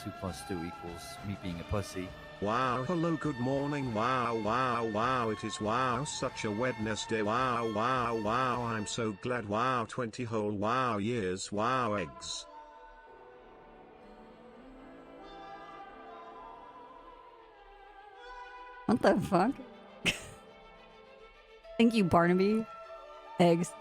2 plus 2 equals me being a pussy. Wow, hello, good morning, wow, it is wow, such a Wednesday, wow, I'm so glad, wow, 20 whole wow years, wow eggs. What the fuck? Thank you, Barnaby. Eggs.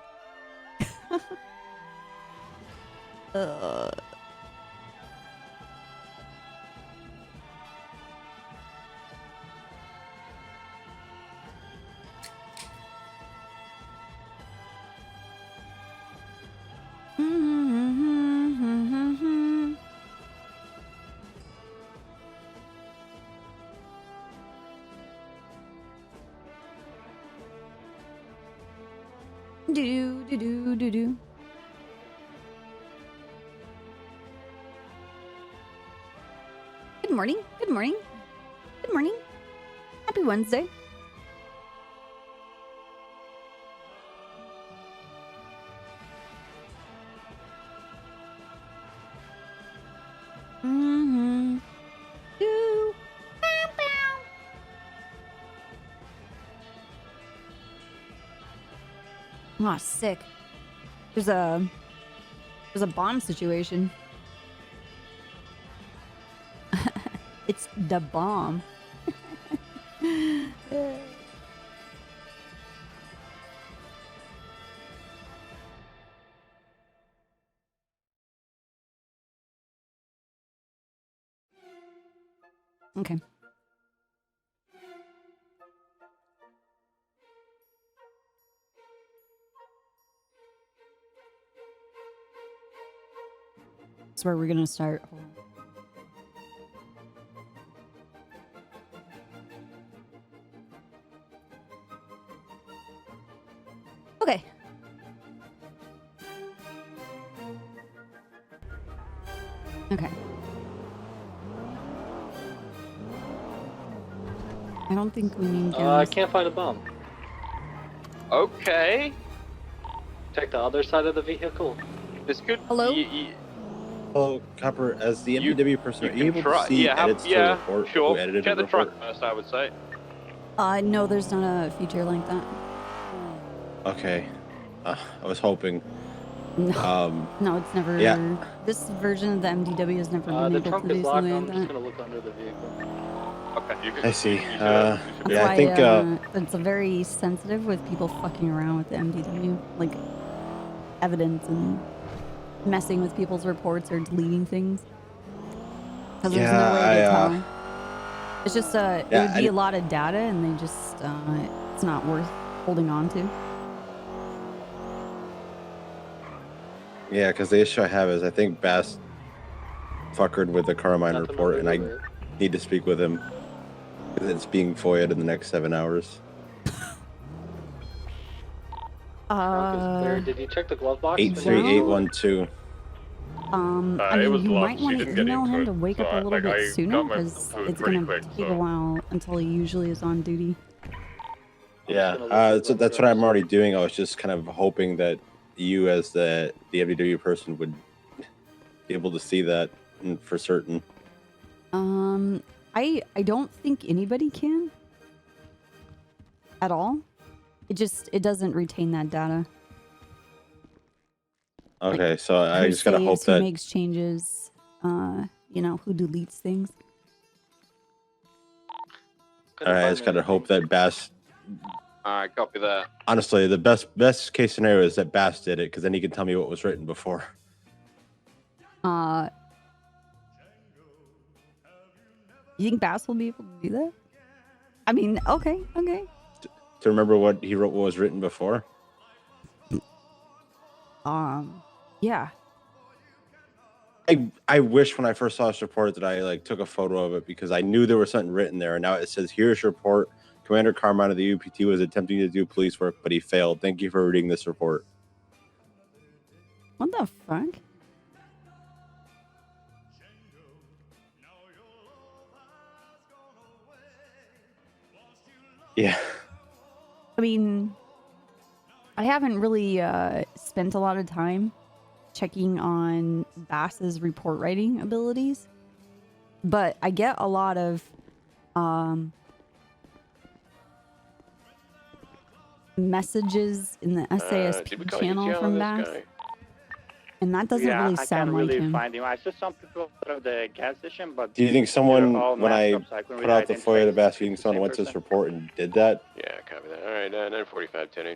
Do. Good morning. Good morning. Good morning. Happy Wednesday. Oh, sick. There's a bomb situation. It's the bomb. Okay. That's where we're gonna start. Hold on. Okay. Okay. I don't think we need I can't find a bomb. Okay. Take the other side of the vehicle. This could. Hello? Oh, Copper, as the MPW person, are you able to see Yeah, edits to the report? sure. Who edited Check the the truck report? first, I would say. No, there's not a feature like that. Okay. I was hoping. No, no, it's never. Yeah. This version of the MDW has never been The able trunk to do is locked. something I'm like just that. gonna look under the vehicle. Okay, you can. I see. You should That's yeah, why I think. it's a very sensitive with people fucking around with the MDW, like evidence and messing with people's reports or deleting things. Because there's no way to tell. It's just it would be a lot of data, and they just it's not worth holding on to. Yeah, because the issue I have is I think Bass fuckered with the Carmine report, and I need to speak with him because it's being FOIA'd in the next 7 hours. Trunk is clear. Did you check the glove box? 83812. I mean, it was you locked. might She want to didn't get email into him it, to wake so up a little I bit sooner, got my because food it's pretty going to quick, take so. a while until he usually is on duty. Yeah, that's what I'm already doing. I was just kind of hoping that you, as the MDW person, would be able to see that for certain. I don't think anybody can at all. It doesn't retain that data. Okay, Like, so I who just gotta hope saves, that who makes changes, you know, who deletes things. I just gotta hope that Bass. Alright, copy that. Honestly, the best case scenario is that Bass did it, because then he can tell me what was written before. You think Bass will be able to do that? I mean, okay. To remember what he wrote, what was written before. Yeah. I wish when I first saw this report that I took a photo of it, because I knew there was something written there, and now it says, "Here's your report. Commander Carmine of the UPT was attempting to do police work, but he failed. Thank you for reading this report." What the fuck? Yeah. I mean, I haven't really spent a lot of time checking on Bass's report writing abilities. but I get a lot of messages in the SASP channel from Bass, and that doesn't really sound like him. Find him. I saw some people out of the gas station, but Do you think someone, all when I masked up, so I couldn't put really out the identify FOIA to if Bass, it's you think the someone same went to this person. report and did that? Yeah, copy that. All right, 945, 10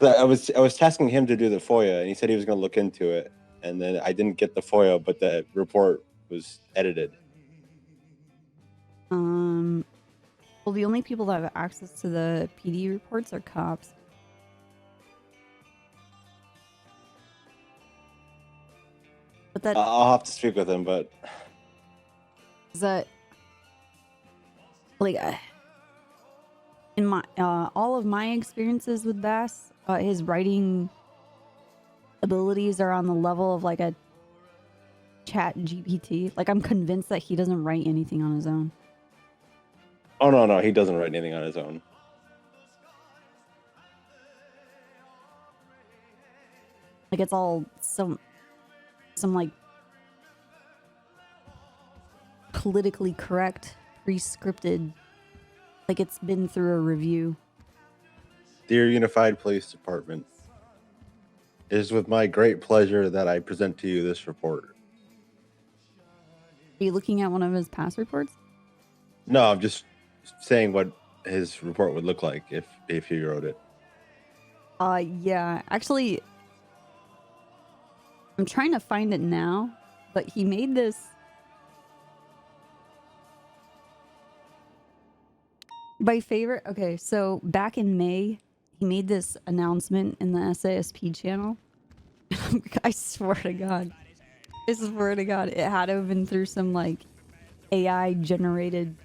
But I was tasking him to do the FOIA, and he said he was going to look into it. And then I didn't get the FOIA, but the report was edited. Well, the only people that have access to the PD reports are cops. But that I'll have to speak with him, but is that like in my all of my experiences with Bass, his writing abilities are on the level of like a chat GPT. Like, I'm convinced that he doesn't write anything on his own. oh no, he doesn't write anything on his own. Like, it's all some like politically correct, pre-scripted, like it's been through a review. Dear Unified Police Department, it is with my great pleasure that I present to you this report. Are you looking at one of his past reports? No, I'm just saying what his report would look like if he wrote it. Yeah, actually, I'm trying to find it now, but he made this. My favorite. Okay, so back in May, he made this announcement in the SASP channel. I swear to God. I swear to God, it had to have been through some like AI generated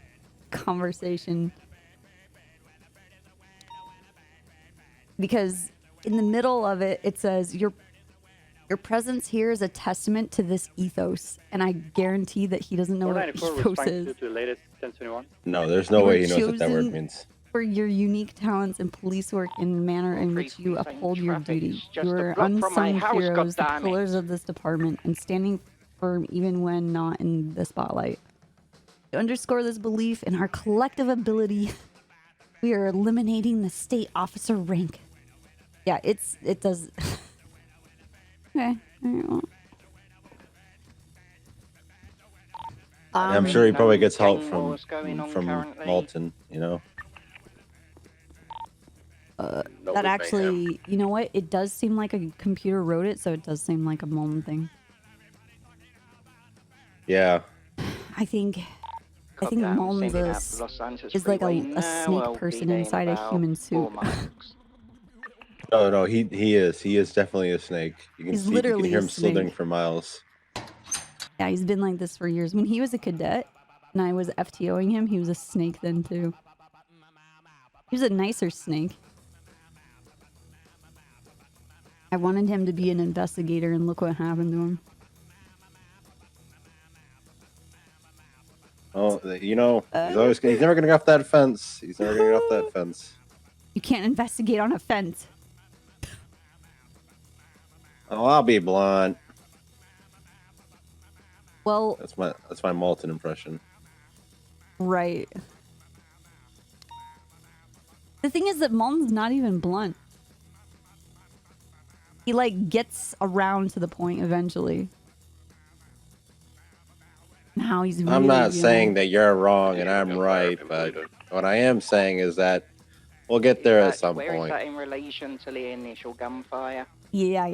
conversation. Because in the middle of it, it says, your presence here is a testament to this ethos. And I guarantee that he doesn't know what 494 ethos was is. fine to the latest 1021. No, there's no You way were he knows what that word chosen means. For your unique talents in police work and the manner in which you uphold your duty. You are unsung heroes, the pillars of this department, and standing firm even when not in the spotlight. To underscore this belief in our collective ability, we are eliminating the state officer rank. Yeah, it does. Okay. All right, well. I'm sure he probably gets help gang from wars going on currently. Malton, you know. That actually, you know what? It does seem like a computer wrote it, so it does seem like a Mullen thing. Yeah. I think Mullen's is like a snake person inside a human suit. No, he is definitely a snake. You can He's see, you literally can hear a him slithering snake. for miles. Yeah, he's been like this for years. When he was a cadet and I was FTOing him, he was a snake then too. He was a nicer snake. I wanted him to be an investigator, and look what happened to him. Oh, you know, he's never gonna get off that fence. He's never gonna get off that fence. You can't investigate on a fence. Oh, I'll be blunt. Well, that's my Malton impression. Right. The thing is that Mullen's not even blunt. He like gets around to the point eventually. Now he's really I'm not dealing- saying that you're wrong and I'm right, but what I am saying is that we'll get there at some Where is point. that in relation to the initial gunfire? Yeah. I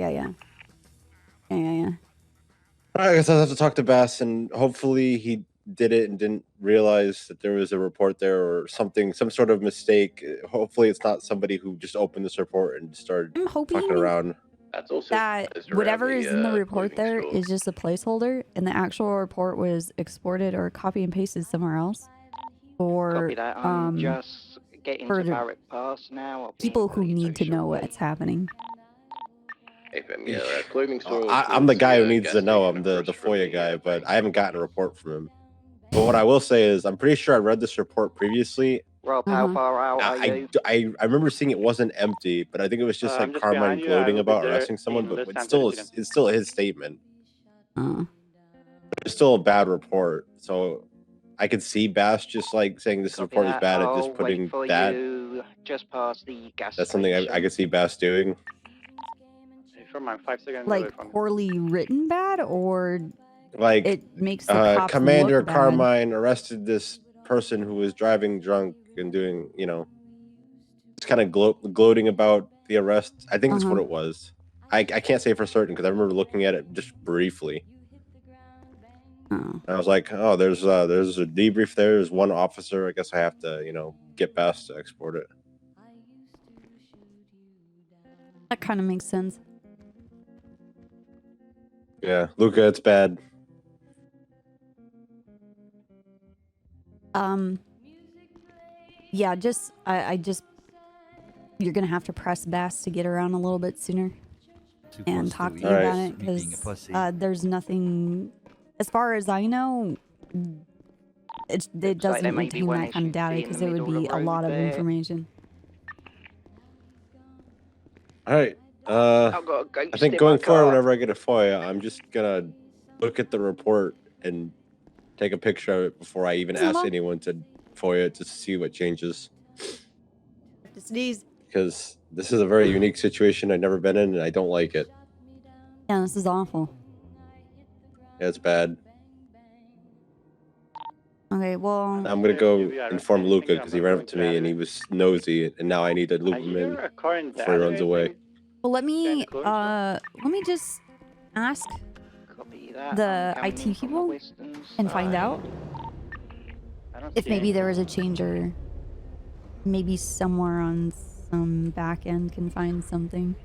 guess I'll have to talk to Bass, and hopefully he did it and didn't realize that there was a report there or something, some sort of mistake. Hopefully it's not somebody who just opened this report and started I'm hoping fucking around. That's also that whatever is in the report there is just a placeholder, and the actual report was exported or copy and pasted somewhere else. Or Copy that. I'm just getting for to Barrack Pass now. I'll be people in who Burrito need to know shortly. what's happening. clothing store. I'm the guy who needs to know. I'm the FOIA guy, but I haven't gotten a report from him. But what I will say is, I'm pretty sure I read this report previously. Rob, how far out are you? I remember seeing it wasn't empty, but I think it was just like Carmine gloating about arresting someone. But it's still his statement. It's still a bad report. So I could see Bass just like saying this Copy report is that. bad and I'll just putting wait for that. you just past the gas That's something station. I could see Bass doing. From my 5 seconds Like away from poorly written bad, or Like it makes the cops Commander look bad? Carmine arrested this person who was driving drunk and doing, you know, just kind of gloating about the arrest. I think that's what it was. I can't say for certain because I remember looking at it just briefly. Oh. I was like, oh, there's a debrief there. There's one officer. I guess I have to, you know, get Bass to export it. That kind of makes sense. Yeah, Luca, it's bad. Yeah, just I just you're gonna have to press Bass to get around a little bit sooner and talk to you about it, because there's nothing, as far as I know, it doesn't contain that kind of data, because it would be a lot of information. All right. I think going forward, whenever I get a FOIA, I'm just gonna look at the report and take a picture of it before I even ask anyone to FOIA it to see what changes. Sneeze. Because this is a very unique situation I've never been in, and I don't like it. Yeah, this is awful. Yeah, it's bad. Okay, well, I'm gonna go inform Luca because he ran up to me and he was nosy, and now I need to loop him in before he runs away. well, let me just ask the IT people and find out if maybe there is a change, or maybe somewhere on some back end can find something.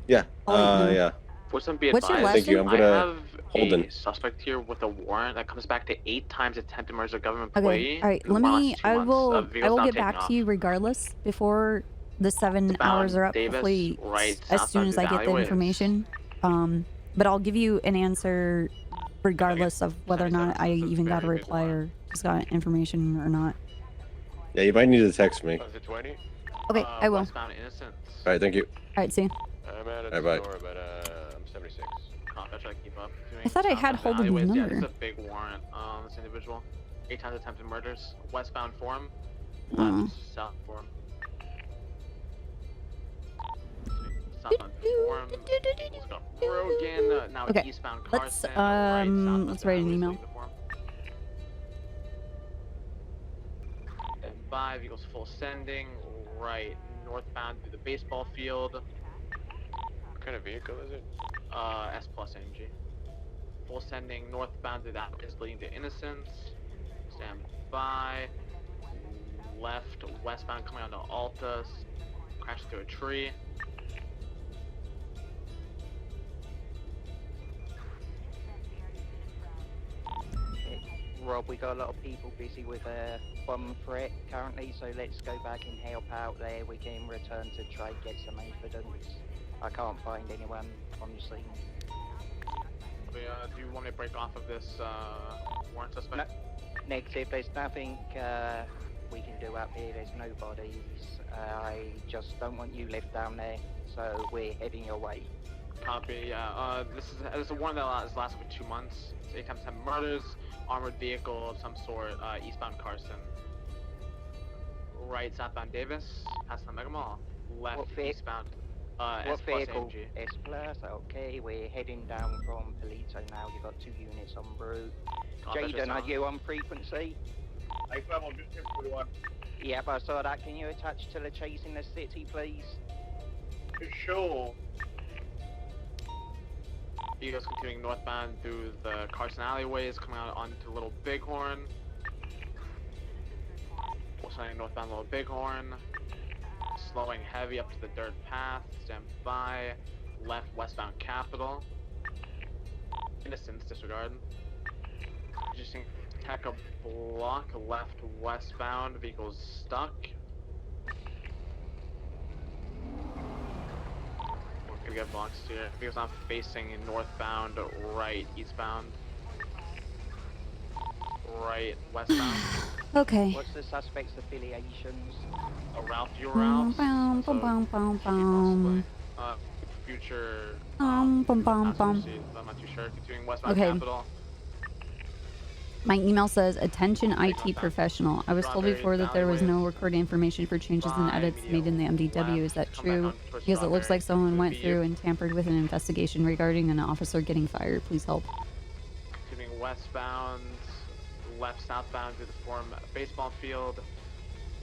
Yeah. Yeah. For some be What's your advised, last Thank you. I'm I gonna have hold a him. suspect here with a warrant that comes back to 8 times attempted murders of government Okay, employee. all right. in the Let me. last 2 I months. will Vehicle's now get taken back off. to you regardless before the 7 It's hours are up. Davis, Hopefully, right, as south soon of as the I get the alleyways. information. But I'll give you an answer regardless of whether or not I even got a reply or just got information or not. Yeah, you might need to text me. Was it 20? Okay, I will. Westbound Innocence. All right, thank you. All right, see you. I'm out of Bye the bye. door, but I'm 76. I'll try to keep up. I thought I had hold of his alleyways. Yeah, number. this is a big warrant on this individual. 8 times attempted murders. Westbound Forum. Oh. Left, south Forum. Southbound Forum. Let's go. Rogan. Now Okay, eastbound let's Carson. let's write an email. And 5 equals full sending. Right, northbound through the baseball field. What kind of vehicle is it? S plus NG. Full sending northbound through that is leading to Innocence. Stand by. Left, westbound coming onto Altus. Crash through a tree. Rob, we got a lot of people busy with a bomb threat currently, so let's go back and help out there. We can return to trade, get some evidence. I can't find anyone on the scene. Do you want me to break off of this warrant suspect? No, negative, there's nothing we can do up here, there's no bodies. I just don't want you left down there, so we're heading your way. Copy, yeah. This is a warrant that has lasted for 2 months. It's 8 times 10 murders, armored vehicle of some sort, eastbound Carson. Right, southbound Davis, past the Mega Mall. Left, eastbound, what S plus vehicle? AMG. S plus, okay, we're heading down from Polito now, you've got 2 units en route. Jaden, are you on frequency? I am on 41. Yep, I saw that. Can you attach to the chase in the city, please? Sure. Eagles continuing northbound through the Carson alleyways, coming out onto Little Bighorn. Slowing northbound Little Bighorn. Slowing heavy up to the dirt path. Stand by. Left westbound Capitol. Innocence, disregard. Just attack a block left westbound. Vehicles stuck. We're gonna get blocks here. Vehicles not facing northbound, right, eastbound. Right, westbound. Okay. What's the suspect's affiliations? A Ralph, your Ralph. future. Bum bum bum. seats, I'm not too sure. Continuing westbound Okay. Capital. My email says, attention IT professional. I was told before that there was no recorded information for changes and edits made in the MDW. Is that true? Because it looks like someone went through and tampered with an investigation regarding an officer getting fired. Please help. Continuing westbound, left southbound to the Forum baseball field.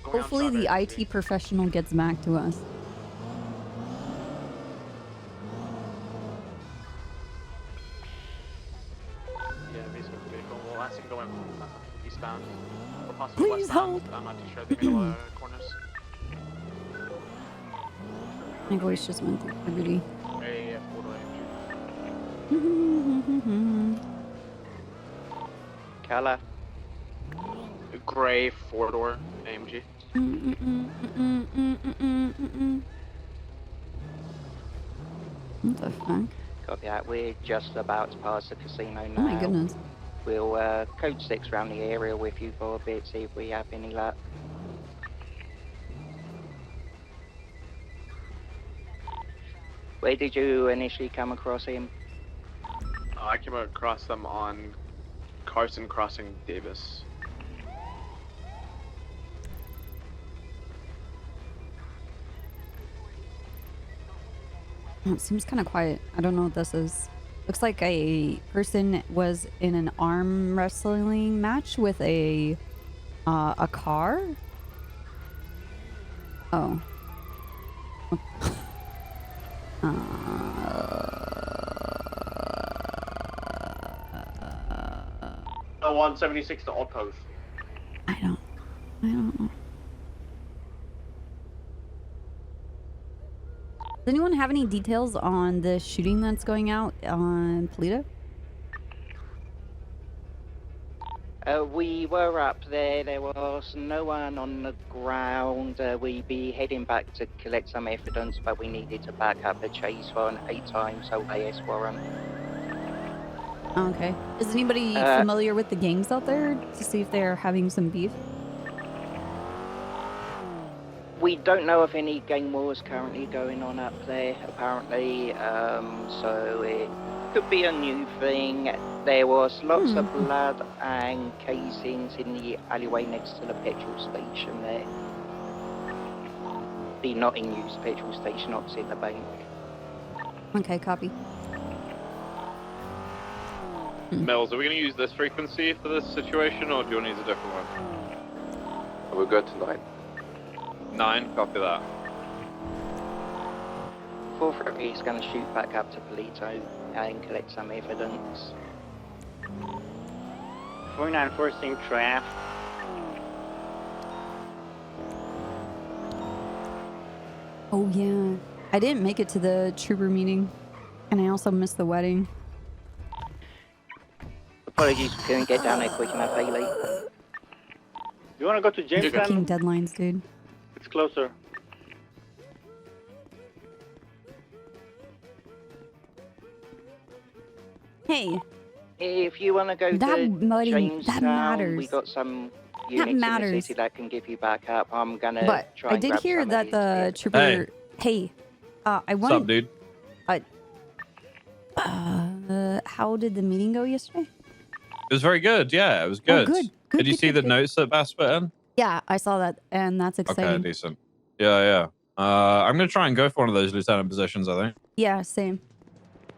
Going on Hopefully the Strawberry IT Street. professional gets back to us. Yeah, basically vehicle. We'll ask him going eastbound or possibly Please westbound. help. I'm not too sure. They made a lot of corners. My voice just went through puberty. A four-door Color. gray four-door AMG. What the fuck? Copy that. We're just about to pass the casino now. Oh my goodness. We'll code 6 around the area with you for a bit, see if we have any luck. Where did you initially come across him? I came across them on Carson crossing Davis. Oh, it seems kind of quiet. I don't know what this is. Looks like a person was in an arm wrestling match with a car. Oh. 176 to Old Post. I don't know. Does anyone have any details on the shooting that's going out on Polito? We were up there. There was no one on the ground. We'd be heading back to collect some evidence, but we needed to back up the chase for an 8-time OAS warrant. Okay. Is anybody familiar with the gangs out there to see if they're having some beef? We don't know of any gang wars currently going on up there, apparently, so it could be a new thing. There was lots of blood and casings in the alleyway next to the petrol station there. The not in use petrol station opposite the bank. Okay, copy. Mills, are we going to use this frequency for this situation, or do you want to use a different one? We'll go to 9. 9, copy that. 430 is going to shoot back up to Polito and collect some evidence. 49 same draft. Oh yeah. I didn't make it to the trooper meeting. And I also missed the wedding. Apologies, we couldn't get down there quick enough, Haley. You want to go to Fucking Jamestown? deadlines, dude. It's closer. Hey, If you want to go That to money- that Jamestown, matters. we got some units in the matters. city that can give you back up. I'm gonna but try I and did grab hear some of that these the kids. trooper... Hey, I What's wanted... up, dude? How did the meeting go yesterday? It was very good. Yeah, it was good. good. Did you see the notes that Bass put in? Yeah, I saw that, and that's exciting. Okay, decent. Yeah. I'm going to try and go for one of those lieutenant positions, I think. Yeah, same.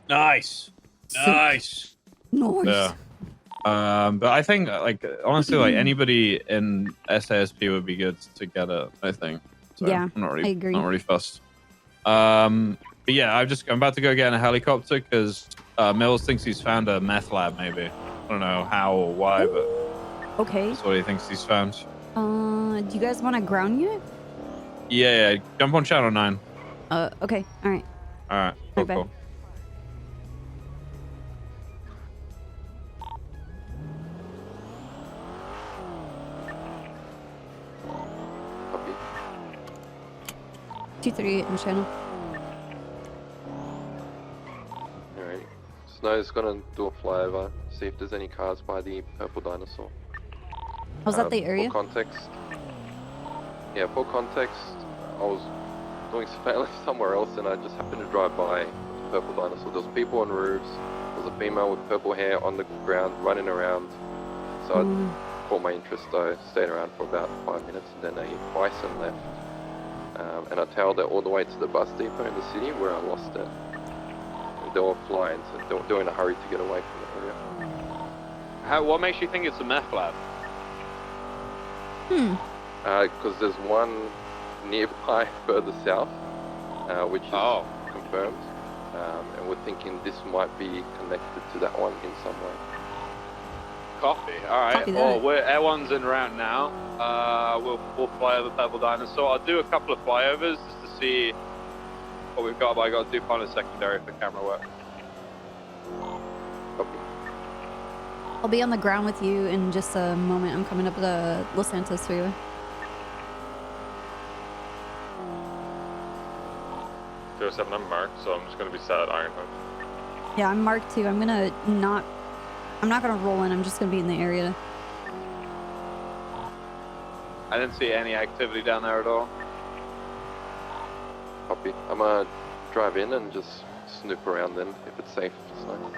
Nice. Sick. Nice. Nice. Yeah. But I think, like, honestly, like anybody in SASP would be good to get it, I think. So Yeah, I'm not really, I agree. Not really fussed. But yeah, I'm about to go get in a helicopter because Mills thinks he's found a meth lab, maybe. I don't know how or why, but Okay. that's what he thinks he's found. Do you guys want a ground unit? Yeah, jump on channel 9. Okay. All right. All right, Right back. cool. Copy. 238 in channel. Alright. Snow's gonna do a flyover, see if there's any cars by the purple dinosaur. Was that the area? For context. Yeah, for context, I was doing surveillance somewhere else, and I just happened to drive by Purple Dinosaur. There was people on roofs. There was a female with purple hair on the ground running around. So I caught my interest. I stayed around for about 5 minutes, and then a bison left. And I tailed it all the way to the bus depot in the city where I lost it. And they were flying, so they were in a hurry to get away from the area. What makes you think it's a meth lab? Because there's one nearby further south, which is confirmed. And we're thinking this might be connected to that one in some way. Copy. All right. Copy Well, that. everyone's en route now. We'll fly over Purple Dinosaur. I'll do a couple of flyovers just to see what we've got, but I got to do kind of secondary for camera work. Copy. I'll be on the ground with you in just a moment. I'm coming up the Los Santos freeway. I'm marked, so I'm just going to be set at Ironhook. Yeah, I'm marked too. I'm not gonna roll in. I'm just gonna be in the area. I didn't see any activity down there at all. Copy. I'm gonna drive in and just snoop around then if it's safe. So.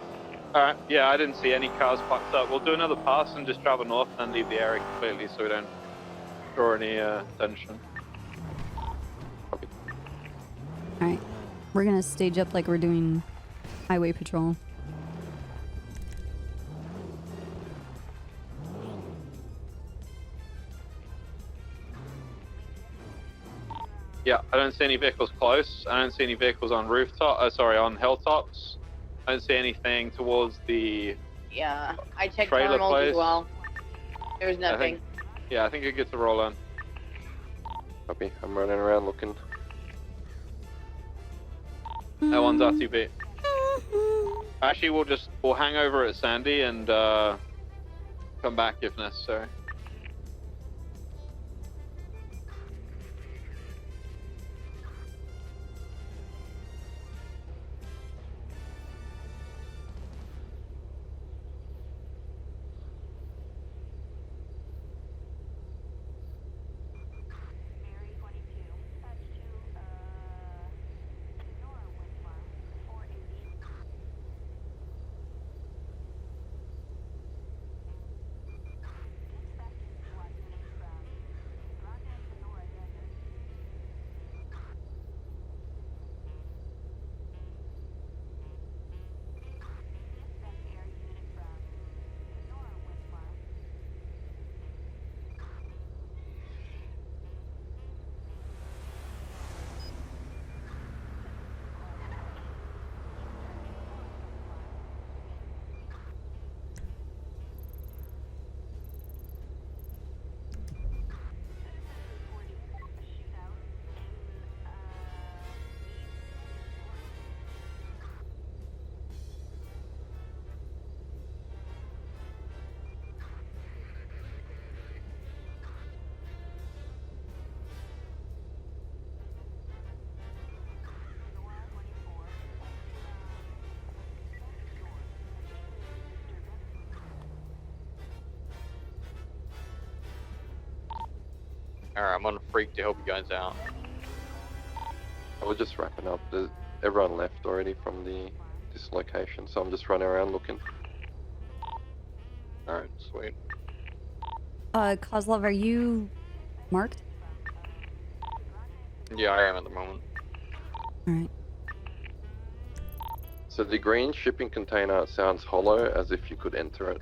Alright, yeah, I didn't see any cars parked up. We'll do another pass and just travel north and leave the area completely so we don't draw any attention. Alright. We're gonna stage up like we're doing highway patrol. Yeah, I don't see any vehicles close. I don't see any vehicles on on hilltops. I don't see anything towards the Yeah, I checked trailer thermals place. as well. There was nothing. I think it gets a roll in. Copy. I'm running around looking. That one's RTB. Actually, we'll hang over at Sandy and come back if necessary. Alright, I'm on Freak to help you guys out. We're just wrapping up. Everyone left already from this location, so I'm just running around looking. Alright, sweet. Kozlov, are you marked? Yeah, I am at the moment. Alright. So the green shipping container sounds hollow, as if you could enter it.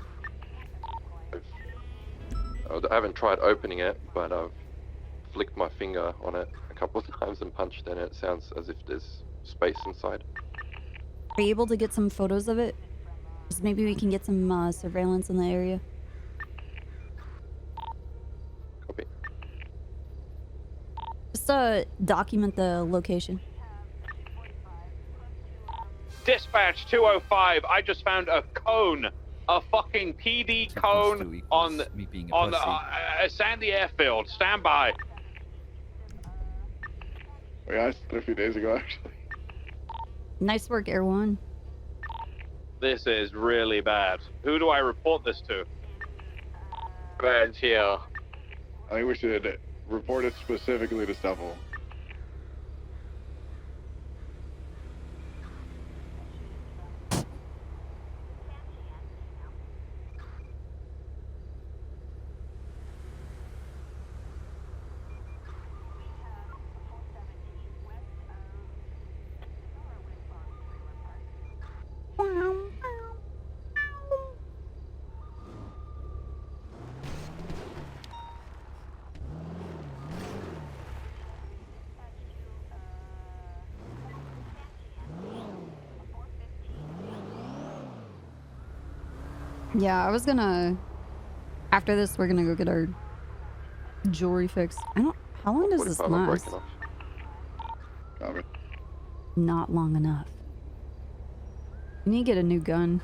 I haven't tried opening it, but I've flicked my finger on it a couple of times and punched in it. It sounds as if there's space inside. Are you able to get some photos of it? Just maybe we can get some surveillance in the area. Copy. Just document the location. Dispatch 205. I just found a cone, a fucking PD cone on Sandy Airfield. Stand by. We asked it a few days ago, actually. Nice work, Air One. This is really bad. Who do I report this to? Bad I think we should report it specifically to Steffel. Yeah, I was gonna. After this, we're gonna go get our jewelry fixed. I don't. How long does this 45, I'm last? breaking off. Copy. Not long enough. You need to get a new gun.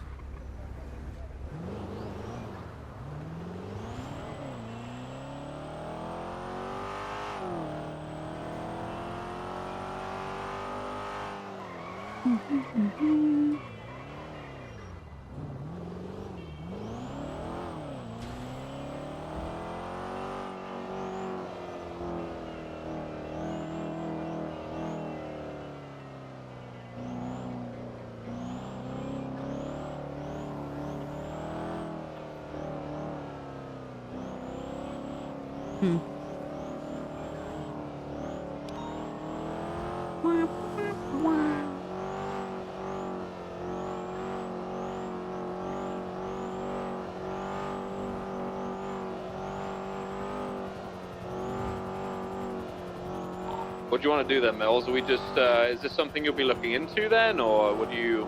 What do you want to do then, Mills? Are we just, is this something you'll be looking into then, or what do you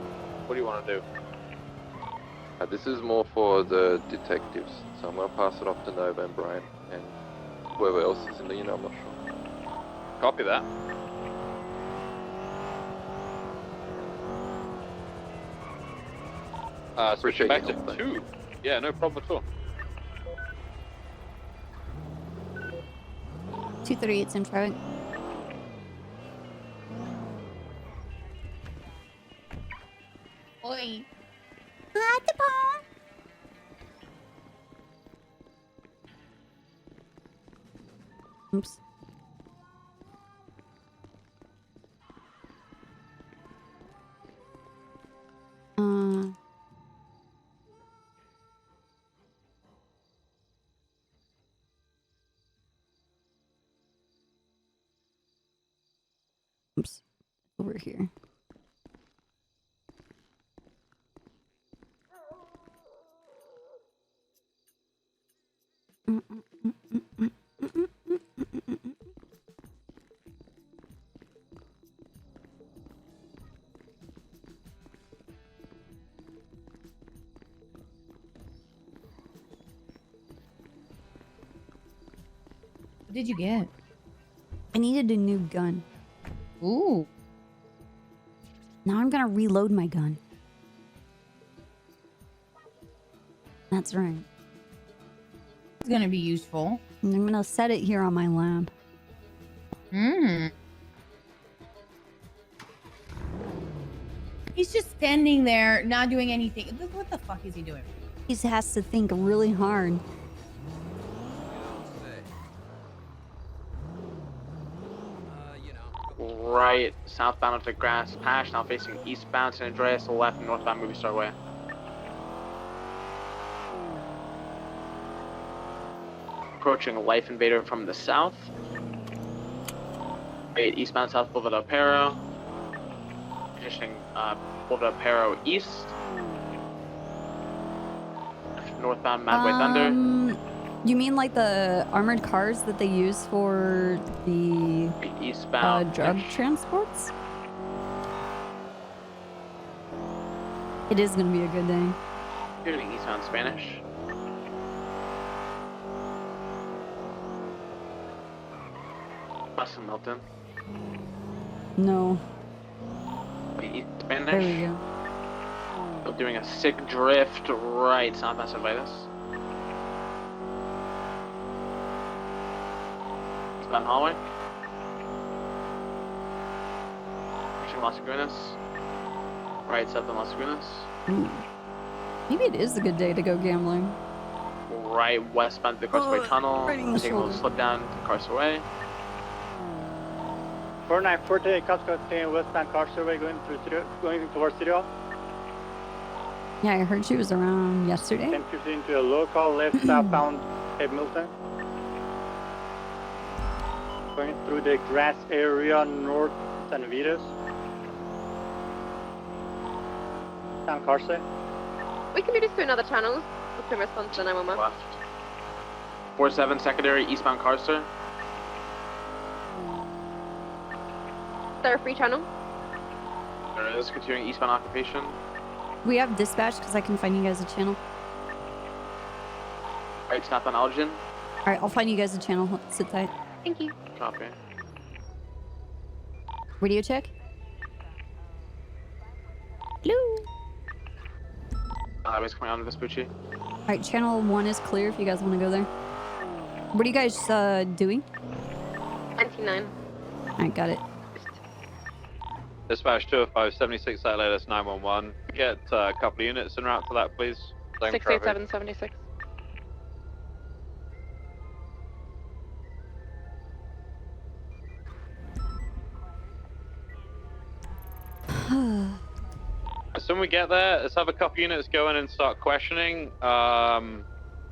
want to do? This is more for the detectives, so I'm going to pass it off to Nova and Brian, and whoever else is in the unit, I'm not sure. Copy that. Switching back to 2. Yeah, no problem at all. 238 Sim traffic. Oi. Oops. Oops. Over here. What did you get? I needed a new gun. Ooh. Now I'm gonna reload my gun. That's right. It's gonna be useful. And I'm gonna set it here on my lab. He's just standing there, not doing anything. What the fuck is he doing? He has to think really hard. Right, southbound of the Grass Patch, now facing eastbound San Andreas, left northbound Movie Star Way. Approaching Life Invader from the south. 8 eastbound South Boulevard del Perro. Positioning Boulevard del Perro east. Northbound Madway Thunder. You mean like the armored cars that they use for the eastbound drug transports? It is gonna be a good day. Shooting eastbound Spanish. West of Milton. No. East Spanish. There we go. We're doing a sick drift right southbound Cervantes. Eastbound hallway. Pushing Las Lagunas. Right southbound Las Lagunas. Ooh. Maybe it is a good day to go gambling. Right westbound to the Carseway Tunnel. right in the Taking a little shoulder. slip down to Carseway. 4940, cops continuing westbound Carseway going towards City Hall. Yeah, I heard she was around yesterday. 1015 to a local left southbound Cape Milton. Going through the grass area north San Vitas. westbound Carson. We can do this to another channel. We can respond to the 911. Left. 47 secondary eastbound car, sir. Is there a free channel? There is continuing eastbound occupation. We have dispatch because I can find you guys a channel. Right, southbound Elgin. All right, I'll find you guys a channel. Sit tight. Thank you. Copy. Radio check. Hello. Highway's coming out of Vespucci. All right, channel 1 is clear if you guys want to go there. What are you guys doing? 99. All right, got it. Dispatch 205, 76 satellite, that's 911. Get a couple of units en route to that, please. Same 687, 76. As soon as we get there, let's have a couple units go in and start questioning. And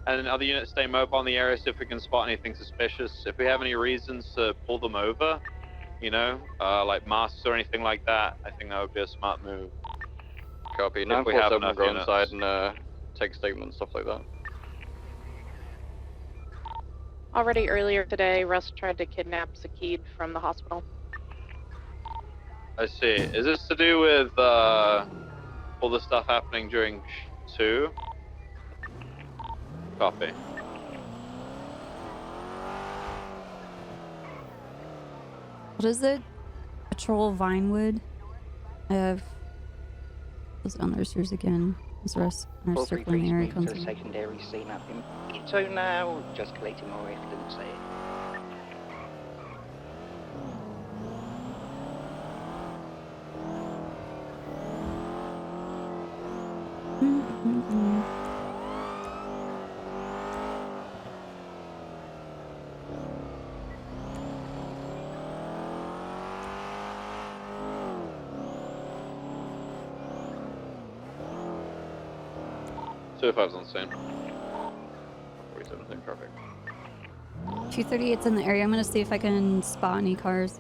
then other units stay mobile in the area, see if we can spot anything suspicious. If we have any reasons to pull them over, you know, like masks or anything like that, I think that would be a smart move. Copy. If we have 947 will enough go units. inside and take statements, stuff like that. Already earlier today, Russ tried to kidnap Sakid from the hospital. I see. Is this to do with all the stuff happening during 2? Copy. What is it? Patrol Vinewood. I have those understers again. Those rest are circling the area. To a secondary scene up in Ito now, just collecting more evidence there. Two fives on scene. 47 in traffic. 238's in the area. I'm gonna see if I can spot any cars.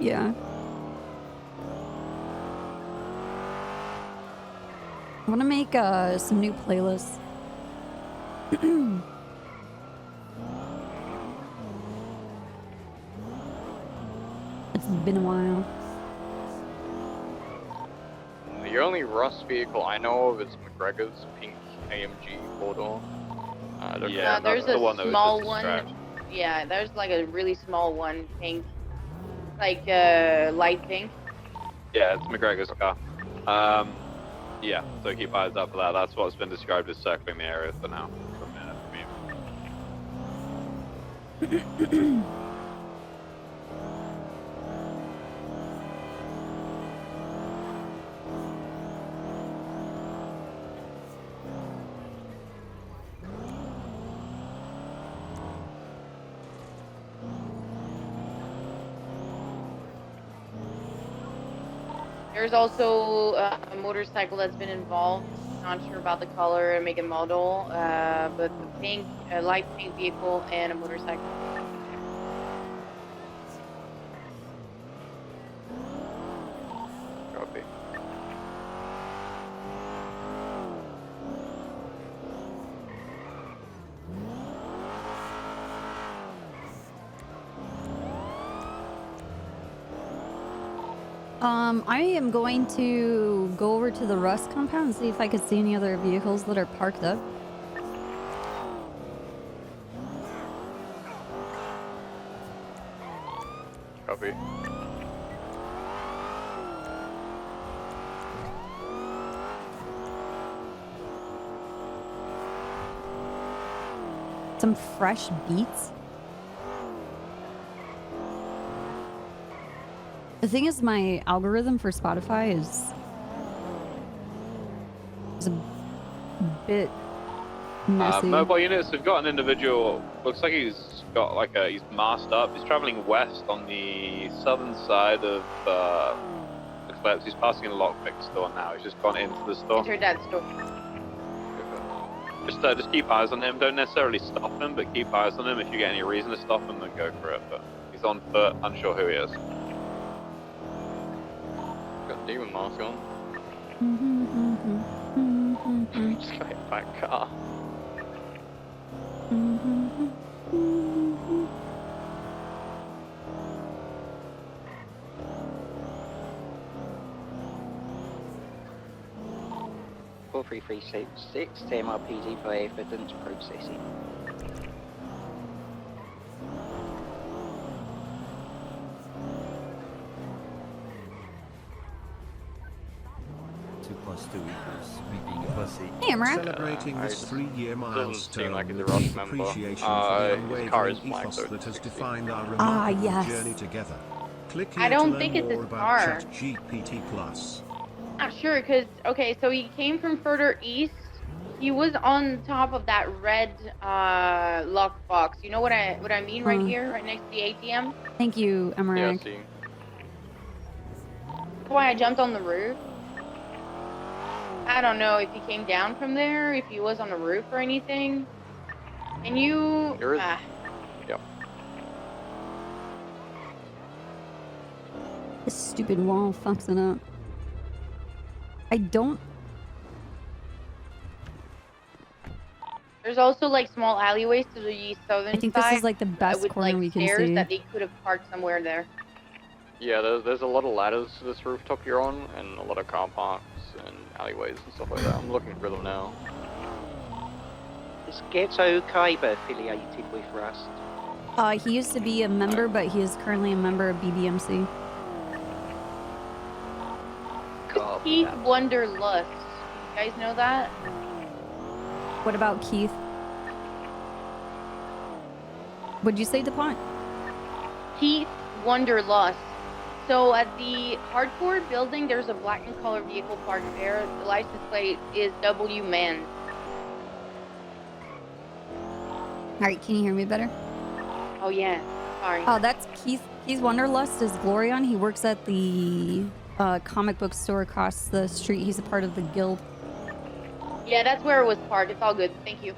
Yeah. I want to make some new playlists. It's been a while. The only Rust vehicle I know of is McGregor's pink AMG 4-door. Yeah, there's that's the a one that was small just a one. stretch. Yeah, there's like a really small one, pink, like light pink. Yeah, it's McGregor's car. Yeah, so keep eyes up for that. That's what's been described as circling the area for now. For a minute. There's also a motorcycle that's been involved. Not sure about the color and make and model, but the pink, light pink vehicle and a motorcycle. Copy. I am going to go over to the Rust compound and see if I could see any other vehicles that are parked up. Copy. Some fresh beets. The thing is, my algorithm for Spotify is a bit messy. Mobile units, we've got an individual, looks like he's got like he's masked up. He's traveling west on the southern side of Eclipse. He's passing a lockpick store now. He's just gone into the store. Entered that store. Just keep eyes on him. Don't necessarily stop him, but keep eyes on him. If you get any reason to stop him, then go for it. But he's on foot, unsure who he is. Got demon mask on. Just got hit by a car. Four 3366 TMRPD for evidence processing. Two plus two equals me being a pussy. Hey, Amrak. Celebrating this 3-year milestone like he's a with Rush deep member. appreciation for the His car is unwavering black, ethos so that has it's defined our Ah, remarkable yes. journey together. Click I here don't to think learn it's his more about car. ChatGPT Plus. Not sure, because, okay, so he came from further east. He was on top of that red lockbox. You know what I mean right here, right next to the ATM? Thank you, Yeah, Amrak. see. That's why I jumped on the roof. I don't know if he came down from there, if he was on the roof or anything. And you... There is- Yep. This stupid wall fucks it up. I don't... There's also like small alleyways to the southern I think side. this is like the best with corner like we can stairs see. that they could have parked somewhere there. Yeah, there's a lot of ladders to this rooftop you're on, and a lot of car parks and alleyways and stuff like that. I'm looking for them now. Is Ghetto Kyber affiliated with Rust? He used to be a member, but he is currently a member of BBMC. Keith Wonderlust. You guys know that? What about Keith? What'd you say, DuPont? Keith Wonderlust. So at the hardcore building, there's a black and color vehicle parked there. The license plate is W Man. Alright, can you hear me better? Oh yeah, sorry. Oh, that's Keith. Keith Wonderlust is Glorion. He works at the comic book store across the street. He's a part of the guild. Yeah, that's where it was parked. It's all good. Thank you.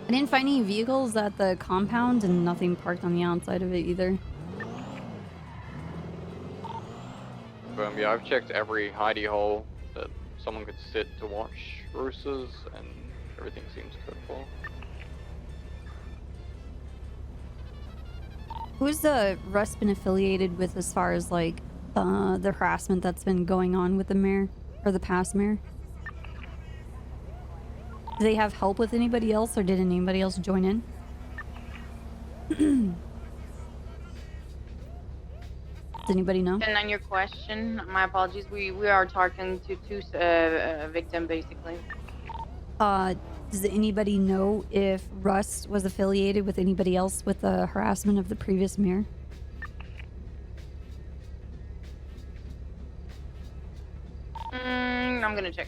I didn't find any vehicles at the compound and nothing parked on the outside of it either. Yeah, I've checked every hidey hole that someone could sit to watch roosters, and everything seems good for. Who's the Rust been affiliated with as far as like the harassment that's been going on with the mayor or the past mayor? Do they have help with anybody else, or did anybody else join in? Does anybody know? And on your question, my apologies. We are talking to two victims basically. Does anybody know if Rust was affiliated with anybody else with the harassment of the previous mayor? I'm gonna check.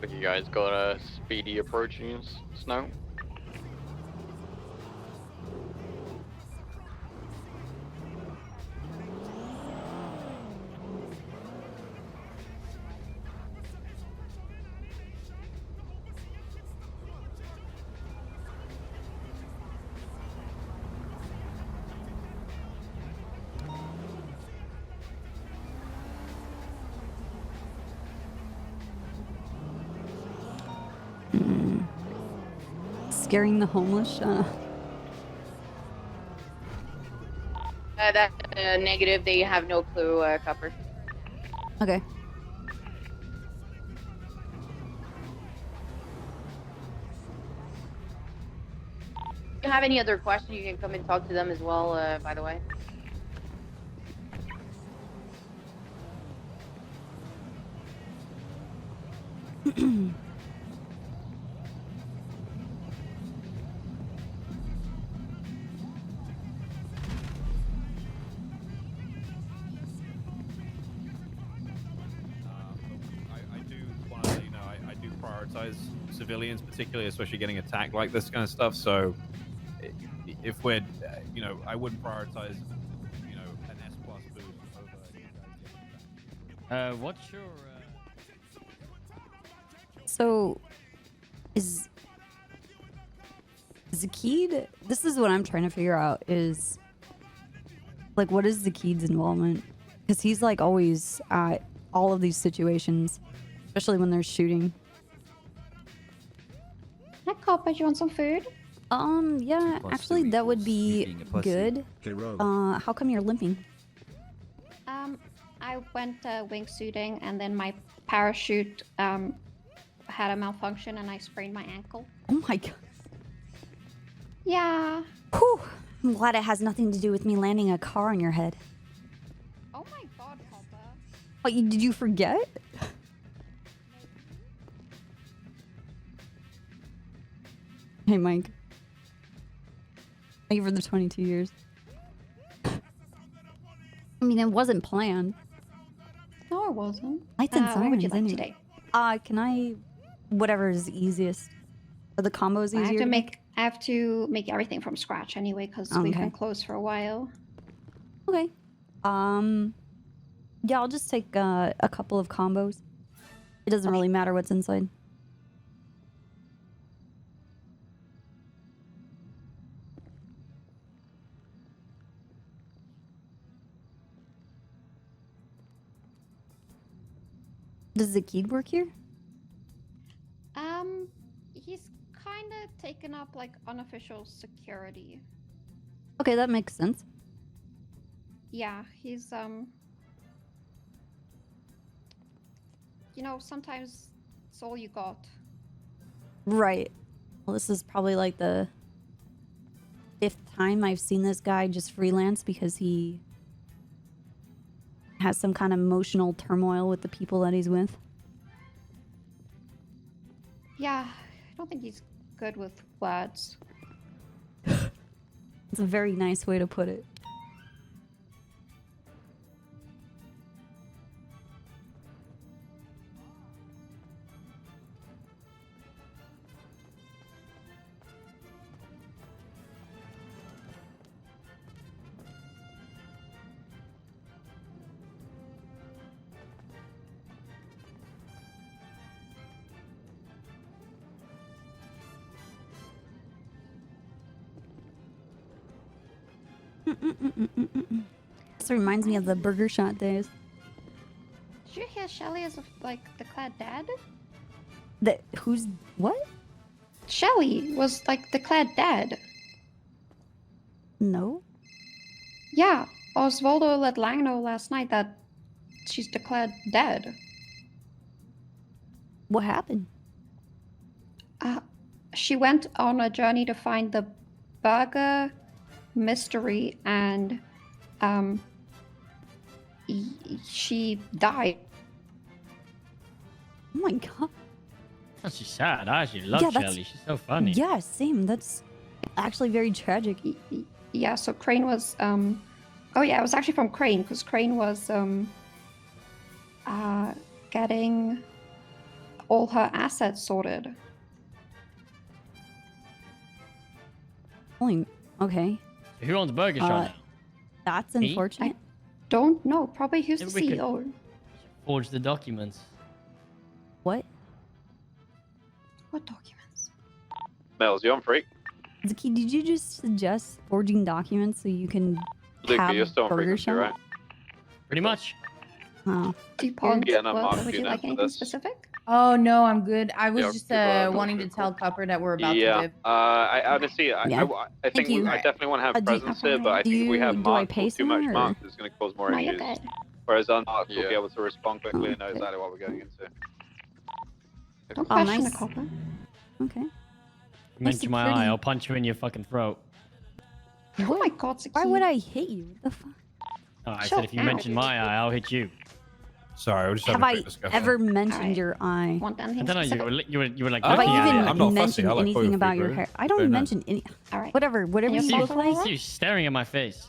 But you guys got a speedy approaching Snow? Scaring the homeless? That's negative. They have no clue, Copper. Okay. If you have any other questions, you can come and talk to them as well, by the way. I do want to let you know, I do prioritize civilians, particularly, especially getting attacked like this kind of stuff. So, if we're, I wouldn't prioritize, an S plus boost over. What's your? So, is Zakid? This is what I'm trying to figure out. Is like, what is Zakid's involvement? Because he's like always at all of these situations, especially when there's shooting. Hi, Copper. Do you want some food? Yeah, actually, that would be good. How come you're limping? I went wingsuiting and then my parachute had a malfunction and I sprained my ankle. Oh my god. Yeah. Whew. I'm glad it has nothing to do with me landing a car on your head. Oh my god, Copper. What, did you forget? Hey, Mike. Thank you for the 22 years. I mean, it wasn't planned. No, it wasn't. Lights and what would you sirens, like anyway. today? Can I... Whatever is easiest. Are the combos easier? I have to make everything from scratch anyway because we've been closed for a while. Okay. Yeah, I'll just take a couple of combos. It doesn't really matter what's inside. Does Zakid work here? He's kind of taken up like unofficial security. Okay, that makes sense. Yeah, he's sometimes it's all you got. Right. Well, this is probably like the 5th time I've seen this guy just freelance because he has some kind of emotional turmoil with the people that he's with. Yeah, I don't think he's good with words. It's a very nice way to put it. This reminds me of the burger shot days. Did you hear Shelly is like declared dead? Who's what? Shelly was like declared dead. No. Yeah, Osvaldo let Lang know last night that she's declared dead. What happened? She went on a journey to find the burger mystery and she died. Oh my god. That's just sad. I actually love Shelly. She's so funny. Yeah, same. That's actually very tragic. Yeah, so Crane was oh yeah, it was actually from Crane because Crane was getting all her assets sorted. Holy, okay. Who owns Burger Shot now? That's Me? unfortunate. Don't know. Probably who's the Maybe we could- CEO. Forge the documents. What? What documents? Mills, you on freak? Zaki, did you just suggest forging documents so you can Luke, have you're still on Burger frequency, Shot? right? Pretty much. Oh. Do you want? Yeah, no, Would Mark, you you like know, anything this. specific? Oh no, I'm good. I was Yeah, just give a wanting to bullshit tell Copper that we're about Yeah, to dip. I honestly, Yeah. I think you. I definitely want to have Do you- presence here, but I do think if we you- have do I Mark pay or too much some, or- Mark, it's going to cause more No, you're issues. good. Whereas unmarked will Yeah. be able to respond quickly and know Okay. exactly what we're going into. Don't Oh, question nice. the Copper. Okay. Mention my security. eye, I'll punch you in your fucking throat. Oh my God, Zaki. Why would I hit you? What the fuck? Oh, I Shut said if you up. mention my eye, I'll hit you. Sorry, we're just Have having a I quick discussion. ever mentioned Alright. your eye? Want I anything don't know, specific? you were like Have I looking at even it. I'm not fussy, mentioned I like anything both about people. your hair? I don't Very nice. mention any. Alright. Whatever And you your look phone like. number? You're staring at my face.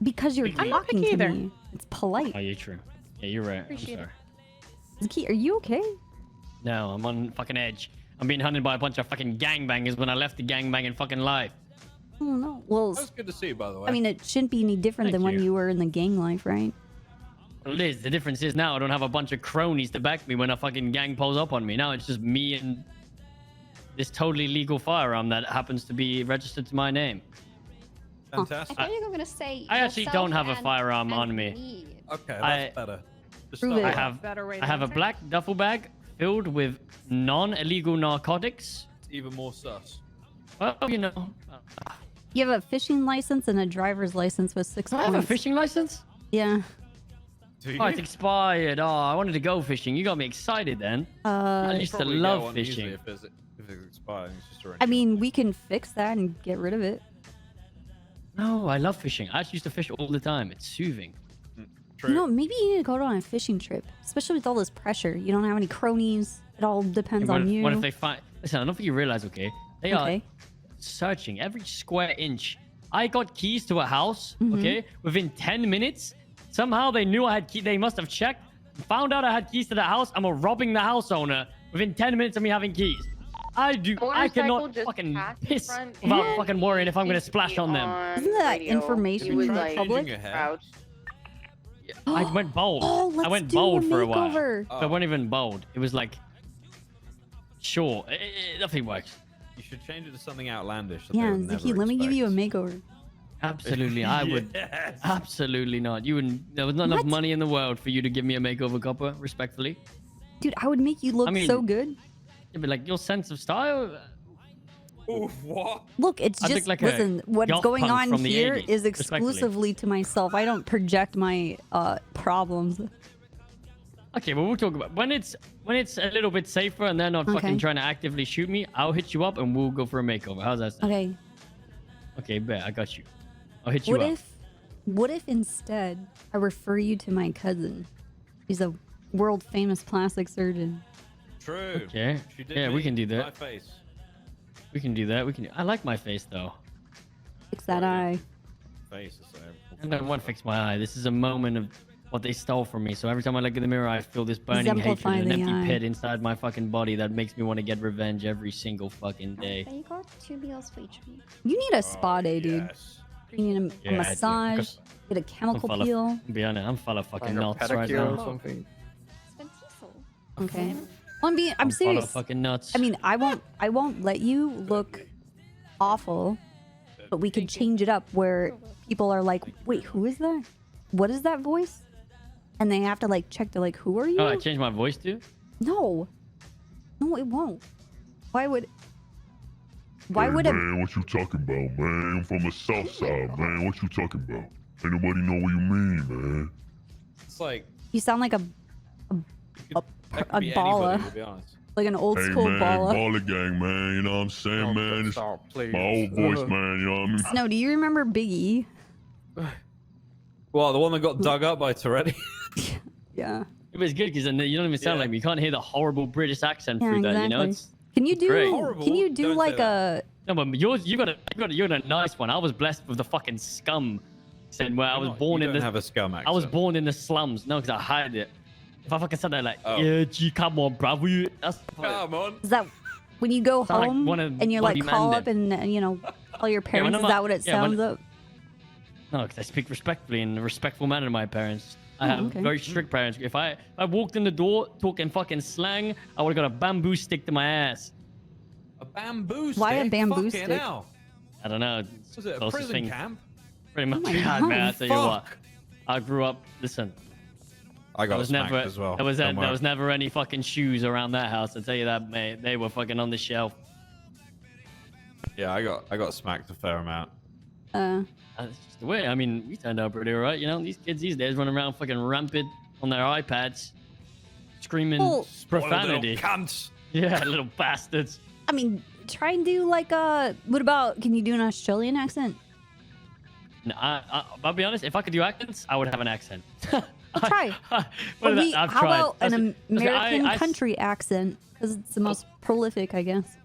Because you're I'm not talking picky to either. me. It's polite. Oh, you're true. Yeah, you're right. Appreciate I'm it. sorry. Zaki, are you okay? No, I'm on fucking edge. I'm being hunted by a bunch of fucking gangbangers when I left the gangbanging fucking life. Oh no. Well, That was good to see you, by the way. I mean, it shouldn't be any different Thank than when you. you were in the gang life, right? Well, Liz, the difference is now I don't have a bunch of cronies to back me when a fucking gang pulls up on me. Now it's just me and this totally legal firearm that happens to be registered to my name. I Fantastic. thought you were gonna say. I actually don't have a yourself firearm and on me. me. Okay, I- that's better. Just Prove start it. I with have Better way to I have a answer. black duffel bag filled with non-illegal narcotics. that. Even more sus. Well, you know, You have a fishing license and a driver's license with 6 do I points. have a fishing license? Yeah. Do you? Oh, it's expired. Oh, I wanted to go fishing. You got me excited then. I used to Probably get love one easily fishing. If it's expired, it's just a I mean, we can fix that and get rid of it. No, I love fishing. I actually used to fish all the time. It's soothing. True. You know, maybe you need to go on a fishing trip, especially with all this pressure. You don't have any cronies. It all depends What on if, you. what if they find? Listen, I don't think you realize. Okay, they Okay. are searching every square inch. I got keys to a house. Mhm. Okay, within 10 minutes, somehow they knew I had key. They must have checked, found out I had keys to the house. I'm robbing the house owner within 10 minutes of me having keys. I do. I Motorcycle cannot just fucking passed in piss front without and fucking worrying if I'm gonna seems to splash be on them. Isn't that radio. information He was, for the like, public? Your hair. crouched. I went bold. Oh, let's I went do bold a for a while. makeover. So it wasn't even bold. It was like, sure, nothing works. You should change it to something outlandish. That Yeah, they would Zaki, never let me give you a expect. makeover. Absolutely, I would. Yes. Absolutely not. You wouldn't. There was not enough What? money in the world for you to give me a makeover, Copper. Respectfully, Dude, I would make you look I mean- so good. it'd be like your sense of style. Oof, what? Look, it's I'd look just, like a listen, what's goth going punk on from the here 80s, is respectfully. exclusively to myself. I don't project my problems. Okay, well we'll talk about when it's a little bit safer and they're not Okay. fucking trying to actively shoot me. I'll hit you up and we'll go for a makeover. How's that sound? Okay. Okay, bet I got you. I'll hit you up. What if instead I refer you to my cousin? He's a world famous plastic surgeon. True. Okay. She did Yeah, we me, can do My that. face. We can do that. We can. I like my face though. Fix that eye. Face is so. I don't want to fix my eye. This is a moment of what they stole from me. So every time I look in the mirror, I feel this burning hatred Exemplify and an the empty eye. pit inside my fucking body that makes me want to get revenge every single fucking day. There you go. 2 meals for each of you. You need a spa day, dude. Yes. You need a Yeah, I do. massage, get a chemical I'm full peel. of, be honest, I'm full of fucking Like a nuts right pedicure or now. something. It's been peaceful. Okay. Well, I'm I'm full of serious. fucking nuts. I mean, I won't let you look awful, but we could change it up where people are like, wait, who is that? What is that voice? And they have to like check. They're like, who are you? Oh, I changed my voice too? No, it won't. Why would? Why would it? Man, what you talking about, man? I'm from the south side, man. What you talking about? Ain't nobody know what you mean, man. It's like You sound like a that could be baller. anybody, to be honest. like an old Hey, school man, baller. baller gang, man. You know what I'm saying, Don't man? It's stop, please. my old voice, man. You know what I mean? Snow, do you remember Biggie? Well, the one that got dug up by Toretti. Yeah. It was good because you don't even sound like me. You can't hear the horrible British accent Yeah, through that. You know, exactly. it's Can you do? great. Can you do Don't say like that. a? no, but yours, you got a nice one. I was blessed with the fucking scum. Said where I was born you in don't the have a scum accent. I was born in the slums. No, because I hide it. If I fucking said that like, Oh. yeah, gee, come on, bruv, that's Come on. Is that when you go Sound like home one of and you like bloody call men up and you know call your Yeah, when parents? I'm Is that not- what it yeah, when- sounds up? No, because I speak respectfully in a respectful manner to my parents. I Oh, have okay. very strict parents. If I walked in the door talking fucking slang, I would have got a bamboo stick to my ass. A bamboo stick? Why a bamboo Fucking stick? hell. I don't know. it's Was it a closest prison thing- camp? Pretty much. my God, God. man, I tell you what. Fuck. I grew up. Listen, I got there was smacked never as well. there was Don't there was worry. never any fucking shoes around that house. I tell you that, mate. They were fucking on the shelf. Yeah, I got smacked a fair amount. That's just the way. I mean, we turned out pretty alright. You know, these kids these days run around fucking rampant on their iPads, screaming Well- profanity. Little cunts. Yeah, little bastards. I mean, try and do like what about? Can you do an Australian accent? No, I'll be honest. If I could do accents, I would have an accent. I'll try. What is Well, that? I've how tried. about an American I- country accent? Because it's the most prolific, I guess.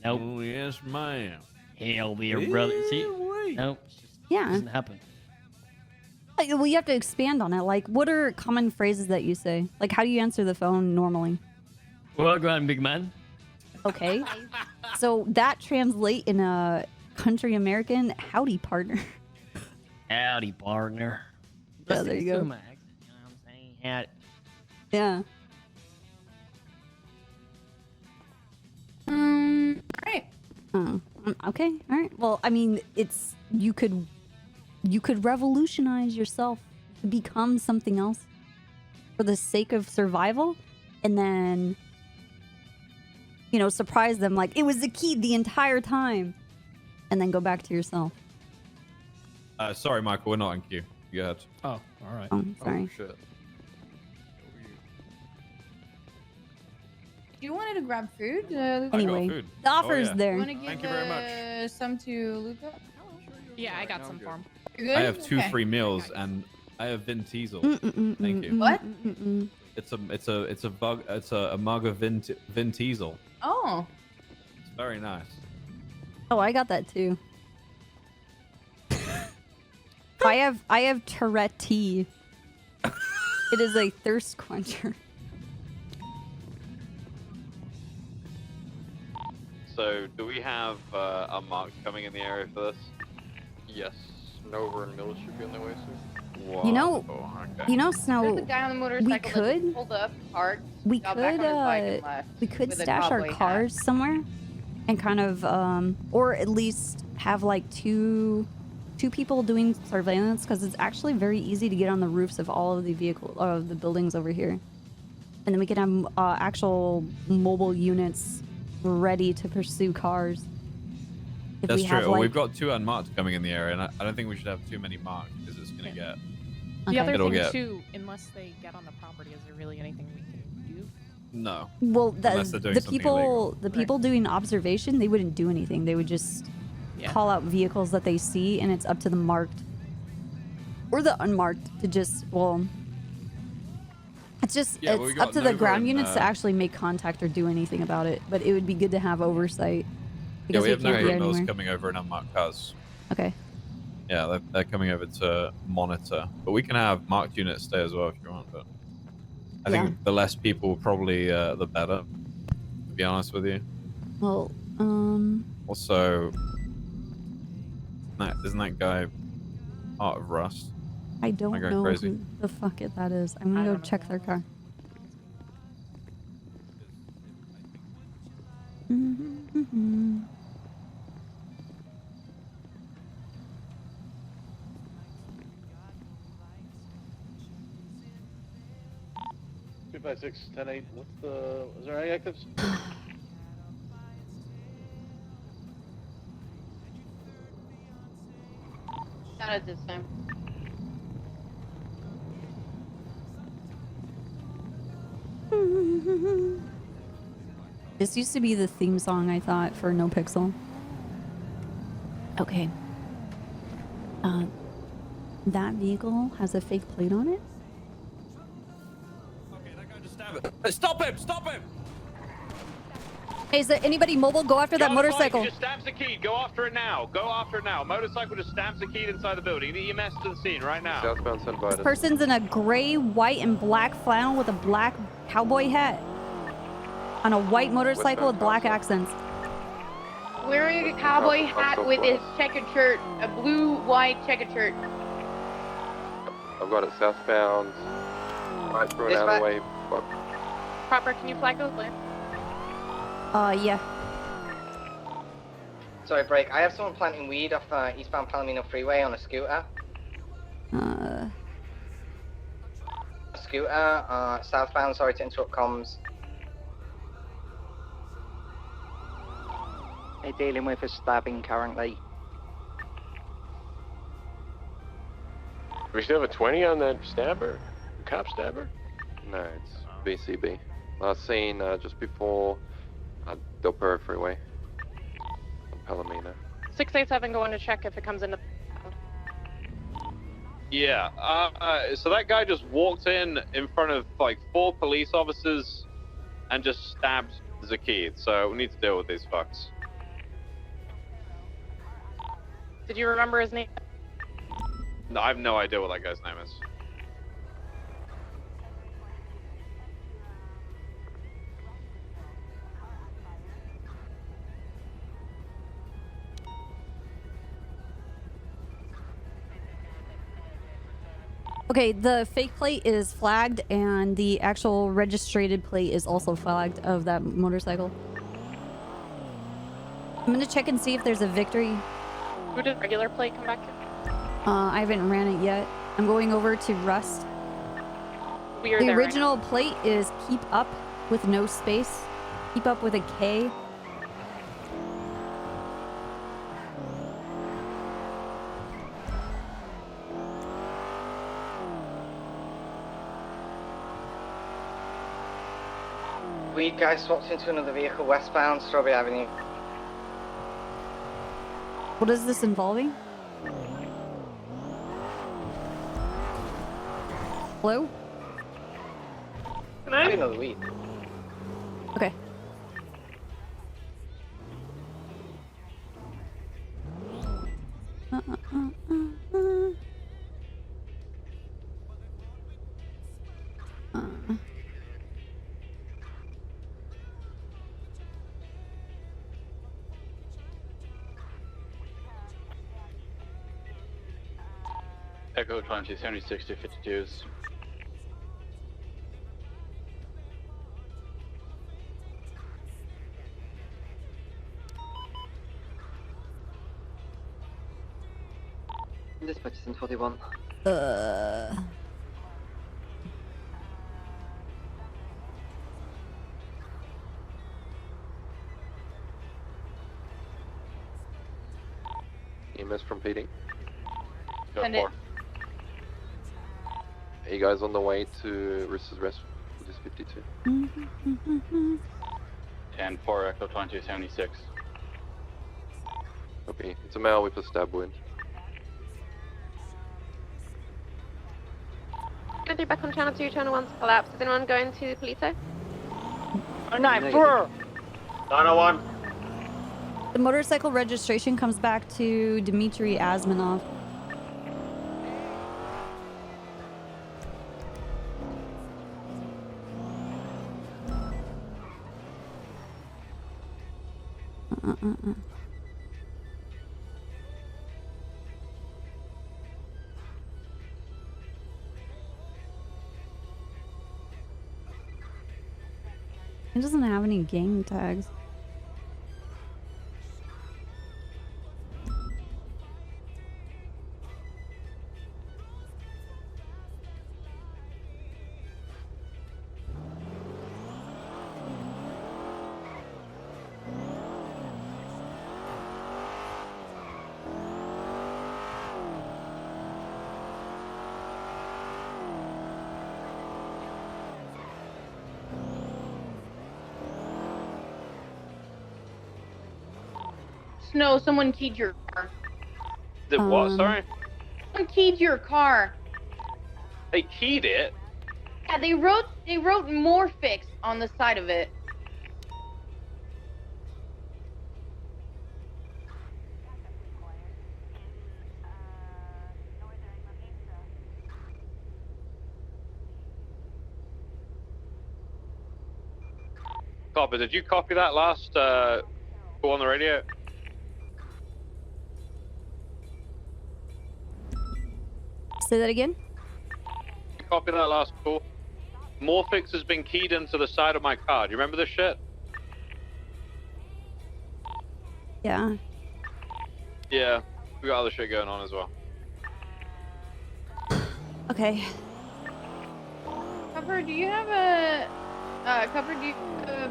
Nope. Oh, yes, ma'am. He'll be your brother. See? Nope. Yeah. Doesn't happen. Well, you have to expand on it. Like, what are common phrases that you say? Like, how do you answer the phone normally? Well, go on, big man. Okay. So that translate in a country American, howdy, partner. Howdy, partner. Yeah, there you go. My accent, you know what I'm saying? Howdy. Yeah. Right. Okay. All right. Well, I mean, it's you could revolutionize yourself to become something else for the sake of survival, and then surprise them like it was the key the entire time, and then go back to yourself. Sorry, Michael, we're not in queue. You go ahead. Oh, all right. Oh, sorry. Oh, shit. You wanted to grab food? Anyway, food. the offer's yeah. there. You want to give Thank you very much. Some to Luca? Yeah, I got some for him. You're good? I have two Okay. free meals and I have Vin Diesel. Thank you. What? It's a mug of Vin Diesel. Oh. It's very nice. Oh, I got that too. I have Tourette tea. It is a thirst quencher. So, do we have a mark coming in the area for this? Yes. Nova and Mills should be on their way soon. You know, There's a Snow. guy on the motorcycle that could- just pulled up, parked, We got back could on his bike and left we could with a stash our cowboy hat. cars somewhere, and kind of or at least have like two people doing surveillance, because it's actually very easy to get on the roofs of all of the buildings over here, and then we can have actual mobile units ready to pursue cars. If That's we true. have, Well, like, we've got two unmarked coming in the area, and I don't think we should have too many marked because it's gonna get. The other It'll thing get too, unless they get on the property, is there really anything we can do? no. Well, Unless they're doing the something people illegal. the people doing observation, they wouldn't do anything. They would just call out vehicles that they see, and it's up to the marked or the unmarked to just it's just Yeah, well, we it's got up to the Nova ground and, units to actually make contact or do anything about it. But it would be good to have oversight Yeah, because we have can't Nova be and Mills anywhere. coming over in unmarked cars. Okay. Yeah, they're coming over to monitor, but we can have marked units stay as well if you want. But I think the less people, probably the better. To be honest with you. Well, Also, isn't that guy part of Rust? I don't Am I going know crazy? who the fuck that is. I'm gonna go check their car. Mm-hmm. 256, 10-8. What's the? Is there any actives? Not at this time. This used to be the theme song, I thought, for NoPixel. Okay. That vehicle has a fake plate on it? Stop him! Stop him! Hey, is there anybody mobile? Go after that motorcycle. Just stabs the key. Go after it now. Go after it now. Motorcycle just stabs the key inside the building. The EMS to the scene right now. Southbound St. This Vitus. person's in a gray, white, and black flannel with a black cowboy hat on a white motorcycle with black accents. Wearing a cowboy hat with his checkered shirt, a blue-white checkered shirt. I've got it southbound. Right through an alleyway. Proper, can you flag those lanes? Yeah. Sorry, break. I have someone planting weed off eastbound Palomino Freeway on a scooter. Southbound, sorry to interrupt comms. They're dealing with a stabbing currently. Do we still have a 20 on that stabber? The cop stabber? No, it's BCB. Last seen just before Del Perro Freeway. On Palomino. 687 going to check if it comes into. Yeah. So that guy just walked in front of like 4 police officers and just stabbed Zakid. So we need to deal with these fucks. Did you remember his name? No, I have no idea what that guy's name is. Okay, the fake plate is flagged, and the actual registered plate is also flagged of that motorcycle. I'm gonna check and see if there's a victory. Who did regular plate come back to? I haven't ran it yet. I'm going over to Rust. We are The there right original plate is keep up with no space. Keep up with a K. Weed guy swapped into another vehicle westbound Strawberry Avenue. What is this involving? Hello? Can I? Another weed. Okay. Echo 20, 76 to 52s. Dispatch is in 41. EMS from PD. Send it. Are you guys on the way to Rissa's Rest for this 52? 10-4, Echo 20, 76. Copy. It's a male with a stab wound. Going through back on channel 2, channel 1's collapse. Is anyone going to Polito? 9-4! 901. The motorcycle registration comes back to Dmitry Asmanov. It doesn't have any gang tags. No, someone keyed your car. Did what? Sorry? Someone keyed your car. They keyed it? Yeah, they wrote Morphix on the side of it. Copper, did you copy that last call on the radio? Say that again? Copy that last call. Morphix has been keyed into the side of my car. Do you remember this shit? Yeah. Yeah, we got other shit going on as well. Okay. Copper, do you have a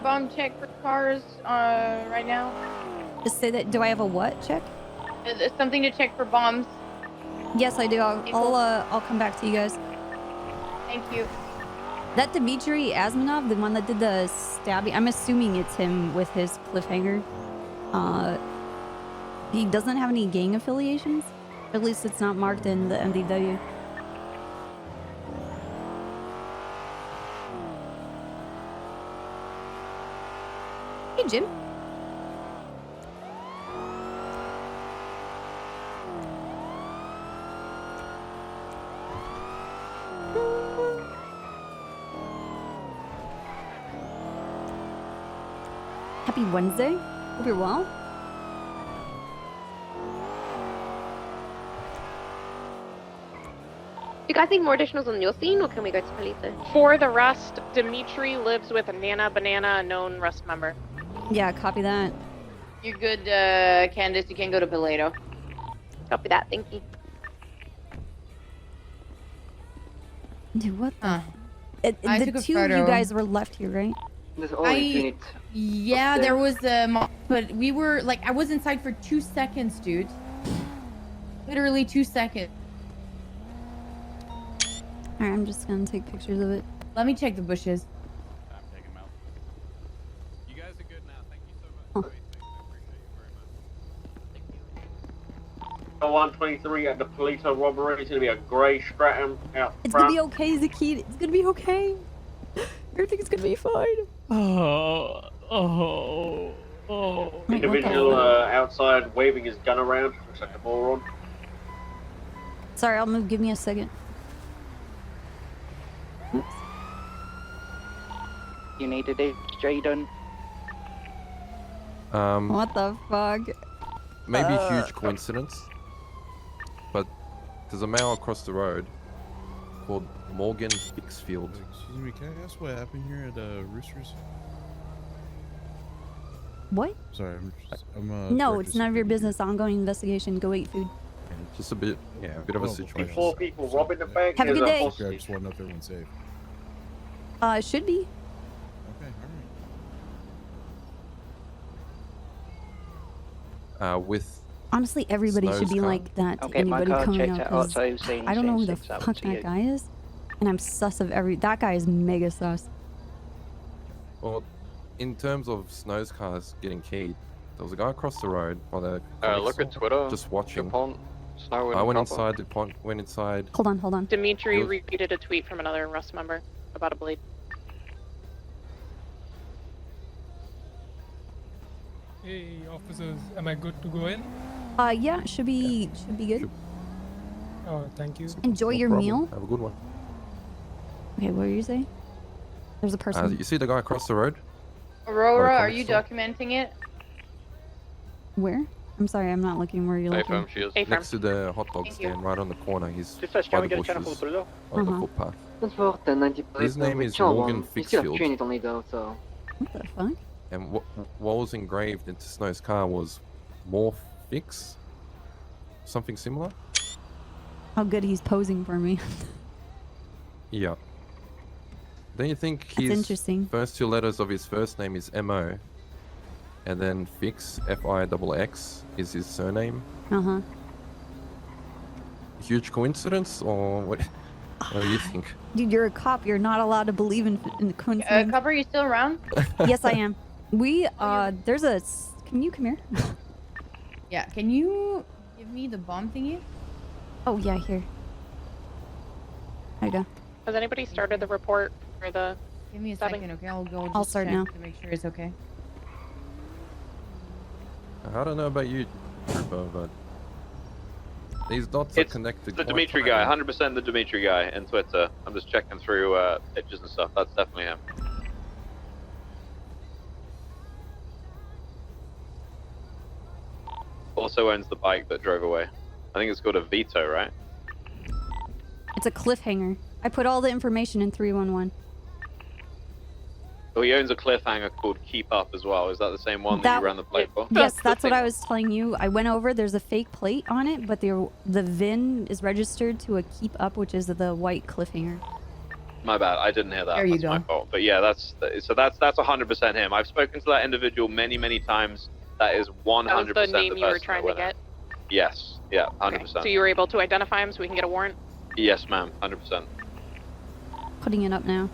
bomb check for cars right now? Just say that. Do I have a what check? Something to check for bombs. Yes, I do. I'll come back to you guys. Thank you. That Dmitry Asmanov, the one that did the stabbing, I'm assuming it's him with his cliffhanger. He doesn't have any gang affiliations. At least it's not marked in the MDW. Hey, Jim. Happy Wednesday. Hope you're well. You guys need more additionals on your scene, or can we go to Polito? For the rest, Dimitri lives with Nana Banana, a known Rust member. Yeah, copy that. You're good, Candace. You can go to Pilato. Copy that. Thank you. Dude, what the? I The took a two of you photo. guys were left here, right? Yeah, there was but we were like, I was inside for 2 seconds, dude. Literally 2 seconds. Alright, I'm just gonna take pictures of it. Let me check the bushes. I'm taking them out. You guys are good now. Thank you so much. Oh. 123 at the Polito robbery. It's gonna be a grey Stratum out It's front. gonna be okay, Zakid. It's gonna be okay. Everything's gonna be fine. Individual outside waving his gun around. Looks like a moron. Sorry, I'll move. Give me a second. You needed it, Jaden. What the fuck? Maybe huge coincidence, but there's a male across the road called Morgan Bixfield. Excuse me, can I ask what happened here at Roosters? What? Sorry, I'm No, director it's none of your business. Ongoing investigation. Go eat food. Just a bit, yeah, a bit of a situation. 4 people robbing the bank. Have a good day. Okay, I just want to know if everyone's safe. It should be. Okay, With Honestly, everybody should be Snow's car. like that to Okay, my anybody car coming checked out. out 'Cause auto, saying I don't know who the 6 out fuck to that you. guy is, and I'm sus of every. That guy is mega sus. Well, in terms of Snow's cars getting keyed, there was a guy across the road by the Look at Twitter. just watching. Dupont, Snow and I went Copper. inside. DuPont went inside. Hold on. Dimitri Yours- repeated a tweet from another Rust member about a bleed. Hey, officers, am I good to go in? Yeah, should be good. Oh, thank you. Enjoy No your problem. meal. Have a good one. Okay, what were you saying? There's a person. You see the guy across the road? Aurora, Oh, are you documenting it? Where? I'm sorry, I'm not looking where you're looking. Next to the hot dog Thank you. stand, right on the corner. He's Dispatch, by can we the get a channel bushes for the on the Uh-huh. footpath. Transport 90 His name is Charles, Morgan we still have Fixfield. Trinity only though, so. What the fuck? And what was engraved into Snow's car was Morph Fix, something similar. How good he's posing for me. Yeah. Don't you think That's his interesting. first 2 letters of his first name is M-O, and then Fix, F-I-X-X, is his surname? Uh-huh. Huge coincidence, or what? What do you think? Dude, you're a cop. You're not allowed to believe in the coincidence. Copper, you still around? Yes, I am. We, there's a... Can you come here? Yeah, can you give me the bomb thingy? Oh, yeah, here. There you go. Has anybody started the report for the Give me a stabbing? second, okay? I'll go. I'll just start check now. to make sure it's okay. I don't know about you, Trooper, but these dots It's are connected. the quite Dimitri tightly. guy, 100% the Dimitri guy in Twitter. I'm just checking through pictures and stuff. That's definitely him. also owns the bike that drove away. I think it's called a Vito, right? It's a cliffhanger. I put all the information in 311. Oh, he owns a cliffhanger called Keep Up as well. Is that the same one that you ran the plate for? Yes, that's what I was telling you. I went over. There's a fake plate on it, but the VIN is registered to a Keep Up, which is the white cliffhanger. My bad. I didn't hear that. There you That's my go. fault. But yeah, that's 100% him. I've spoken to that individual many times. That is 100% That was the name you were person trying that to went get. in. Yes. Yeah. 100%. So you were able to identify him so we can get a warrant? Yes, ma'am. 100%. Putting it up now.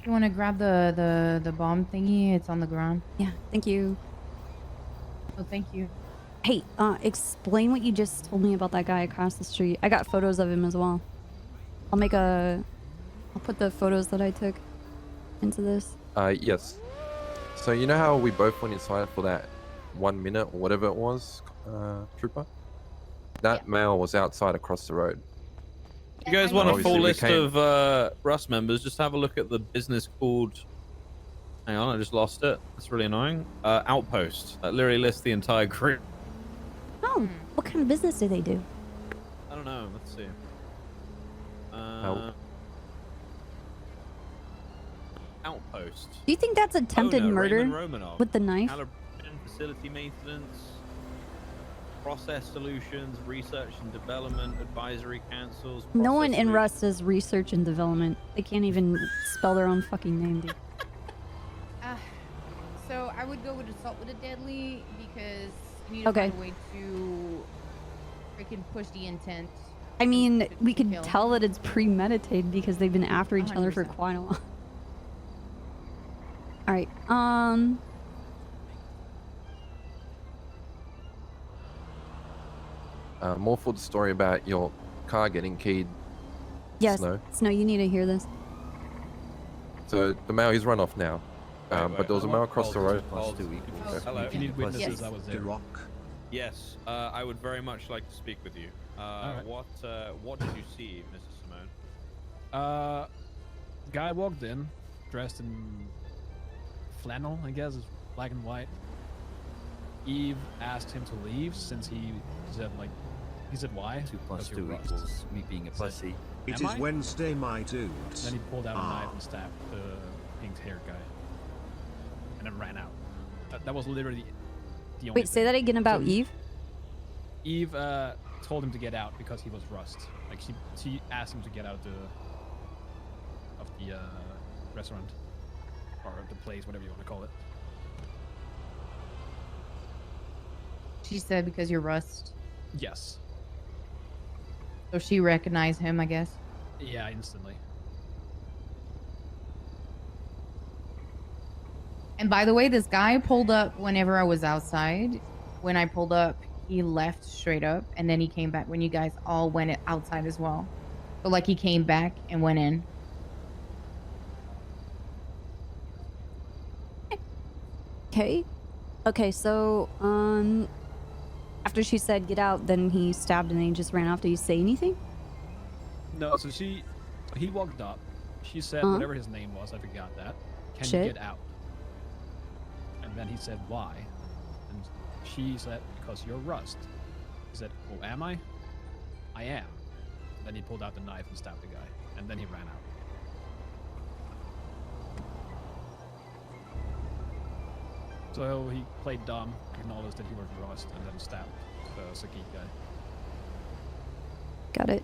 You want to grab the bomb thingy? It's on the ground. Yeah, thank you. Oh, thank you. Hey, explain what you just told me about that guy across the street. I got photos of him as well. I'll put the photos that I took into this. Yes. So you know how we both went inside for that 1 minute or whatever it was, Trooper? That male was outside across the road. You guys want a Obviously, full we list came- of Rust members? Just have a look at the business called. Hang on, I just lost it. That's really annoying. Outpost. That literally lists the entire group. Oh, what kind of business do they do? I don't know. Let's see. Outpost. Do you think that's attempted Owner, murder Raymond Romanov. with the knife? Calibration, facility maintenance, process solutions, research and development, advisory councils. No one process in solutions. Rust does research and development. They can't even spell their own fucking name, dude. So I would go with assault with a deadly because you need to Okay. find a way to freaking push the intent. I mean, we could Kill. tell that it's premeditated because they've been after each other for quite a while. All right. More for the story about your car getting keyed. Yes. Snow. Snow, you need to hear this. So the male, he's run off now. But there was a male across the road. Hello. If you need witnesses, Yes. I was there. Yes, I would very much like to speak with you. Alright. What did you see, Mrs. Simone? Guy walked in, dressed in flannel, I guess, it's black and white. Eve asked him to leave since he said why? 2 plus Because you're 2 Rust. equals me being a pussy. It It is is Wednesday, my dudes. Then he pulled out a knife and stabbed the pink-haired guy, and then ran out. That was literally the only. Wait, say that again about Eve. Eve told him to get out because he was Rust. Like she asked him to get out of the restaurant or the place, whatever you want to call it. She said because you're Rust. Yes. So she recognized him, I guess. Yeah, instantly. And by the way, this guy pulled up whenever I was outside. When I pulled up, he left straight up, and then he came back when you guys all went outside as well. So like he came back and went in. Okay. Okay, so after she said get out, then he stabbed and then he just ran off. Did you say anything? No, so he walked up. She said whatever his name was, I forgot that. Can Shit. you get out? And then he said why? And she said because you're Rust. He said, oh, am I? I am. Then he pulled out the knife and stabbed the guy, and then he ran out. So he played dumb, acknowledged that he was Rust, and then stabbed the Saki guy. Got it.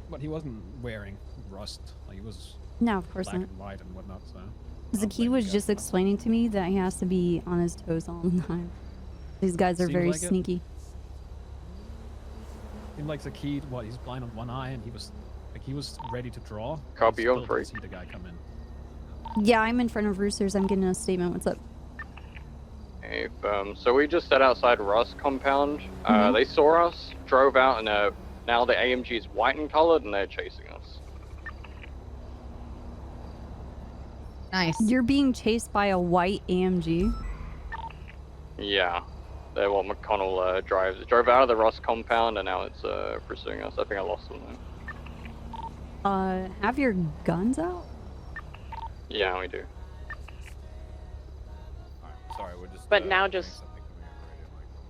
But he wasn't wearing Rust. Like, he was No, of course black not. and white and whatnot, so... Zaki was just explaining to me that he has to be on his toes all the time. These guys are Seems very like it. sneaky. Seemed like Zaki, he's blind on one eye, and he was ready to draw. Copy, Still on didn't three. see the guy come in. Yeah, I'm in front of Roosters. I'm getting a statement. What's up? If, so we just sat outside Rust compound. Mhm. They saw us, drove out, and now the AMG is white and colored, and they're chasing us. Nice. You're being chased by a white AMG. Yeah, they're what McConnell drives. It drove out of the Rust compound, and now it's pursuing us. I think I lost them there. Have your guns out? Yeah, we do. Sorry, we're just. But now just,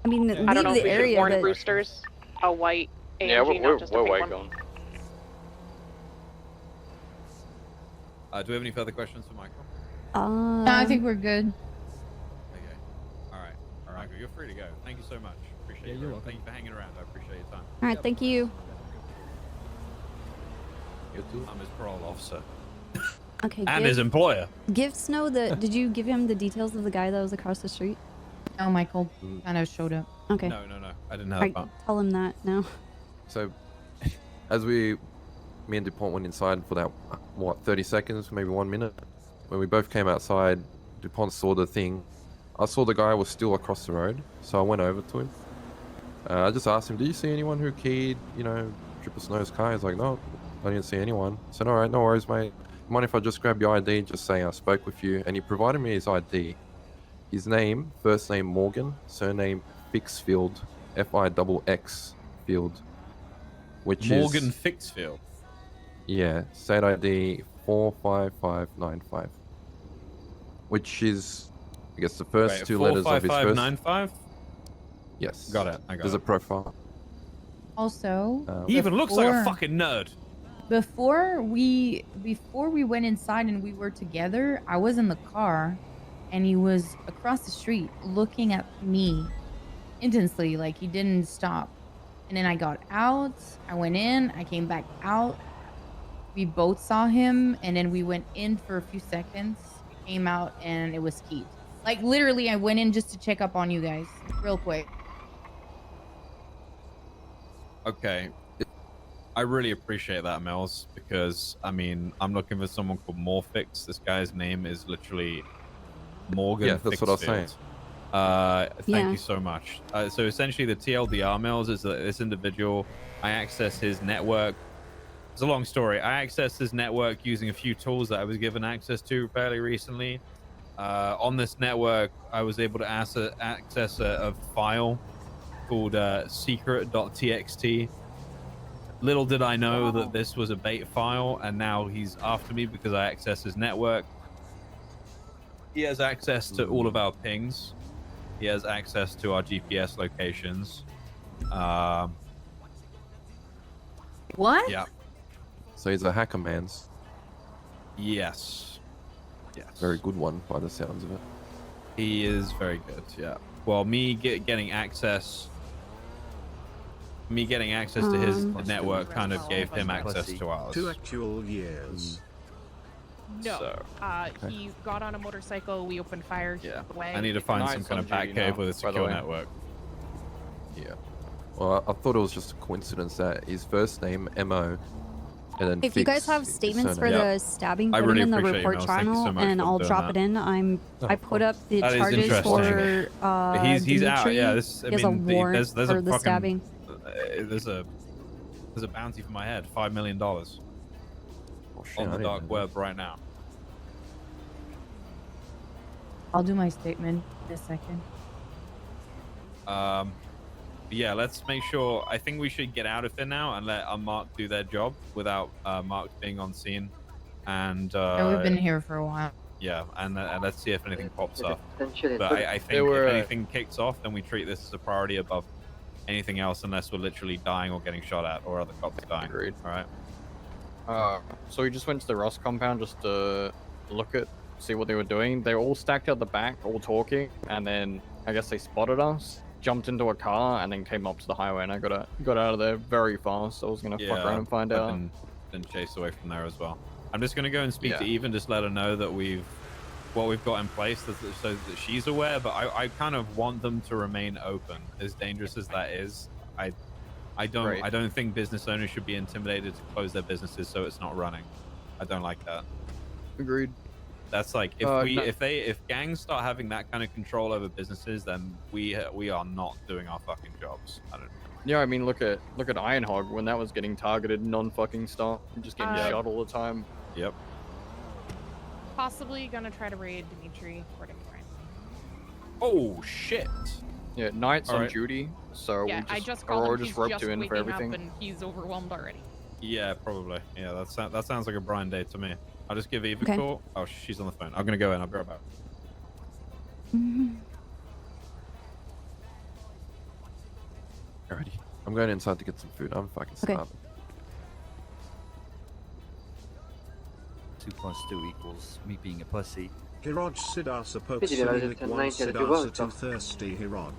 I mean, I leave don't know the if we should area, warn but roosters. A white AMG, Yeah, not just a we're pink white one. gone. Do we have any further questions for Michael? No, I think we're good. Okay. All right, Michael, you're free to go. Thank you so much. Appreciate it. you're welcome. Thank you for hanging around. I appreciate your time. all right, thank you. You too. I'm his parole officer. Okay, And his employer. Give Snow the. Did you give him the details of the guy that was across the street? No, Michael kind of showed up. Okay. No, I didn't have Alright, that. tell him that now. So, as me and DuPont went inside for that, 30 seconds, maybe 1 minute. When we both came outside, DuPont saw the thing. I saw the guy was still across the road, so I went over to him. I just asked him, "Did you see anyone who keyed, Trooper Snow's car?" He's like, "No, I didn't see anyone." I said, "All right, no worries, mate. Mind if I just grab your ID and just say I spoke with you?" And he provided me his ID. His name, first name Morgan, surname Fixfield, Fixx Field, which Morgan is Fixfield. Yeah, state ID 45595, which is, I guess, the first two letters of his first. 45595? Yes. Got it. I got There's it. a profile. Also, He even looks like a before- fucking nerd. Before we went inside and we were together, I was in the car, and he was across the street looking at me intensely, like he didn't stop. And then I got out, I went in, I came back out. We both saw him, and then we went in for a few seconds, came out, and it was keyed. Like literally, I went in just to check up on you guys, real quick. Okay. I really appreciate that, Mills, because, I mean, I'm looking for someone called Morfix. This guy's name is literally Morgan Yeah, that's what I was saying. Thank you so much. So essentially the TLDR, Mills, is that this individual, I access his network. It's a long story. I accessed his network using a few tools that I was given access to fairly recently. On this network, I was able to access a file called secret.txt. Little did I know that this was a bait file, and now he's after me because I access his network. He has access to all of our pings. He has access to our GPS locations. What? Yeah. So he's a hacker man's. Yes. Yes. Very good one by the sounds of it. He is very good, yeah. Well, me getting access to his network kind of gave him access to ours. 2 actual years. No. So, He got on a motorcycle. We opened fire. He yeah. got away. I need to find some kind of back cave with a secure network. Yeah. Well, I thought it was just a coincidence that his first name, M.O., and then If you guys Fix have is statements for surname. the stabbing, I put really them in the appreciate you, report Mel. Thank you so channel, much and for I'll doing drop that. it in. I put up the That is charges for interesting. He's out. Dimitri. Yeah, this. I He has a mean, warrant there's for a the fucking, stabbing. There's a bounty for my head, $5 million Oh, shit, on I the didn't dark know web right now. I'll do my statement in a second. Yeah, let's make sure. I think we should get out of there now and let Unmarked do their job without Marked being on scene. And Yeah, we've been here for a while. yeah, and let's see if anything pops up. Potentially. But I think if anything kicks off, then we treat this as a priority above anything else, unless we're literally dying or getting shot at, or other cops dying. Agreed. All right. So we just went to the Ross compound just to see what they were doing. They were all stacked out the back, all talking, and then I guess they spotted us, jumped into a car, and then came up to the highway, and I got out of there very fast. I was gonna fuck around and find out. Been chased away from there as well. I'm just gonna go and speak to Yeah. Eve and just let her know that what we've got in place, so that she's aware. But I kind of want them to remain open, as dangerous as that is. I don't think business owners should be intimidated to close their businesses so it's not running. I don't like that. Agreed. That's like if gangs start having that kind of control over businesses, then we are not doing our fucking jobs. I don't. Yeah, I mean, look at Ironhog when that was getting targeted non-fucking stop and just getting shot all the time. Yep. Possibly gonna try to raid Dimitri according to Ryan. Oh shit. Yeah, Knight's All on right. duty, so Yeah, we I just called Aurora him. just He's roped just you in waking for everything. up and he's overwhelmed already. Yeah, probably. Yeah, that sounds like a Brian day to me. I'll just give Eve a Okay. call. Oh, she's on the phone. I'm gonna go in. I'll be right back. Alrighty. I'm going inside to get some food. I'm fucking starving. 2 plus 2 equals me being a pussy. Hiroj Sidasa Vedi, l'avete Popsilik detto 1 90 più Sidasa volte. too thirsty Hiroj.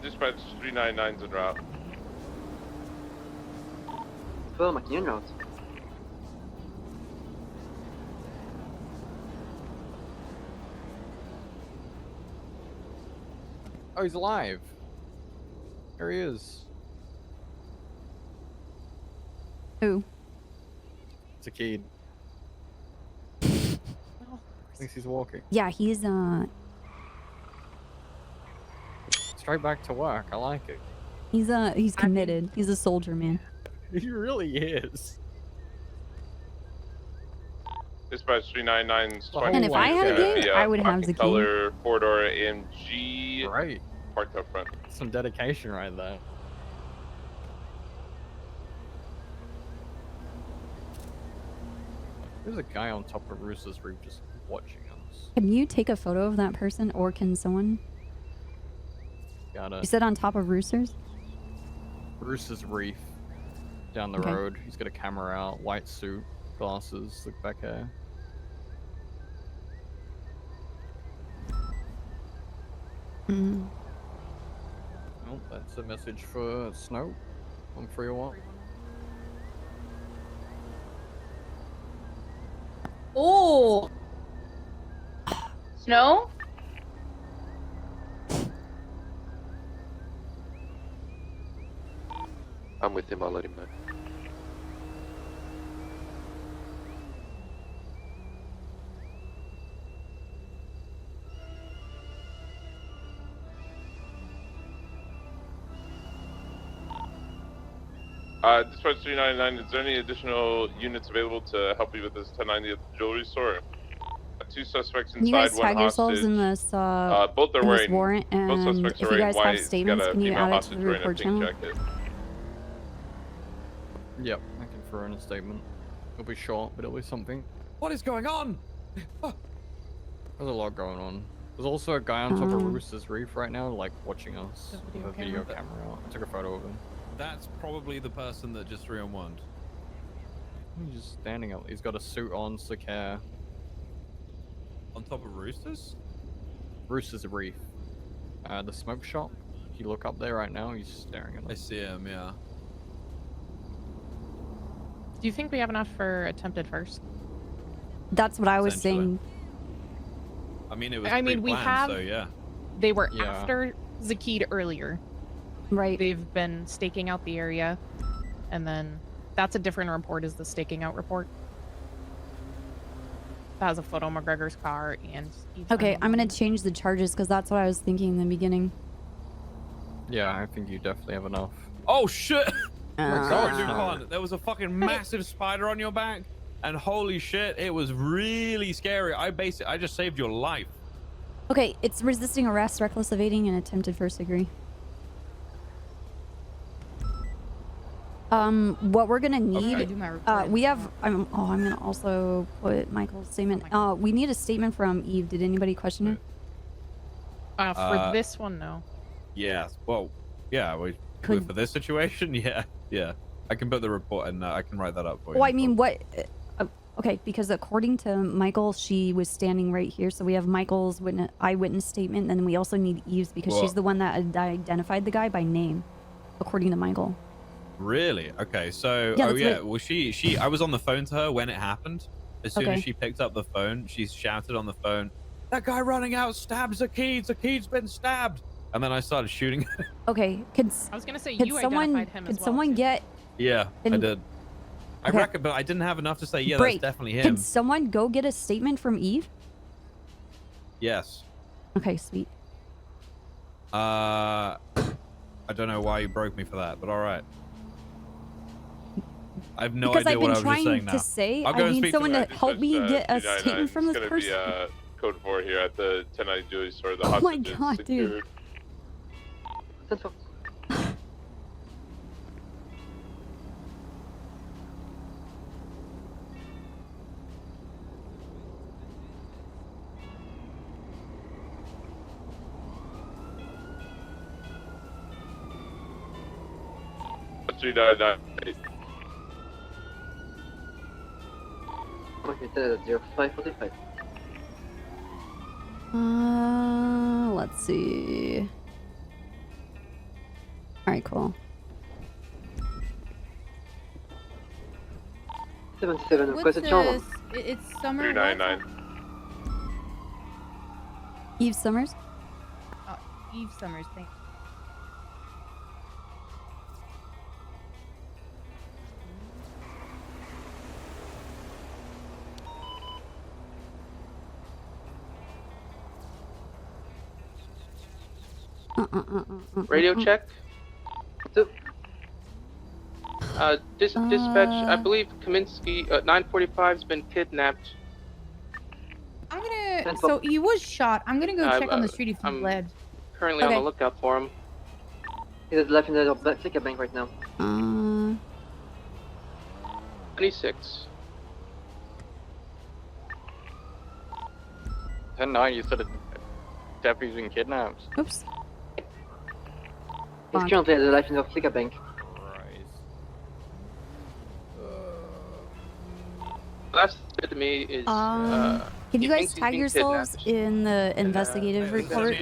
Dispatch 399's en route. Veel maakt niet uit. Oh, he's alive. There he is. Who? It's a kid. Thinks he's walking. Yeah, he's Straight back to work. I like it. he's committed. He's a soldier, man. He really is. Dispatch 399's And if I had a game, I would have the key. color 4-door AMG. Right. Parked up front. Some dedication right there. There's a guy on top of Rooster's roof just watching us. Can you take a photo of that person, or can someone? Got You it. said on top of Roosters? Rooster's reef. Down the Okay. road. He's got a camera out, white suit, glasses, slick back hair. Mm. Oh, that's a message for Snow on 301. Oh. Snow? I'm with him, I'll let him know. Dispatch 399, is there any additional units available to help you with this 1090 at the jewelry store? Two suspects Can you inside, guys one tag yourselves hostage. in this both are in this wearing, warrant? both And suspects if are you wearing guys white. have Got statements, a can you female add it to hostage the wearing a report pink channel? jacket. Yep, I can throw in a statement. It'll be short, but it'll be something. What is going on? There's a lot going on. There's also a guy on top of Rooster's reef right now, like watching us with a video camera out. I took a photo of him. That's probably the person that just 3-on-1'd. He's just standing up. He's got a suit on, slick hair. On top of Roosters? Rooster's reef. The smoke shop. If you look up there right now, he's staring at us. I see him, yeah. Do you think we have enough for attempted first? That's what I was Essentially. saying. I mean, it was I mean, we pre-planned, have. so yeah. They were Yeah. after Zakid earlier. Right. They've been staking out the area, and then that's a different report. Is the staking out report? That has a photo of McGregor's car and. Okay, I'm gonna change the charges because that's what I was thinking in the beginning. Yeah, I think you definitely have enough. Oh shit! Sorry, Ah. Dupont. There was a fucking massive spider on your back, and holy shit, it was really scary. I just saved your life. Okay, it's resisting arrest, reckless evading, and attempted first degree. What we're gonna need, we have. I'm gonna also put Michael's statement. We need a statement from Eve. Did anybody question her? For this one, no. Yeah. Well, yeah. Could- For this situation, yeah. I can put the report and I can write that up for you. Well, I mean, what? Okay, because according to Michael, she was standing right here. So we have Michael's eyewitness statement, and then we also need Eve's because Well- she's the one that identified the guy by name, according to Michael. Really? Okay. So, Yeah, oh that's yeah. what- Well, she. I was on the phone to her when it happened. As soon Okay. as she picked up the phone, she shouted on the phone, "That guy running out stabbed Zakid. Zakid's been stabbed." And then I started shooting. Okay, I was gonna say could you someone identified him as could well. someone get Yeah, I And- did. I Okay. reckon, but I didn't have enough to say, yeah, break? that's definitely him. Can someone go get a statement from Eve? Yes. Okay, sweet. I don't know why you broke me for that, but all right. I have no Because idea I've what been I was just trying saying to now. say, I'll go I and need speak someone to to help me get a statement from this It's gonna person. be code 4 here at the 1090 jewelry store. The Oh hostage my is god, secured. dude. What's 3998? Okay, 0545. Let's see. All right, cool. 77, What's requested channel. this? It's summer. what? 399. Eve Summers. Oh, Eve Summers. Thank. Radio check. Dispatch, I believe Kaminsky 945's been kidnapped. I'm gonna. So he was shot. I'm gonna go check on the street if he bled. Currently on the lookout for him. He's left in the Black Bank right now. 26. 10-9, you said a deputy's been kidnapped. Oops. He's currently at the life in the Black Bank. Last said to me is Can you he guys thinks he's tag being yourselves in the investigative report?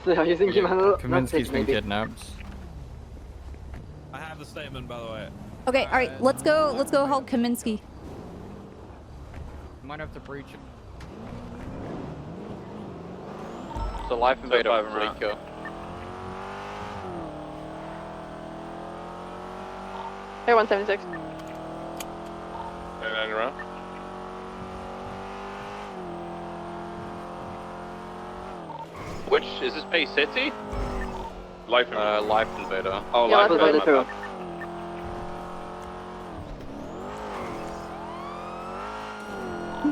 So you think him Kaminsky's been kidnapped. I have the statement, by the way. Okay, all right. Let's go. Let's go help Kaminsky. Might have to breach it. It's a life invader. Leaker. Hey, 176. 99 around. Which is this Bay City? Life invader. Life invader. Oh, Yeah, Life Life Invader. Invader. my bad.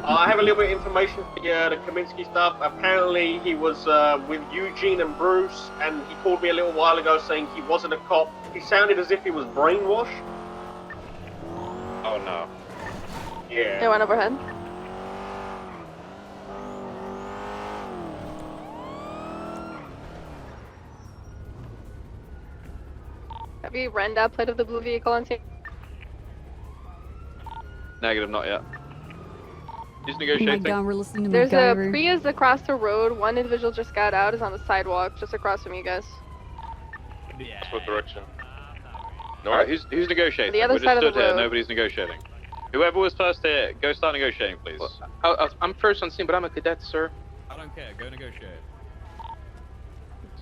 I have a little bit of information for the Kaminsky stuff. Apparently, he was with Eugene and Bruce, and he called me a little while ago saying he wasn't a cop. He sounded as if he was brainwashed. Oh no. Yeah. Hey, one overhead. Have you ran that plate of the blue vehicle on scene? Negative, not yet. He's Oh my negotiating. god, we're listening to There's MacGyver. a Prius across the road. One individual just got out. Is on the sidewalk, just across from you guys. What direction? Alright, who's negotiating? The other We're just side of the stood here, road. nobody's negotiating. Whoever was first here, go start negotiating, please. I'm first on scene, but I'm a cadet, sir. I don't care. Go negotiate.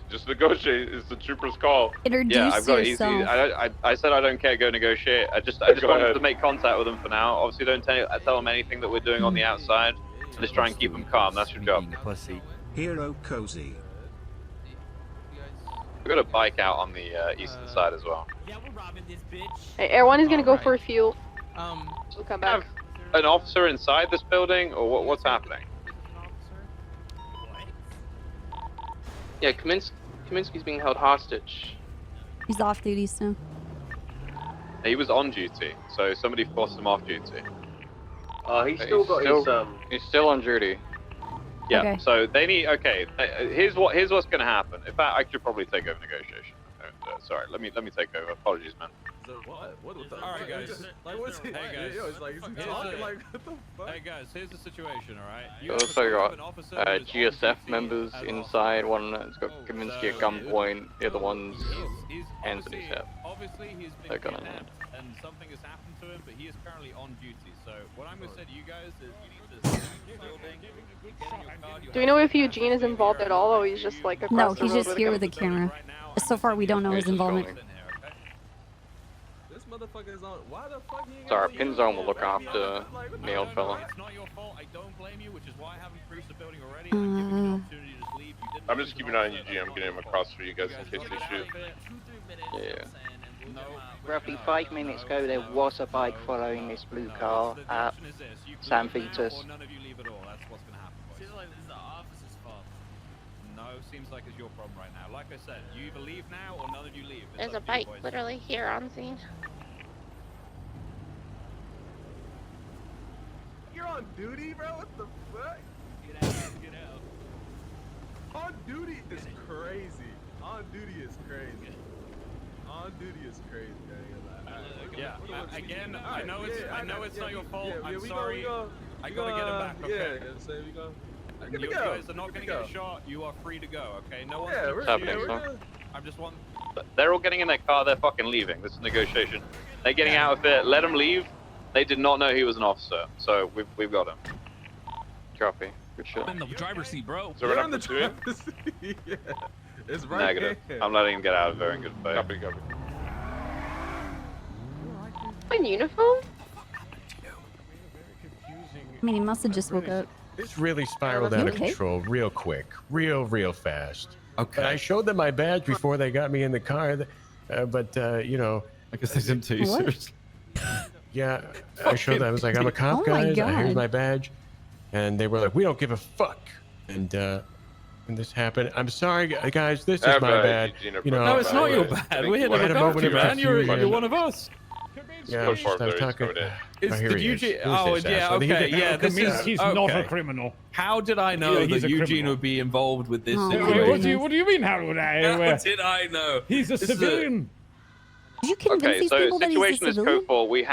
Just negotiate. It's the trooper's call. Introduce Yeah, I've got easy. yourself. I said I don't care. Go negotiate. I just Go wanted ahead. to make contact with them for now. Obviously, don't tell them anything that we're doing on the outside. Just try and keep them calm. That's your job. Hero Cozy. We've got a bike out on the eastern side as well. Hey, Air One is gonna go for fuel. We'll come back. An officer inside this building, or what's happening? Yeah, Kaminsky's being held hostage. He's off duty still. He was on duty, so somebody forced him off duty. He's still got his He's still on duty. Yeah. Okay. So they need. Okay. Here's what's going to happen. In fact, I should probably take over negotiation. Sorry. Let me take over. Apologies, man. Alright, guys. Hey, guys. Hey, guys, here's the situation, alright? You also got GSF members inside. One that's got Kaminsky at gunpoint. The other one's hands in his head. Obviously, he's They're been gonna kidnapped, and something has happened to him, but he is currently on duty. So, what I'm going to say to you guys is you need to stay in the building, get in your car, Do we know if Eugene is involved at all, or he's just like across No, the he's road just here with a camera. So far, we don't know his involvement. This motherfucker is on. Why the fuck you Sorry, Pinzone will look after the old fella. It's not your fault. I don't blame you, which is why I haven't breached the building already. I'm just keeping an eye on Eugene. I'm getting him across for you guys in case they shoot. Yeah. Roughly 5 minutes ago, there was a bike following this blue car at San Vitus. None of you leave at all. That's what's gonna happen. seems like it's your problem right now. Like I said, you either leave now or none of you leave. It's There's a up to you, bike boys. literally here on scene. You're on duty, bro? What the fuck? Get out, get out. On duty is crazy. On duty is crazy. On duty is crazy. Yeah, again, I know it's yeah, I know it's not your fault. yeah, I'm we sorry. go, I gotta get him back. Okay. Yeah, so we go. You guys are not gonna get a shot. You are free to go. Okay. No one's Yeah, gonna we're happening, we're huh? good. I'm just one. They're all getting in their car. They're fucking leaving. This is negotiation. They're getting out of it. Let them leave. They did not know he was an officer, so we've got him. Copy. Good shit. I'm in the driver's seat, bro. So we're You're not pursuing? yeah. It's right Negative. here. I'm letting him get out of there in good faith. Copy, copy. In uniform? I mean, he must have just woke up. This really spiraled out of Okay. control real quick, real fast. Okay. And I showed them my badge before they got me in the car, but you know. I guess they didn't take you What? seriously. Yeah, I showed them. I was like, I'm a cop, Oh my guys. Here's God. my badge, and they were like, we don't give a fuck. And this happened. I'm sorry, guys. This is my bad. You know. No, it's not your bad. We're here to I had look a moment after you, of man. You're confusion. one of us. Yeah, I was talking. It's here the he is. Eugene. Who's Oh, this yeah, asshole? okay, yeah. This is He's not a okay. criminal. How did I know Yeah, he's that a Eugene criminal. would be involved with this Oh, situation? What do you mean? How would I? How did I know? He's a This is civilian. Did you convince Okay, these so people that he's a situation is civilian? code 4. We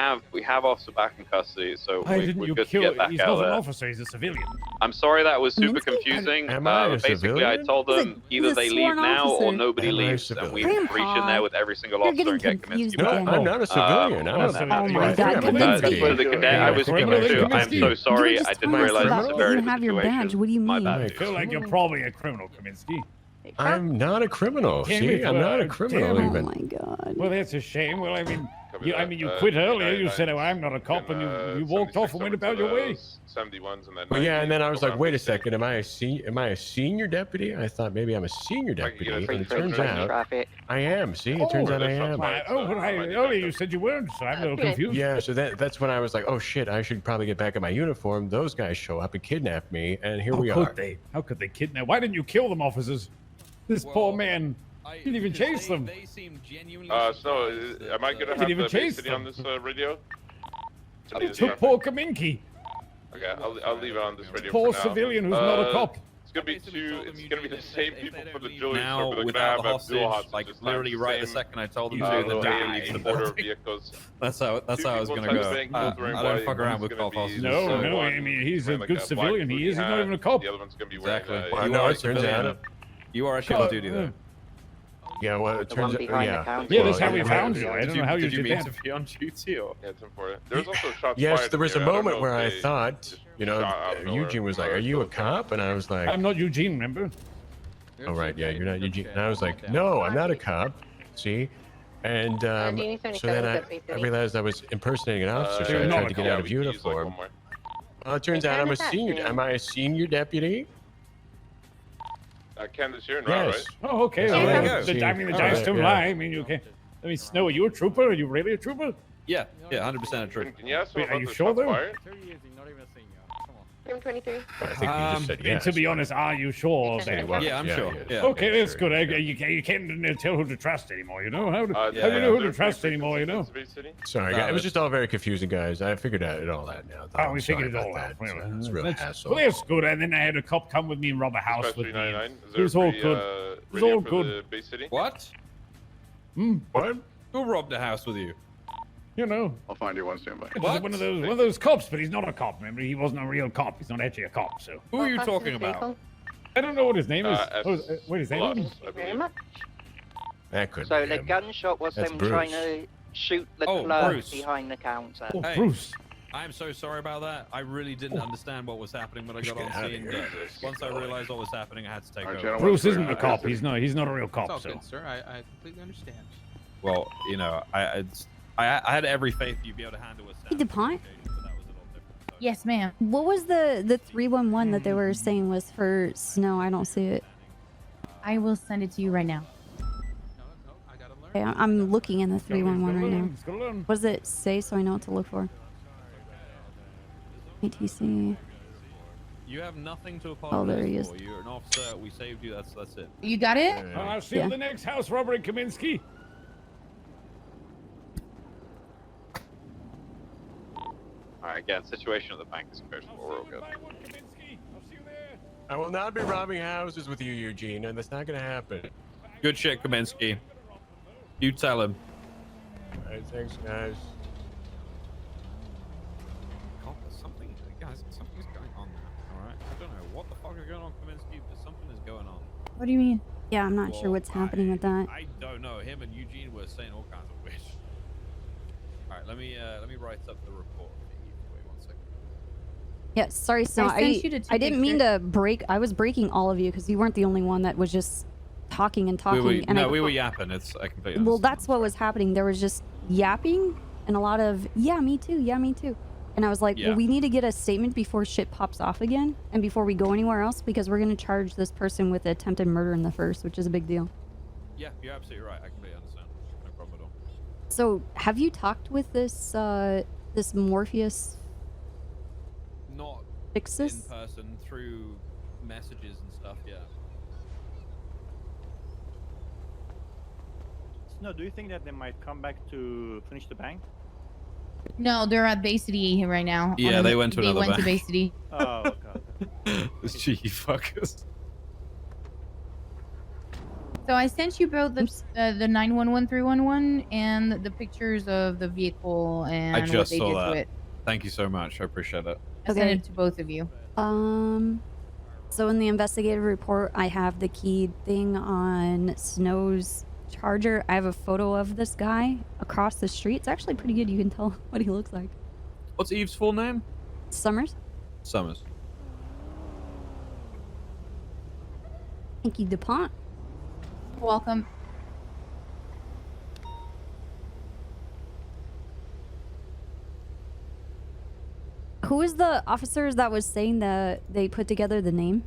have officer back in custody, so Why we're didn't you good to kill? get back He's out not of an there. officer. He's a civilian. I'm sorry that was super Kaminsky? confusing. Am I a Basically, I civilian? told He's a- them he's either a they leave sworn now or officer. nobody Am I a leaves, and we civilian? reach in there with every single You're officer and getting get confused Kaminsky back. No, I'm not a civilian. I'm Oh, a, Oh my I think God, I'm a Kaminsky. deputy. To the cadet, I was Yeah, confused too. I'm Kaminsky. so You sorry. were just I didn't telling us realize the about severity you of the have your badge. situation. What do you My mean? bad. I feel like you're probably a criminal, Kaminsky. I'm not a criminal. Damn See, it, I'm not a damn criminal it. Oh even. my God. Well, that's a shame. Well, I mean, Copy you that. quit earlier. You 99, said, "Oh, I'm not a cop," and you walked off and went about your way. 71s and then Well, yeah, 90, and then I was like, around wait a 50. second, am I a senior deputy? I thought maybe I'm a senior I could get a deputy, and it 33 turns out Traffic. I am. See, it turns out I am. Earlier you said you weren't, so I'm a little confused. Yeah, so that's when I was like, oh shit, I should probably get back in my uniform. Those guys show up and kidnap me, and here we are. How could they kidnap? Why didn't you kill them, officers? This poor man didn't even chase them. They seem genuinely. Snow, am I gonna Didn't have even the chase base city on them. this radio? To They lead us took traffic? poor Kaminki, Okay, I'll leave it on this radio poor for now. civilian who's not a cop. It's gonna be it's gonna be the same people for the jewelry Now, store, but they're without gonna the have a dual hostage, hostage like this time. literally right the Same, second I told them uh, to, little the alien leaves the border building. vehicles. That's how I was people gonna types go. of things, I filtering don't white, fuck around one's with gonna cop be hostages. No, so no, one I mean, he's a wearing, good like, civilian. black He is. He's not hoodie even a hat. cop. The other one's gonna be Exactly. wearing Well, You no, are a it turns civilian. out. You are actually on duty though. Yeah, well, it The one turns out. behind the Yeah. counter. Yeah, that's how we yeah, found yeah. you. I don't know how you Did you did mean that. to be on duty or? Yeah, it's important. There's also shots Yes, fired there was a here. I don't moment know where I if they thought, just you know, shot out of nowhere Eugene was like, or "Are you a killed cop?" And I was like, I'm not Eugene, remember? "Oh right, yeah, you're not Eugene." And I was like, "No, I'm not a cop." See, and Danny so 77 then was at Bay I City. realized I was impersonating an officer, so you're I not tried a to get cop. out of we could use, like, uniform. one more. Well, it turns Which out one I'm a is that, senior. Jim? Am I a senior deputy? Candace here and Ra, Yes. right? Oh, okay. Yeah, Well, there I you go. mean, the All dice right, don't yeah. lie. I mean, you can. I mean, Snow, are you a trooper? Are you really a trooper? Yeah, 100% true. Can you ask them Wait, are about you the sure shots though? fired? Room 23. I think you just said And yes. to be honest, are you sure? Said he was. Yeah, I'm sure. Yeah. Okay, that's sure. good. You can't tell who to trust anymore. You know how do Yeah, you know who is to there trust anymore? You know. Bay City? Sorry, No, guys. It was that's- just all very confusing, guys. I figured out it all out now. though. Oh, I'm we sorry figured it about all out. that. Well, It's a real that's- hassle. Well, that's good. And then I had a cop come with me and rob a house Dispatch with me. 399. Is It was there a all free, good. It was radio all for good. the Bay City? What? What? Who robbed a house with you? You know, I'll find you one standby. it's What? one of those cops, but he's not a cop. Remember, he wasn't a real cop. He's not actually a cop. So Who are you What talking cost is about? vehicle? I don't know what his name is. S. What his name is? Plus, I Thank you very believe. much. That could So be the him. gunshot was That's them Bruce. trying to shoot the Oh, clerk Bruce. behind the counter. Oh, Hey. Bruce. I'm so sorry about that. I really didn't understand what was happening when I got Get on outta scene. here. But once I realized what was happening, I had to take Alright, over. gentlemen. Bruce isn't a Uh, cop. He's not a real It's all cop. So good, sir. I completely understand. Well, you know, I had every faith you'd be able to handle a Hey, DuPont? Yes, ma'am. What was the 311 that they were saying was for Snow? I don't see it. I will send it to you right now. No, I gotta learn. Okay, I'm looking in the 311 right now. He's gonna learn. What does it say so I know what to look for? ATC. You have nothing to Oh, there he apologize is. for. You're an officer. We saved you. That's it. You got it? I'll see you Yeah. the next house robbery, Kaminsky. Alright, again, situation at the bank is kosher. We're all good. I will not be robbing houses with you, Eugene, and that's not gonna happen. Good shit, Kaminsky. You tell him. Alright, thanks, guys. God, there's something, guys, something's going on now. Alright? I don't know what the fuck is going on, Kaminsky, but something is going on. What do you mean? Yeah, I'm not sure what's happening with that. I don't know. Him and Eugene were saying all kinds of weird shit. Alright, let me write up the report. Wait 1 second. Yeah, sorry, Snow. I sent you to I didn't mean picture- to break. I was breaking all of you because you weren't the only one that was just talking and talking. We were yapping. It's I completely Well, understand. that's what was happening. There was just yapping and a lot of, yeah, me too, yeah, me too. And I was like, Yeah. well, we need to get a statement before shit pops off again and before we go anywhere else because we're going to charge this person with attempted murder in the first, which is a big deal. Yeah, you're absolutely right. I completely understand. No problem at all. So, have you talked with this this Morpheus Not Fixus? in person, through messages and stuff, yeah. No, do you think that they might come back to finish the bank? No, they're at Bay City right now. Yeah, they went to another They went to bank. Bay City. Oh, okay. Those cheeky fuckers. So I sent you both the 911 311 and the pictures of the vehicle and I what just they saw did that. to it. Thank you so much. I appreciate it. I sent it to both of you. So in the investigative report, I have the keyed thing on Snow's Charger. I have a photo of this guy across the street. It's actually pretty good. You can tell what he looks like. What's Eve's full name? Summers. Summers. Thank you, DuPont. Welcome. Who is the officers that was saying that they put together the name?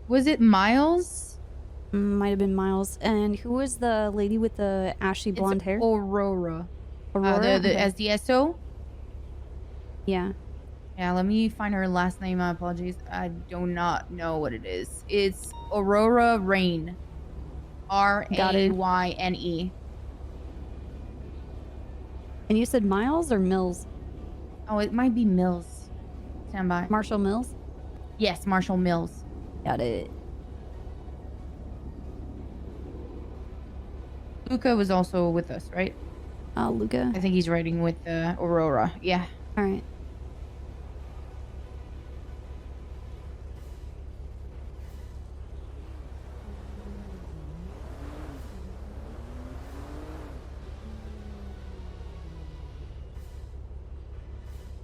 Was it Miles? Might have been Miles. And who was the lady with the ashy blonde hair? Aurora. Aurora? The Okay. SDSO? Yeah. Yeah, let me find her last name. My apologies. I do not know what it is. It's Aurora Rain. Rayne. And you said Miles or Mills? Oh, it might be Mills. Stand by. Marshall Mills? Yes, Marshall Mills. Got it. Luca was also with us, right? Luca. I think he's riding with Aurora. Yeah. All right.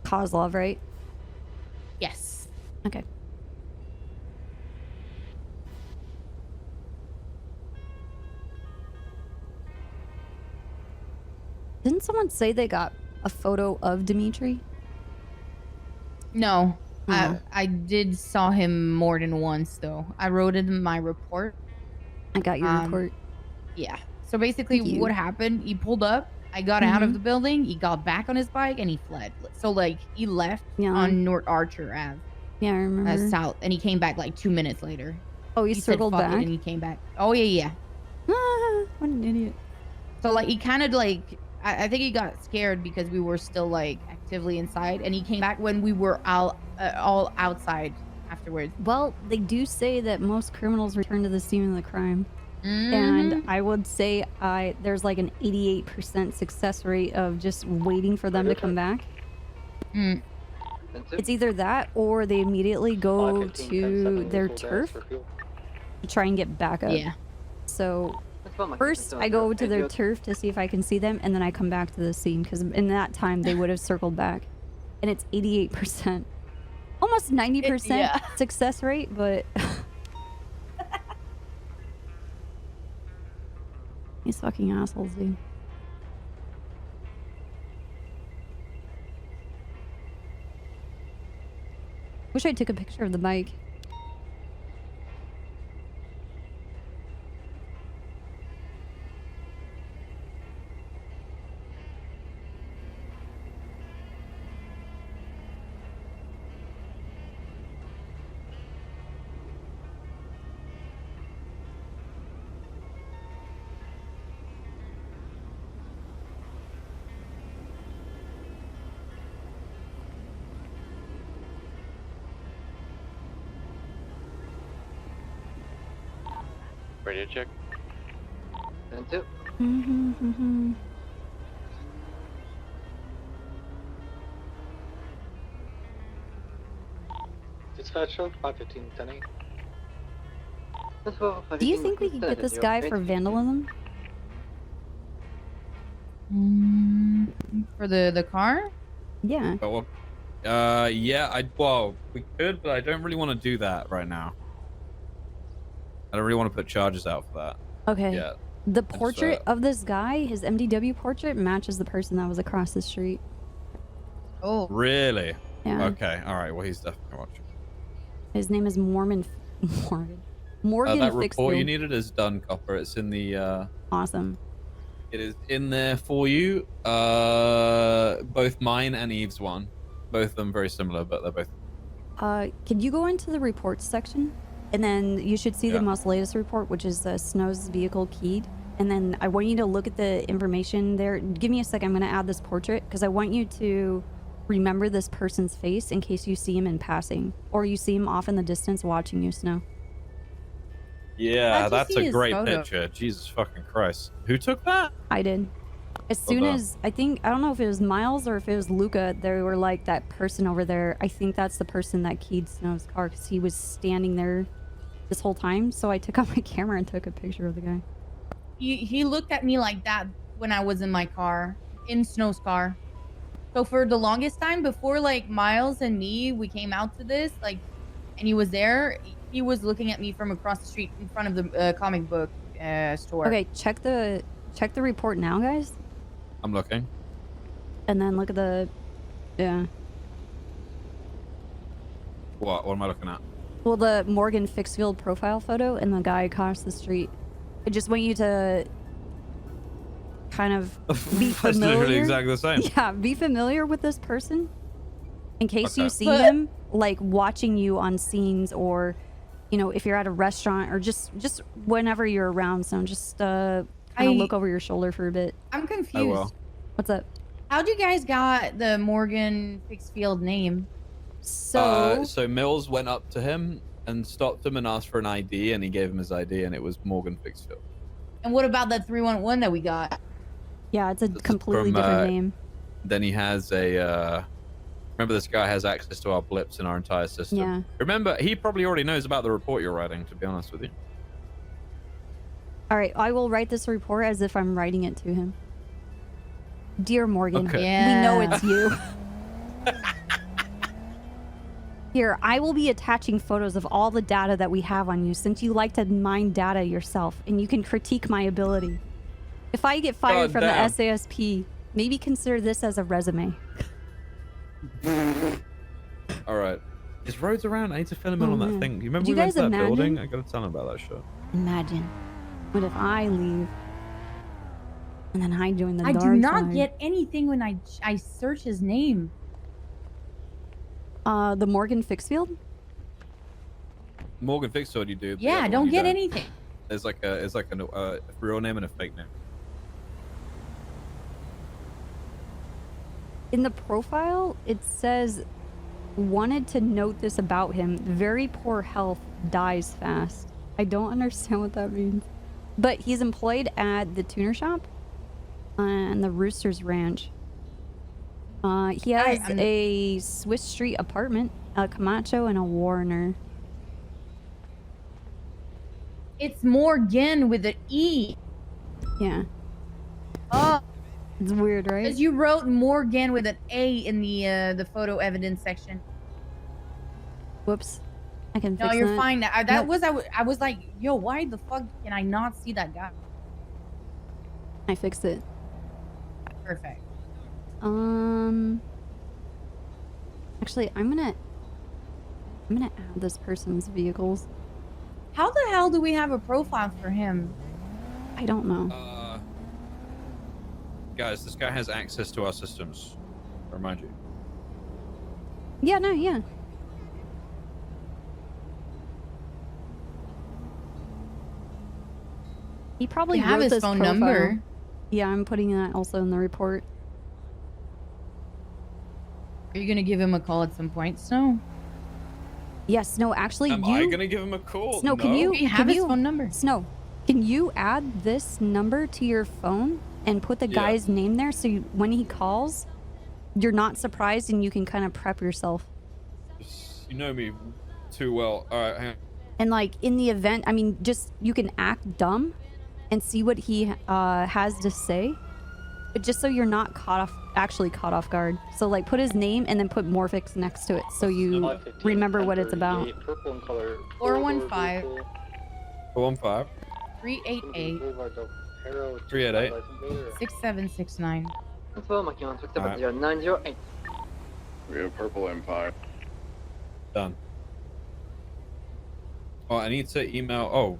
Kozlov, right? Yes. Okay. Didn't someone say they got a photo of Dimitri? No. Oh. I did saw him more than once though. I wrote it in my report. I got your report. Yeah. So basically Thank you. what happened, he pulled up, I got out of Mhm. the building, he got back on his bike and he fled. So like he left Yeah. on North Archer Ave. Yeah, I remember. South, and he came back like 2 minutes later. Oh, he said, circled "Fuck it," back? and he came back. Oh yeah, yeah. What an idiot. So like he kind of like I think he got scared because we were still like actively inside, and he came back when we were all outside afterwards. Well, they do say that most criminals return to the scene of the crime. Mm-hmm. And I would say there's like an 88% success rate of just waiting for them to come back. Mm. It's either that or they immediately go to their turf to try and get back up. Yeah. So first I go to their turf to see if I can see them, and then I come back to the scene because in that time they would have circled back. And it's 88%. Almost 90% Yeah. success rate, but these fucking assholes, dude. Wish I took a picture of the bike. Radio check. And two. Dispatcher, 515, 10-8. Do you think we could get this guy for vandalism? For the car? Yeah. Oh, yeah, well, we could, but I don't really want to do that right now. I don't really want to put charges out for that. Okay. Yeah. The portrait of this guy, his MDW portrait, matches the person that was across the street. Oh. Really? Yeah. Okay. All right. Well, he's definitely watching. His name is Morgan That report Fixfield. you needed is done, Copper. It's in the. Awesome. It is in there for you. Both mine and Eve's one. Both of them very similar, but they're both. Can you go into the reports section? And then you should see the most latest report, which is Snow's vehicle keyed. And then I want you to look at the information there. Give me a second. I'm going to add this portrait because I want you to remember this person's face in case you see him in passing or you see him off in the distance watching you, Snow. Yeah, How'd you that's see a his great photo? picture. Jesus fucking Christ. Who took that? I did. As Well soon done. as, I don't know if it was Miles or if it was Luca, they were like, that person over there, I think that's the person that keyed Snow's car because he was standing there this whole time. So I took out my camera and took a picture of the guy. He looked at me like that when I was in my car, in Snow's car. So for the longest time, before like Miles and me, we came out to this, like, and he was there, he was looking at me from across the street in front of the comic book store. Okay, check the report now, guys. I'm looking. And then look at the, yeah. What am I looking at? Well, the Morgan Fixfield profile photo and the guy across the street. I just want you to kind of be That's familiar. literally exactly the same. Yeah, be familiar with this person in case you Okay. see him like watching you on scenes or, you know, if you're at a restaurant or just whenever you're around. So just kind of look over your shoulder for a bit. I'm confused. What's up? How'd you guys got the Morgan Fixfield name? So So Mills went up to him and stopped him and asked for an ID, and he gave him his ID, and it was Morgan Fixfield. And what about that 311 that we got? Yeah, it's a completely from, different name. Then he has a. Remember, this guy has access to our blips in our entire system. Yeah. Remember, he probably already knows about the report you're writing. To be honest with you. All right, I will write this report as if I'm writing it to him. Dear Morgan, Okay. we know it's you. Here, I will be attaching photos of all the data that we have on you since you like to mine data yourself and you can critique my ability. If I get fired God from damn. the SASP, maybe consider this as a resume. All right. His roads around. I need to fill him in on that man. thing. You remember Do you we went guys to that building? imagine? I gotta tell him about that shit. Imagine. What if I leave? And then I join the I dark do not side? get anything when I search his name. The Morgan Fixfield? Morgan Fixfield, you do. the Yeah, other I one don't you get anything. There's like a real name and a fake name. In the profile, it says, wanted to note this about him. Very poor health, dies fast. I don't understand what that means. But he's employed at the tuner shop and the Roosters Ranch. He has a Swiss Street apartment, a Camacho, and a Warner. It's Morgan with an E. Yeah. Oh. It's weird, right? Because you wrote Morgan with an A in the photo evidence section. Whoops. I can fix No, you're that. fine. That Nope. was I was like, yo, why the fuck can I not see that guy? I fixed it. Perfect. Actually, I'm gonna add this person's vehicles. How the hell do we have a profile for him? I don't know. Guys, this guy has access to our systems. I remind you. Yeah, no, yeah. He probably You have wrote his this phone profile. number. Yeah, I'm putting that also in the report. Are you gonna give him a call at some point, Snow? Yes, no, actually, Am I gonna give him a call? Snow, can No. you You have can his you- phone number. Snow, Can you add this number to your phone and put the Yeah. guy's name there so when he calls, you're not surprised and you can kind of prep yourself? You know me too well. All right, hang on. And like in the event, I mean, just you can act dumb and see what he has to say, but just so you're not actually caught off guard. So like put his name and then put Morphix next to it so you remember what it's about. 415 415 388 388. 6769. We have Purple Empire. Done. Oh, I need to email. Oh.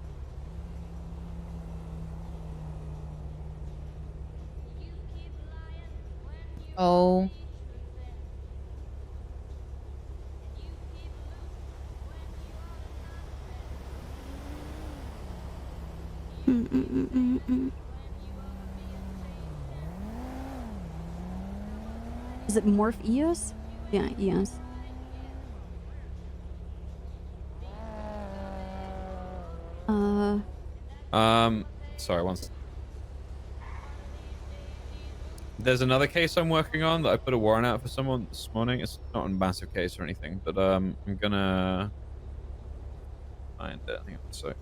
Oh. Is it Morph EOS? Yeah, EOS. Sorry, one second. There's another case I'm working on that I put a warrant out for someone this morning. It's not a massive case or anything, but I'm gonna find it. Hang on a sec.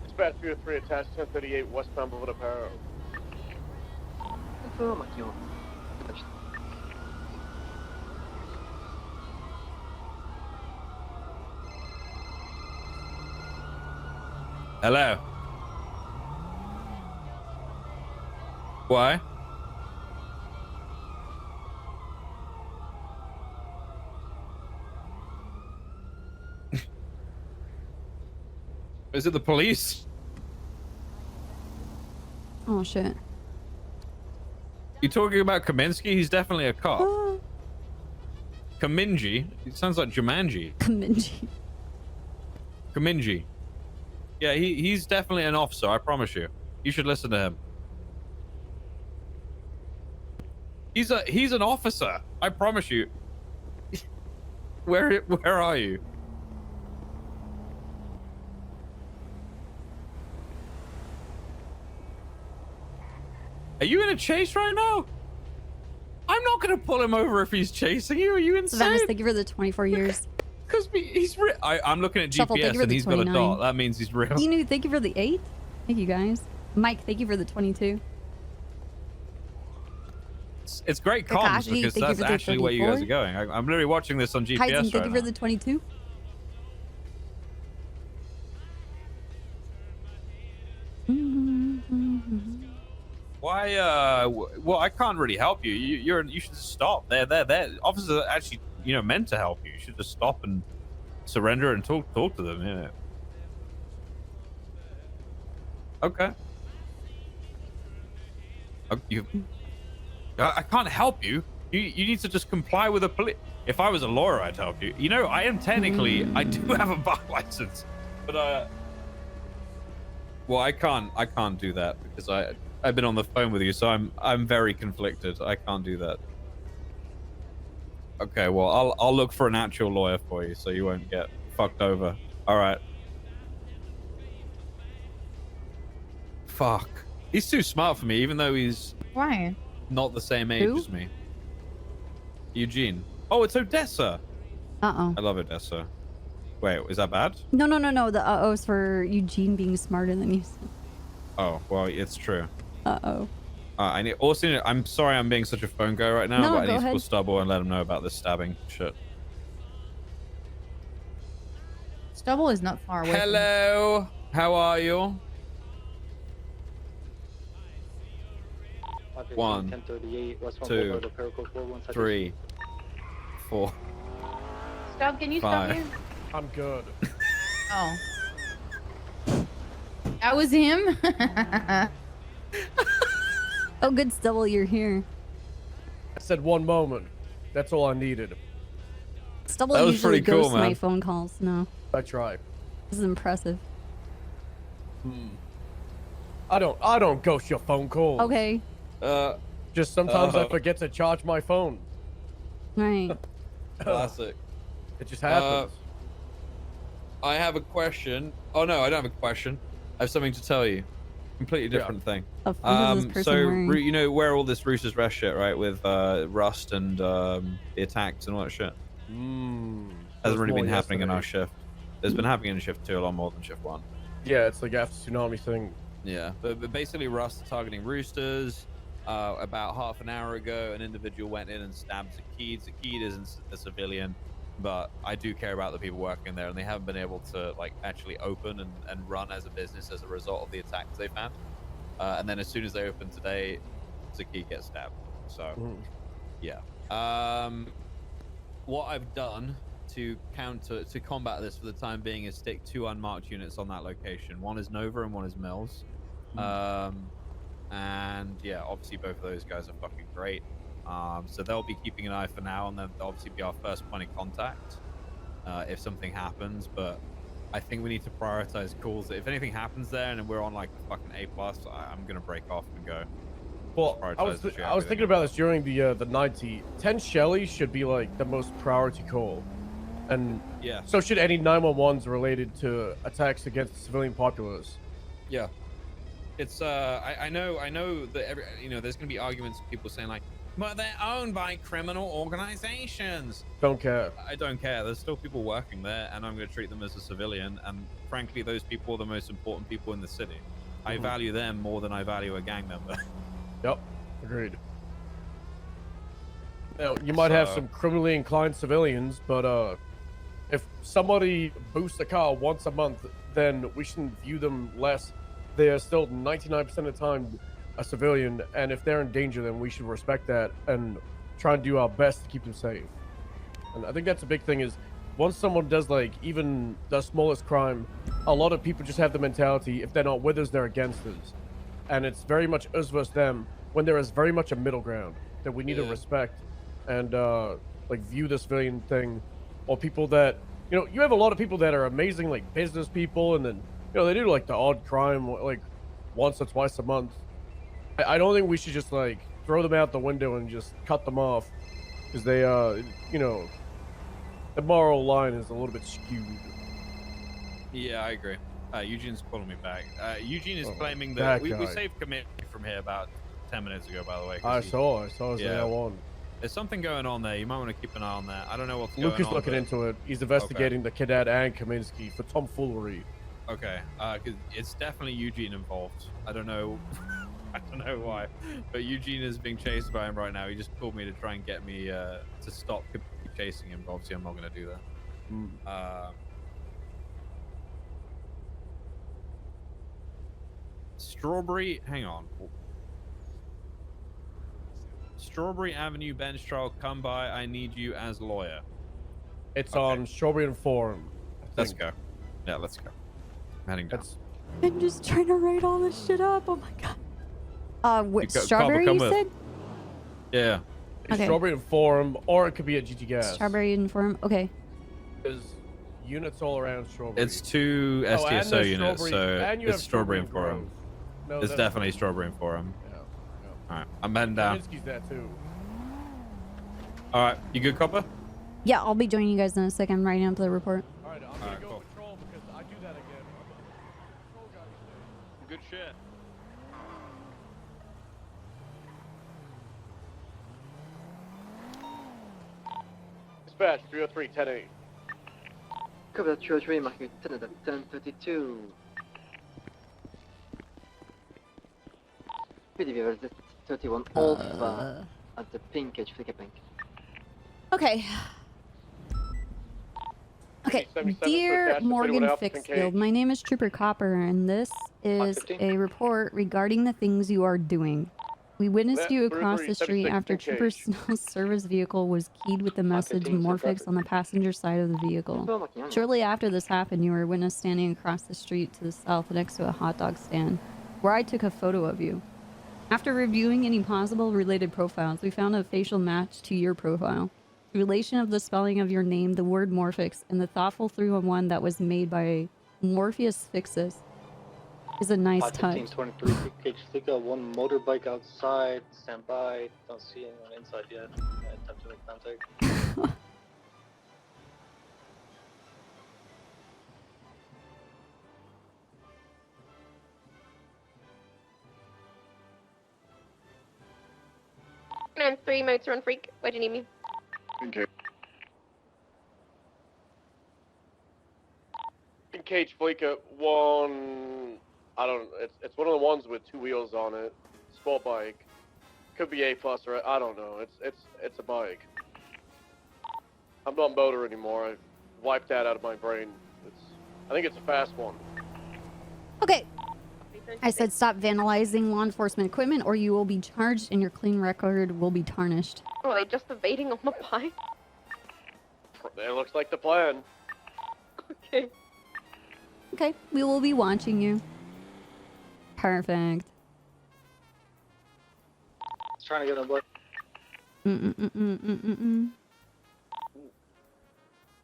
Dispatch 303 attached 1038 westbound Boulevard Aparo. Hello. Why? Is it the police? Oh shit. You talking about Kaminsky? He's definitely a cop. Kaminji? It sounds like Jumanji. Kaminji. Kaminji. Yeah, he's definitely an officer, I promise you. You should listen to him. He's an officer, I promise you. Where are you? Are you in a chase right now? I'm not gonna pull him over if he's chasing you. Are you insane? Savannah, thank you for the 24 years. Because he's real. I'm looking at Shuffle, thank GPS you for and the he's got a 29. dot. That means he's real. Inu, thank you for the 8. Thank you guys. Mike, thank you for the 22. It's great comms Kakashi, because thank you that's for the actually where you guys 34. are going. I'm literally watching this on GPS Heisen, right thank you now. for the 22. Why? Well, I can't really help you. You should stop. They're officers are actually meant to help you. You should just stop and surrender and talk to them. Yeah. Okay. I can't help you. You need to just comply with the police. If I was a lawyer, I'd help you. I am technically, I do have a bar license, but well, I can't do that because I've been on the phone with you, so I'm very conflicted. I can't do that. Okay, well, I'll look for an actual lawyer for you, so you won't get fucked over. All right. Fuck. He's too smart for me, even though he's Why? not the same age Who? as me. Eugene. Oh, it's Odessa. Uh-oh. I love Odessa. Wait, is that bad? No. The uh-oh's for Eugene being smarter than you. Oh, well, it's true. Uh-oh. I'm sorry I'm being such a phone guy right now, No, but I go need to call ahead. Stubble and let him know about this stabbing shit. Stubble is not far away. from me. Hello. How are you? 1, 2, 3, 4. Stub, can you 5. stop here? I'm good. Oh. That was him? Oh, good, Stubble, you're here. I said 1 moment. That's all I needed. Stubble That was usually pretty cool, goes to my man. phone calls. No, I tried. this is impressive. I don't ghost your phone calls. Okay. Just sometimes I forget to charge my phone. Right. Classic. It just happens. I have a question. Oh no, I don't have a question. I have something to tell you. Completely different thing. The fuck is this person So wearing? you know where all this Roosters Rest shit, right? With Rust and the attacks and all that shit. Hasn't really been happening in our shift. It's been happening in shift 2 a lot more than shift 1. Yeah, it's like after tsunami thing. Yeah, but basically Rust targeting Roosters. About half an hour ago, an individual went in and stabbed Zakid. Zakid isn't a civilian, but I do care about the people working there, and they haven't been able to like actually open and run as a business as a result of the attacks they found. And then as soon as they open today, Zakid gets stabbed. So, yeah. What I've done to combat this for the time being is stick 2 unmarked units on that location. One is Nova and one is Mills. And yeah, obviously both of those guys are fucking great. So they'll be keeping an eye for now, and they'll obviously be our first point of contact if something happens. But I think we need to prioritize calls. If anything happens there and we're on like a fucking A+, I'm gonna break off and go. Well, I was thinking about this during the 90. 10 Shelly should be like the most priority call, and yeah, so should any 911s related to attacks against the civilian populace. Yeah. It's I know that there's gonna be arguments of people saying like, but they're owned by criminal organizations. Don't care. I don't care. There's still people working there, and I'm gonna treat them as a civilian. And frankly, those people are the most important people in the city. I value them more than I value a gang member. Yep, agreed. Now, you might have some criminally inclined civilians, but if somebody boosts a car once a month, then we shouldn't view them less. They are still 99% of the time a civilian, and if they're in danger, then we should respect that and try and do our best to keep them safe. And I think that's a big thing is, once someone does like even the smallest crime, a lot of people just have the mentality, if they're not with us, they're against us. And it's very much us versus them, when there is very much a middle ground that we need to respect and like view the civilian thing, or people that, you have a lot of people that are amazing like business people, and then they do like the odd crime like once or twice a month. I don't think we should just like throw them out the window and just cut them off, because they the moral line is a little bit skewed. Yeah, I agree. Eugene's calling me back. Eugene is claiming that that we guy. saved commit from here about 10 minutes ago, by the way. I saw his AL1. There's something going on there. You might want to keep an eye on that. I don't know what's Luke going is on. looking into it. He's investigating the cadet and Kaminsky for tomfoolery. Okay, because it's definitely Eugene involved. I don't know. I don't know why, but Eugene is being chased by him right now. He just called me to try and get me to stop chasing him. But obviously, I'm not going to do that. Strawberry, hang on. Strawberry Avenue bench trial, come by. I need you as lawyer. It's on Strawberry and Forum. Let's go. Yeah, let's go. I'm heading down. I'm just trying to write all this shit up. Oh my god. What, You strawberry come you with. said? Yeah. It's Okay. Strawberry and Forum, or it could be at GT Gas. Strawberry and Forum. Okay. There's units all around Strawberry. It's 2 Oh, and STSO there's units, Strawberry- so and you it's have Strawberry Strawberry and Forum. Grove. No, It's that's- definitely Strawberry and Forum. Alright, I'm heading down. Kaminsky's there too. Alright, you good, Copper? Yeah, I'll be joining you guys in a second. I'm writing up the report. Alright, I'm gonna go patrol because I do that again. Good shit. Dispatch 303, 10-8. Cover 303, marking 10 at 10:32. PDV 31 Alpha at the pink edge, Flicker Bank. Okay. Okay, 77 dear attached to Morgan 21 Alpha, Fixfield, my name is Trooper Copper, and this is 15. a report regarding the things you are doing. We witnessed Left, you 33, across the street 76, after engage. Trooper Snow's service vehicle was keyed with the message 15, Morphix on the passenger side of the vehicle. Shortly after this happened, you were witnessed standing across the street to the south next to a hot dog stand, where I took a photo of you. After reviewing any possible related profiles, we found a facial match to your profile. The relation of the spelling of your name, the word Morphix, and the thoughtful 311 that was made by Morpheus Fixus. is a nice touch. 1523 Cage Flicker, one motorbike outside, stand by, don't see anyone inside yet. Time to make contact. And 3 motor on freak. Where do you need me? Okay. Cage Fleeca, one. I don't. It's one of the ones with 2 wheels on it. Sport bike. Could be A plus or I don't know. It's a bike. I'm not motor anymore. I wiped that out of my brain. I think it's a fast one. Okay. I said stop vandalizing law enforcement equipment or you will be charged and your clean record will be tarnished. Oh, are they just evading on my bike? It looks like the plan. Okay. Okay, we will be watching you. Perfect. Just trying to get on board.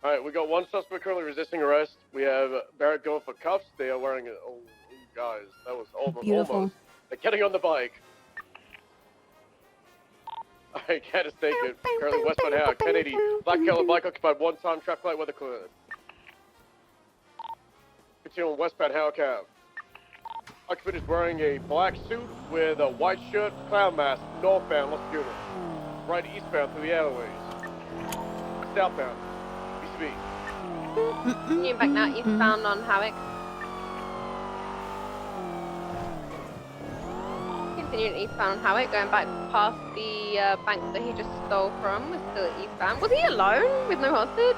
Alright, we got one suspect currently resisting arrest. We have Barrett going for cuffs. They are wearing it. Oh, guys, that was Beautiful. almost. They're getting on the bike. Alright, can't mistake it. Currently westbound Howard, 1080. Black color bike occupied one time, traffic light, weather clear. Continuing westbound Howard Cab. Occupant is wearing a black suit with a white shirt, clown mask, northbound, Los Buenos. Right eastbound through the alleyways. Southbound, BCB. Continuing back now, eastbound on Havoc. Continuing eastbound on Havoc, going back past the bank that he just stole from. We're still eastbound. Was he alone with no hostage?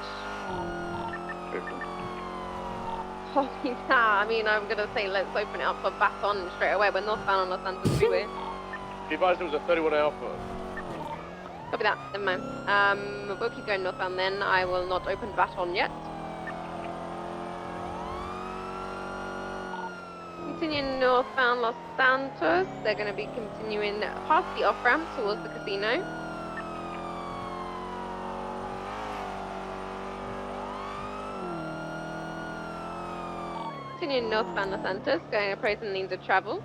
Holy nah, I mean, I'm gonna say let's open it up for Baton straight away. We're northbound on Los Santos Freeway. He advised it was a 31 Alpha. Copy that, never mind. We'll keep going northbound then. I will not open Baton yet. Continuing northbound Los Santos, they're gonna be continuing past the off-ramp towards the casino. Continuing northbound Los Santos, going appraising means of travel.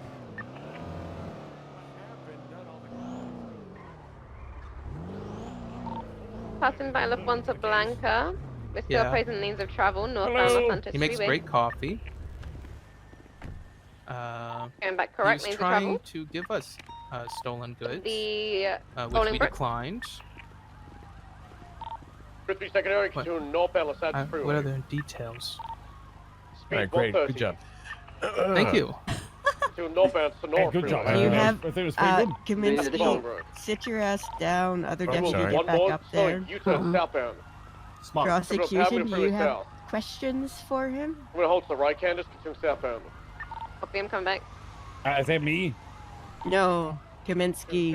Passing by La Fuente Blanca, we're still appraising means of travel northbound Los Santos He makes Freeway. great coffee. Going back correct He was lanes of travel. trying to give us stolen goods, The which Bowling we Brook. declined. Frisbee secondary, continuing northbound Los Santos Freeway. What other details? Speed Alright, great. 130. Good job. Thank you. Continuing northbound Sonora Good job. Freeway. You have Bowling Kaminsky, Brook. sit your ass down. Other One deputy, more, get back one up more, there. U-turn southbound. Prosecution, do you have south. questions for him? I'm gonna hold to the right, Candace, continuing southbound. Copy, I'm coming back. Is that me? No, Kaminsky.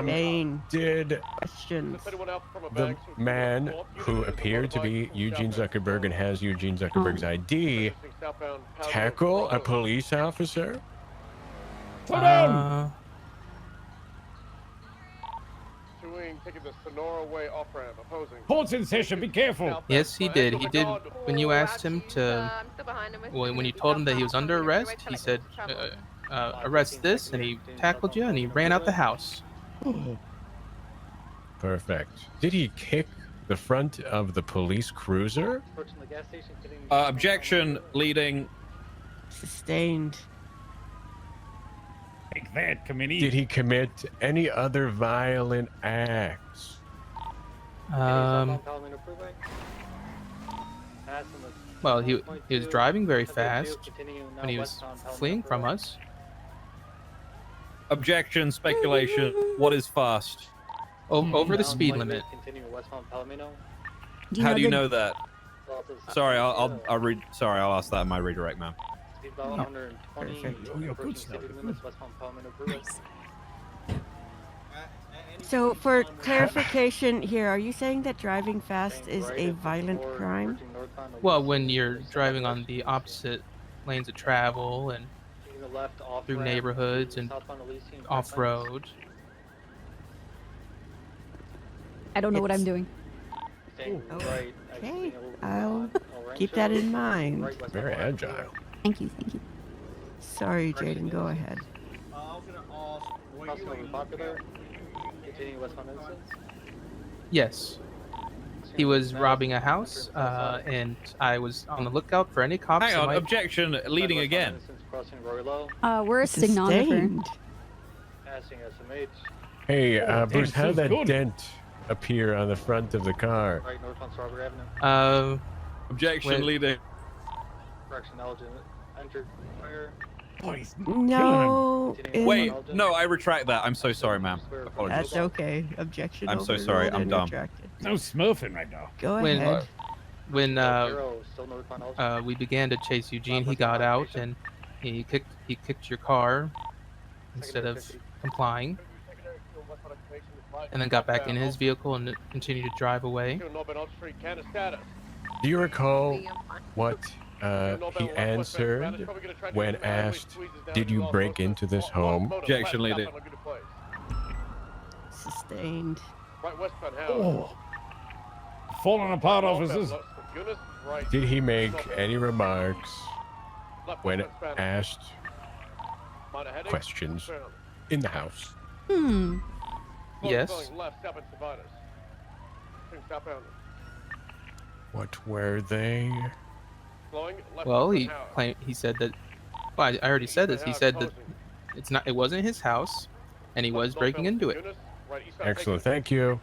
Main Did questions. the man who appeared to be Eugene Zuckerberg and has Eugene Zuckerberg's ID tackle a police officer? Slow down! Taking the Sonora Way off-ramp, opposing. Court's in session, be careful. Yes, he did. He did. When you asked him to, well, when you told him that he was under arrest, he said, "Arrest this," and he tackled you, and he ran out the house. Perfect. Did he kick the front of the police cruiser? Objection, leading. Sustained. Take that, committee. Did he commit any other violent acts? Well, he was driving very fast when he was fleeing from us. Objection, speculation. What is fast? Over the speed limit. How do you know that? Sorry, I'll read. Sorry, I'll ask that in my redirect, man. Perfect. Oh, you're good stuff. So, for clarification here, are you saying that driving fast is a violent crime? Well, when you're driving on the opposite lanes of travel and through neighborhoods and off-road. I don't know what I'm doing. Okay, I'll keep that in mind. Very agile. Thank you, thank you. Sorry, Jaden, go ahead. I was gonna ask, were you popular? Continuing westbound incidents? Yes. He was robbing a house, and I was on the lookout for any cops. Hang that on, might- objection, leading again. Crossing Roy Low. We're a stenographer. Passing SMH. Hey, Bruce, how did that good. dent appear on the front of the car? Right north on Strawberry Avenue. Objection, wait. leading. Correction, Elgin. Entered fire. No. Wait, no, I retract that. I'm so sorry, ma'am. Apologies. That's okay. Objection. I'm so sorry. overruled I'm and dumb. retracted. No smurfing right now. Go when ahead. when Still north on Elgin. we began to chase Eugene, he got out and he kicked your car instead of complying, and then got back in his vehicle and continued to drive away. Do you recall what he answered when asked, "Did you break into this home?" Objection, leading. Sustained. Oh. Falling apart, officers. Did he make any remarks when asked questions in the house? Yes. What were they? Well, he said that. Well, I already said this. He said that it wasn't his house, and he was breaking into it. Excellent, thank you.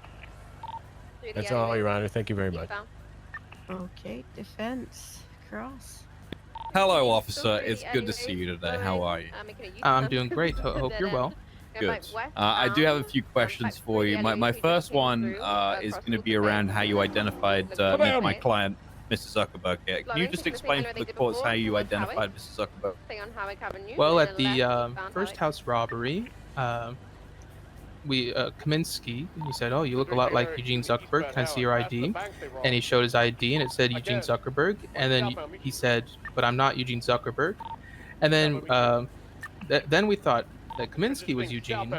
That's all, Your Honor. Thank you very much. Okay, defense. Cross. Hello, officer. It's good to see you today. How are you? I'm doing great. Hope you're well. Good. I do have a few questions for you. My first one is going to be around how you identified my client, Mr. Zuckerberg. Here. Can you just explain for the courts how you identified Mr. Zuckerberg? Well, at the first house robbery, Kaminsky, he said, "Oh, you look a lot like Eugene Zuckerberg. Can I see your ID?" And he showed his ID, and it said Eugene Zuckerberg. And then he said, "But I'm not Eugene Zuckerberg." And then then we thought that Kaminsky was Eugene.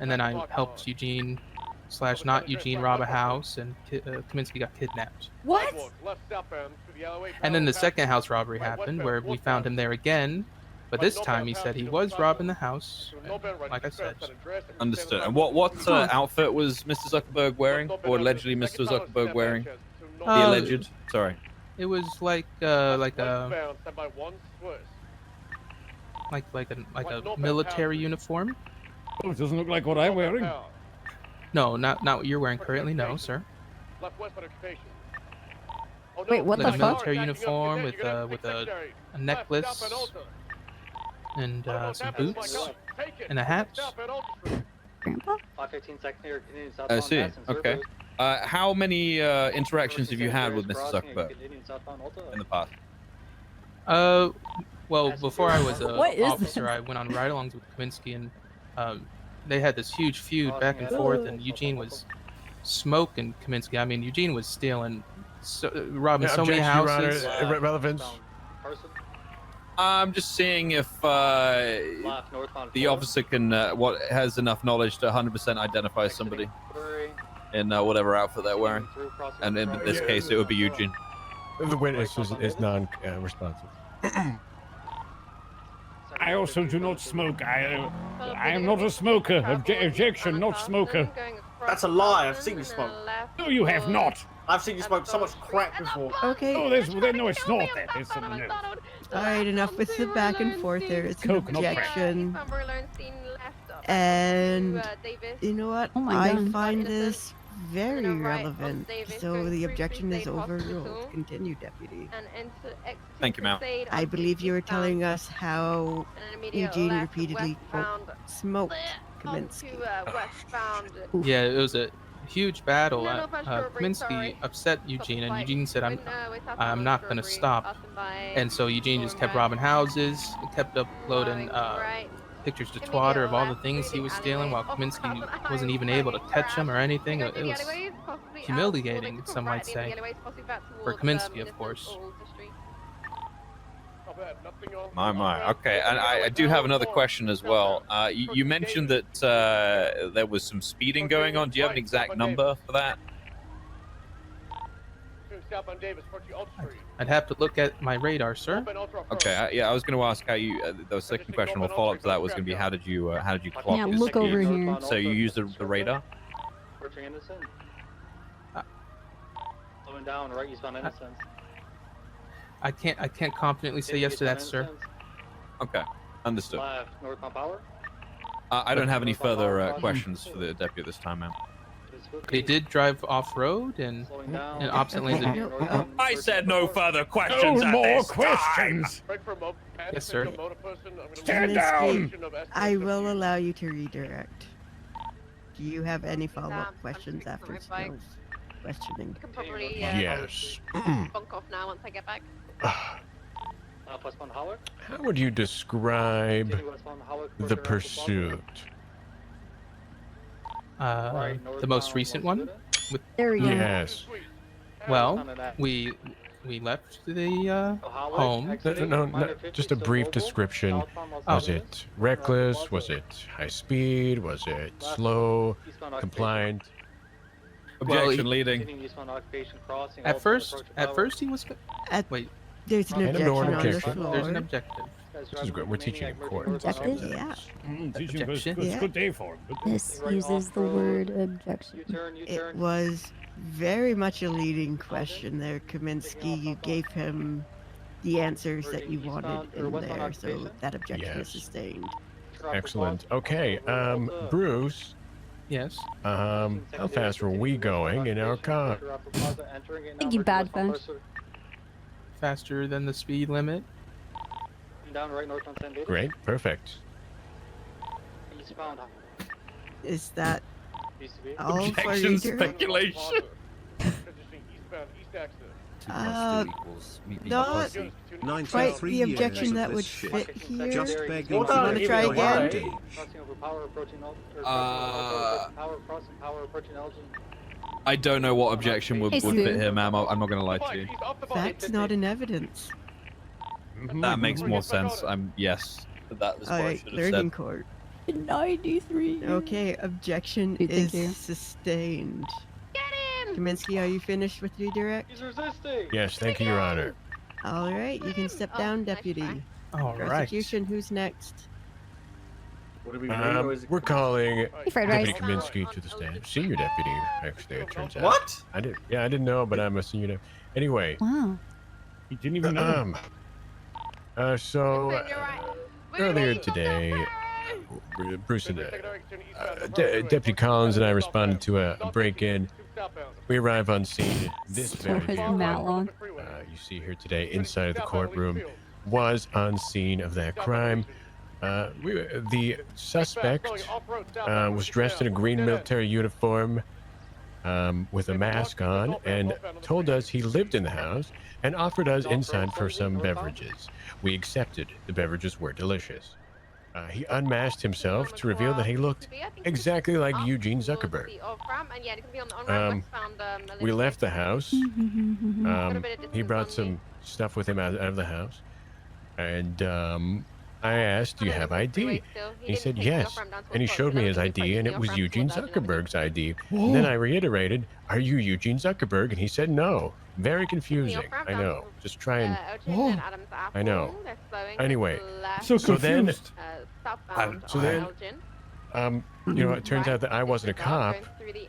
And then I helped Eugene / not Eugene rob a house, and Kaminsky got kidnapped. What? And then the second house robbery happened, where we found him there again. But this time he said he was robbing the house, like I said. Understood. And what outfit was Mr. Zuckerberg wearing, or allegedly Mr. Zuckerberg wearing? The alleged. Sorry. It was like a military uniform. Oh, it doesn't look like what I'm wearing. No, not what you're wearing currently. No, sir. Wait, what the fuck? Military uniform with a necklace and some boots and a hat. Grandpa? 515 second year, Canadian I southbound. see. Madison, Okay. Zerbo. How many interactions have you had with Mr. Crossing Zuckerberg Canadian southbound Alta. in the past? Well, before I was an What is officer, this? I went on ride-alongs with Kaminsky, and they had this huge feud back and forth, and Eugene was smoking Kaminsky. I mean, Eugene was stealing, robbing so many Objection, Your houses. Honor. Relevance. Person. I'm just seeing if Left northbound. the officer can has enough knowledge to 100% identify somebody in whatever outfit they're wearing. And in this case, it would be Eugene. The witness is non-responsive. I also do not smoke. I am not a smoker. Objection, not smoker. That's a lie. I've seen you smoke. No, you have not. I've seen you smoke so much crack before. Okay. No, no, it's not that. It's no. All right, enough with the back and forth. There is an Coke, not crack. objection. And you know what? Oh my I God. find this very relevant. So the objection is overruled. Continue, deputy. Thank you, ma'am. I believe you were telling us how Eugene repeatedly quote, smoked Kaminsky. Yeah, it was a huge battle. Kaminsky upset Eugene, and Eugene said, "I'm not gonna stop." And so Eugene just kept robbing houses, kept uploading pictures to Twitter of all the things he was stealing, while Kaminsky wasn't even able to catch him or anything. It was humiliating, some might say, for Kaminsky, of course. My. Okay, and I do have another question as well. You mentioned that there was some speeding going on. Do you have an exact number for that? I'd have to look at my radar, sir. Okay, yeah, I was going to ask how you. The second question or follow up to that was going to be how did you clock? Yeah, this look speed? over here. So you use the radar. Approaching Innocent. Slowing down, right eastbound Innocent. I can't confidently say yes to that, sir. Okay, understood. Left, northbound power. I don't have any further questions for the deputy this time, man. They did drive off road and opposite lanes. I said no further questions. No more questions. Yes, sir. Stand down. I will allow you to redirect. Do you have any follow-up questions after Snow's questioning? Probably, Yes. bunk off now once I get back. Westbound Howard. How would you describe the pursuit? The most recent one. There we go. Yes. Well, we left the home. No, just a brief description. Was it reckless? Was it high speed? Was it slow? Compliant? Objection leading. At first he was. Wait. There's an And objection an on the objection. floor. There's an objective. This is good. We're teaching in court. Objective? Yeah. Teaching was Objection. good, good day for him. This uses the word objection. It was very much a leading question there, Kaminsky. You gave him the answers that you wanted in there, so that objection is sustained. Excellent. Okay, Bruce. Yes. How fast were we going in our car? Thank you, bad fence. Faster than the speed limit. Down right north on San Diego. Great, perfect. Eastbound. Is that all for Objection, you? speculation. Not quite the objection that would fit here. Just You begging want for to try again? Crossing over power approaching power crossing power approaching Elgin. I don't know what objection would fit here, ma'am. I'm not going to lie to you. That's not in evidence. That makes more sense. Yes. That is what I Alright, should have third in said. court. 93. Okay, objection Thank is you. sustained. Get him! Kaminsky, are you finished with redirect? He's resisting. Yes, thank you, Your Honor. Alright, you can step down, deputy. All right. Prosecution, who's next? What are we doing? Or is it- We're calling fried Deputy rice. Kaminsky to the stand. Senior deputy, actually, it turns out. What? I didn't know, but I'm a senior deputy. Anyway. Wow. He didn't even know. Earlier today, Bruce and Deputy Collins and I responded to a break-in. We arrive on scene. This very His vehicle Matlon. you see here today inside of the courtroom was on scene of that crime. The suspect was dressed in a green military uniform with a mask on and told us he lived in the house and offered us inside for some beverages. We accepted. The beverages were delicious. He unmasked himself to reveal that he looked exactly like Eugene Zuckerberg. We left the house. He brought some stuff with him out of the house. And I asked, do you have ID? He said yes. And he showed me his ID, and it was Eugene Zuckerberg's ID. And then I reiterated, are you Eugene Zuckerberg? And he said no. Very confusing. I know. Just try and... I know. Anyway, So then... confused. it turns out that I wasn't a cop,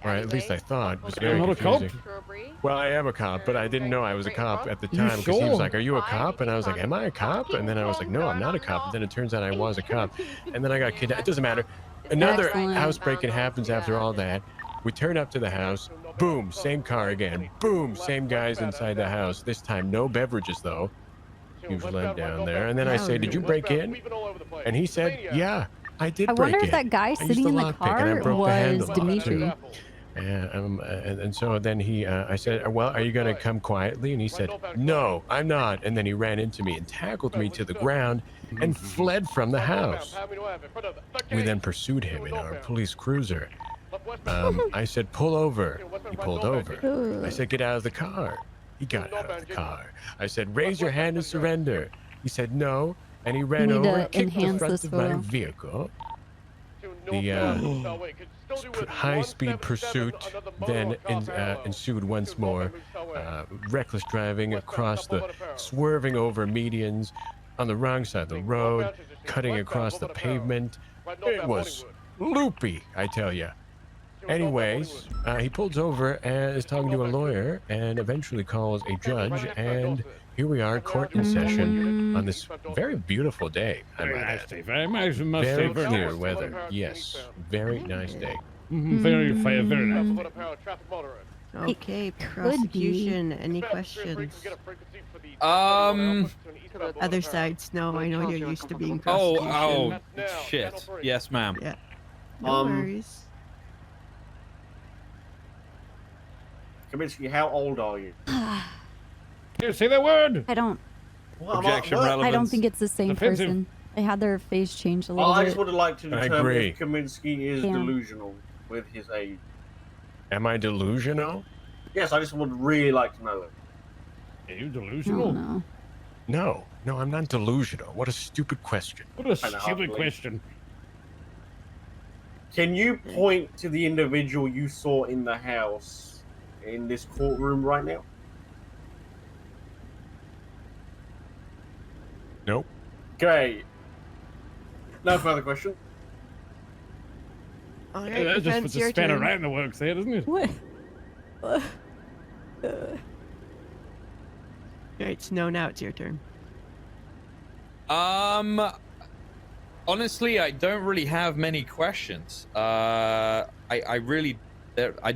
or at least I thought. It was very You're not a cop? confusing. Well, I am a cop, but I didn't know I was a cop at the time because he was like, are you a cop? And I was like, am I a cop? And then I was like, no, I'm not a cop. And then it turns out I was a cop. And then I got kidnapped. It doesn't matter. Another Excellent. house break-in happens after all that. We turn up to the house. Boom, same car again. Boom, same guys inside the house. This time, no beverages, though. Huge leg down there. And then I say, did you break in? And he said, yeah, I did I break in. wonder if that guy I used sitting in the lockpick and I car broke the was handle off, Dimitri. too. And so then I said, well, are you going to come quietly? And he said, no, I'm not. And then he ran into me and tackled me to the ground and fled from the house. We then pursued him in our police cruiser. I said, pull over. He pulled over. I said, get out of the car. He got out of the car. I said, raise your hand and surrender. He said, no. And he ran We need over, to kicked the enhance front this of my photo. vehicle. high-speed pursuit then ensued once more. Reckless driving across swerving over medians on the wrong side of the road, cutting across the pavement. It was loopy, I tell you. Anyways, he pulls over and is talking to a lawyer and eventually calls a judge, and here we are, court in session on this very beautiful day. Very nice day. Very nice, I must say. Very Very clear nice. weather. Yes, very nice day. Very fair, very nice. Okay, prosecution. Any questions? Other sides, no. I know you're used to being prosecution. Oh, shit. Yes, ma'am. Yeah. No worries. Kaminsky, how old are you? You say that word? I don't. Objection, I relevance. don't think it's the same Offensive. person. They had their face changed a little I bit. just would like to I determine agree. if Kaminsky is Yeah. delusional with his age. Am I delusional? Yes, I just would really like to know it. Are you Oh, delusional? no. No, I'm not delusional. What a stupid question. What a I know, stupid please. question. Can you point to the individual you saw in the house in this courtroom right now? Nope. Okay. No further question. All right, Yeah, that just defense, puts a your spanner turn. right in the works there, doesn't it? What? Right, Snow, now it's your turn. Honestly, I don't really have many questions. I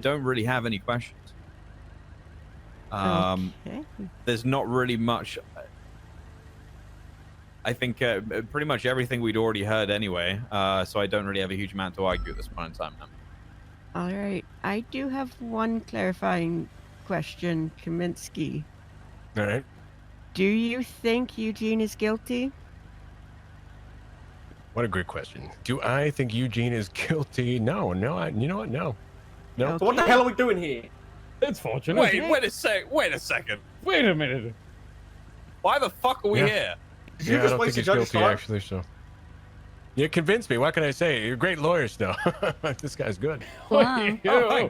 don't really have any questions. Okay. There's not really much. I think pretty much everything we'd already heard anyway. So I don't really have a huge amount to argue at this point in time. Now. All right. I do have one clarifying question, Kaminsky. All right. Do you think Eugene is guilty? What a great question. Do I think Eugene is guilty? No. You know what? No. So what the hell are we doing here? It's fortunate. Wait a second. Wait a minute. Why the fuck are we Yeah. here? Did you Yeah, I just don't think waste the he's judge's guilty, time? actually, so. You convinced me. What can I say? You're great lawyers, though. This guy's good. Wow. Oh,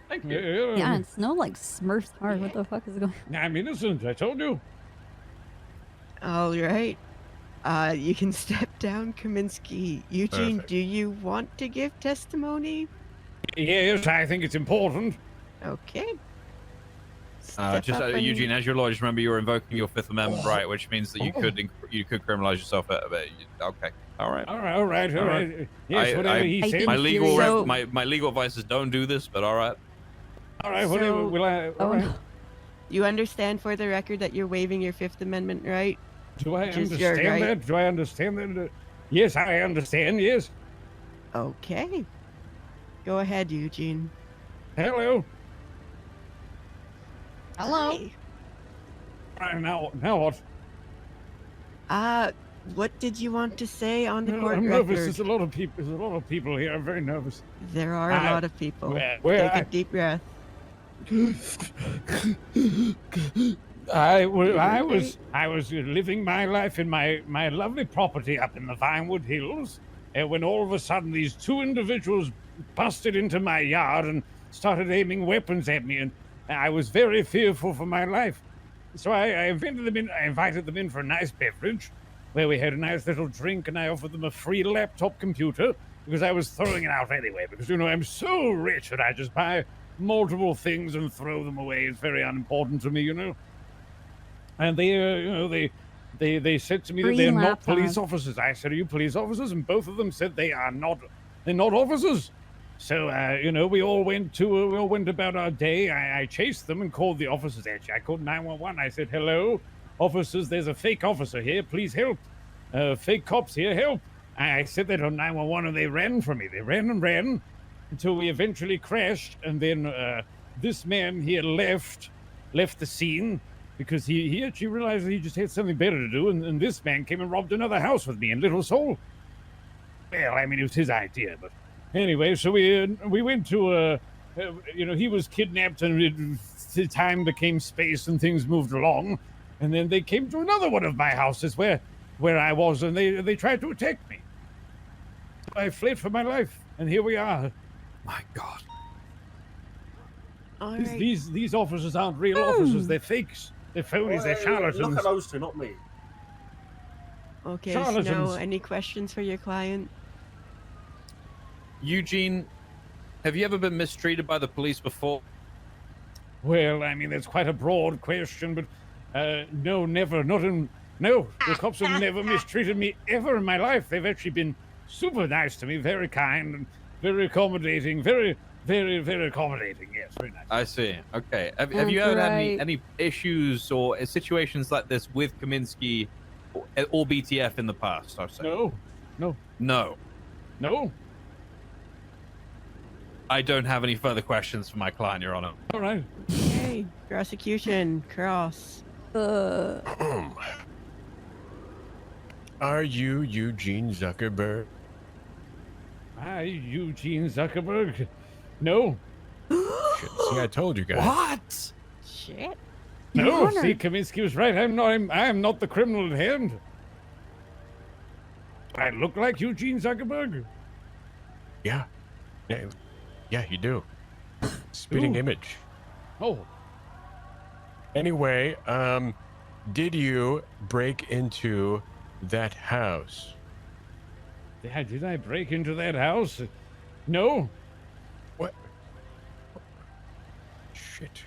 thank you. Yeah, and Snow like smurfs hard. What the fuck is going on? I'm innocent. I told you. All right. You can step down, Kaminsky. Eugene, Perfect. do you want to give testimony? Yes, I think it's important. Okay. Step Just up and- Eugene, as your lawyer, just remember you're invoking your Fifth Amendment right, which means that you could criminalize yourself. Okay, all right. All right. Yes, whatever he said. My legal So- my legal advice is don't do this, but all right. All right, whatever. So- Will I? All Oh, right. no. You understand for the record that you're waiving your Fifth Amendment right? Do I Which is your understand right. that? Do I understand that? Yes, I understand. Yes. Okay. Go ahead, Eugene. Hello. Hello. Hi. Now what? What did you want to say on the court I'm record? nervous. There's a lot of people. There's a lot of people here. I'm very nervous. There are a lot of people. Where Take a deep breath. I was living my life in my lovely property up in the Vinewood Hills, when all of a sudden these two individuals busted into my yard and started aiming weapons at me, and I was very fearful for my life. So I invited them in for a nice beverage, where we had a nice little drink, and I offered them a free laptop computer because I was throwing it out anyway. Because I'm so rich that I just buy multiple things and throw them away. It's very unimportant to me. And they said to me that Free they're not laptop. police officers. I said, "Are you police officers?" And both of them said they are not. They're not officers. So we all went about our day. I chased them and called the officers. Actually, I called 911. I said, "Hello, officers. There's a fake officer here. Please help. Fake cops here. Help." I said that on 911, and they ran from me. They ran and ran until we eventually crashed. And then this man here left the scene because he actually realized that he just had something better to do. And this man came and robbed another house with me in Little Seoul. Well, I mean, it was his idea, but anyway, so we went to he was kidnapped, and time became space, and things moved along, and then they came to another one of my houses where I was, and they tried to attack me. So I fled for my life, and here we are. My God. All These, right. these officers aren't real officers. They're fakes. They're phonies. They're charlatans. Look at those two, not me. Okay, Charlatans. Snow, any questions for your client? Eugene, have you ever been mistreated by the police before? Well, I mean, that's quite a broad question, but no, never. No, the cops have never mistreated me ever in my life. They've actually been super nice to me, very kind and very accommodating, very accommodating. Yes, very nice. I see. Okay. Have you ever had any issues or situations like this with Kaminsky or BTF in the past? I'd say. No. I don't have any further questions for my client, Your Honor. All right. Okay, prosecution, cross. Are you Eugene Zuckerberg? Hi, Eugene Zuckerberg. No. Shit, see, I told you guys. What? Shit. No, see, Kaminsky was right. I am not the criminal at hand. I look like Eugene Zuckerberg. Yeah. Yeah, you do. Spitting Ooh. image. Oh. Anyway, did you break into that house? Yeah, did I break into that house? No. What? Shit.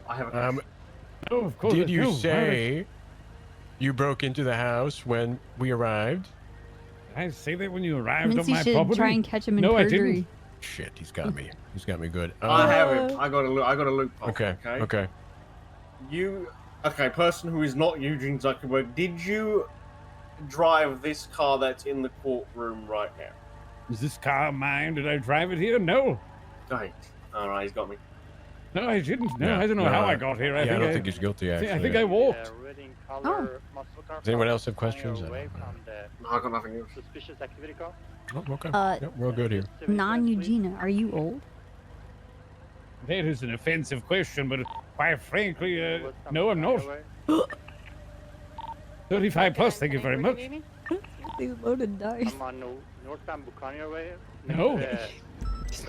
I have a question. No, of course. Did you no, say you broke into the house when we arrived? Did I say that when you arrived on Kaminsky my should property? try and catch him in no, I perjury. didn't. Shit, he's got me. He's got me good. I have him. I got a loophole. Okay. Okay. Okay, person who is not Eugene Zuckerberg, did you drive this car that's in the courtroom right now? Is this car mine? Did I drive it here? No. Right. All right, he's got me. No, I didn't. No, I don't know how I got here. I don't think he's guilty, actually. I think I walked. Oh. Does anyone else have questions? No, I got nothing else. Suspicious activity call. Oh, okay. Yep, we're good here. Non-Eugenia, are you old? That is an offensive question, but quite frankly, no, I'm not. 35 plus, thank you very much. These loaded dice. I'm on northbound Buccaneer way. No.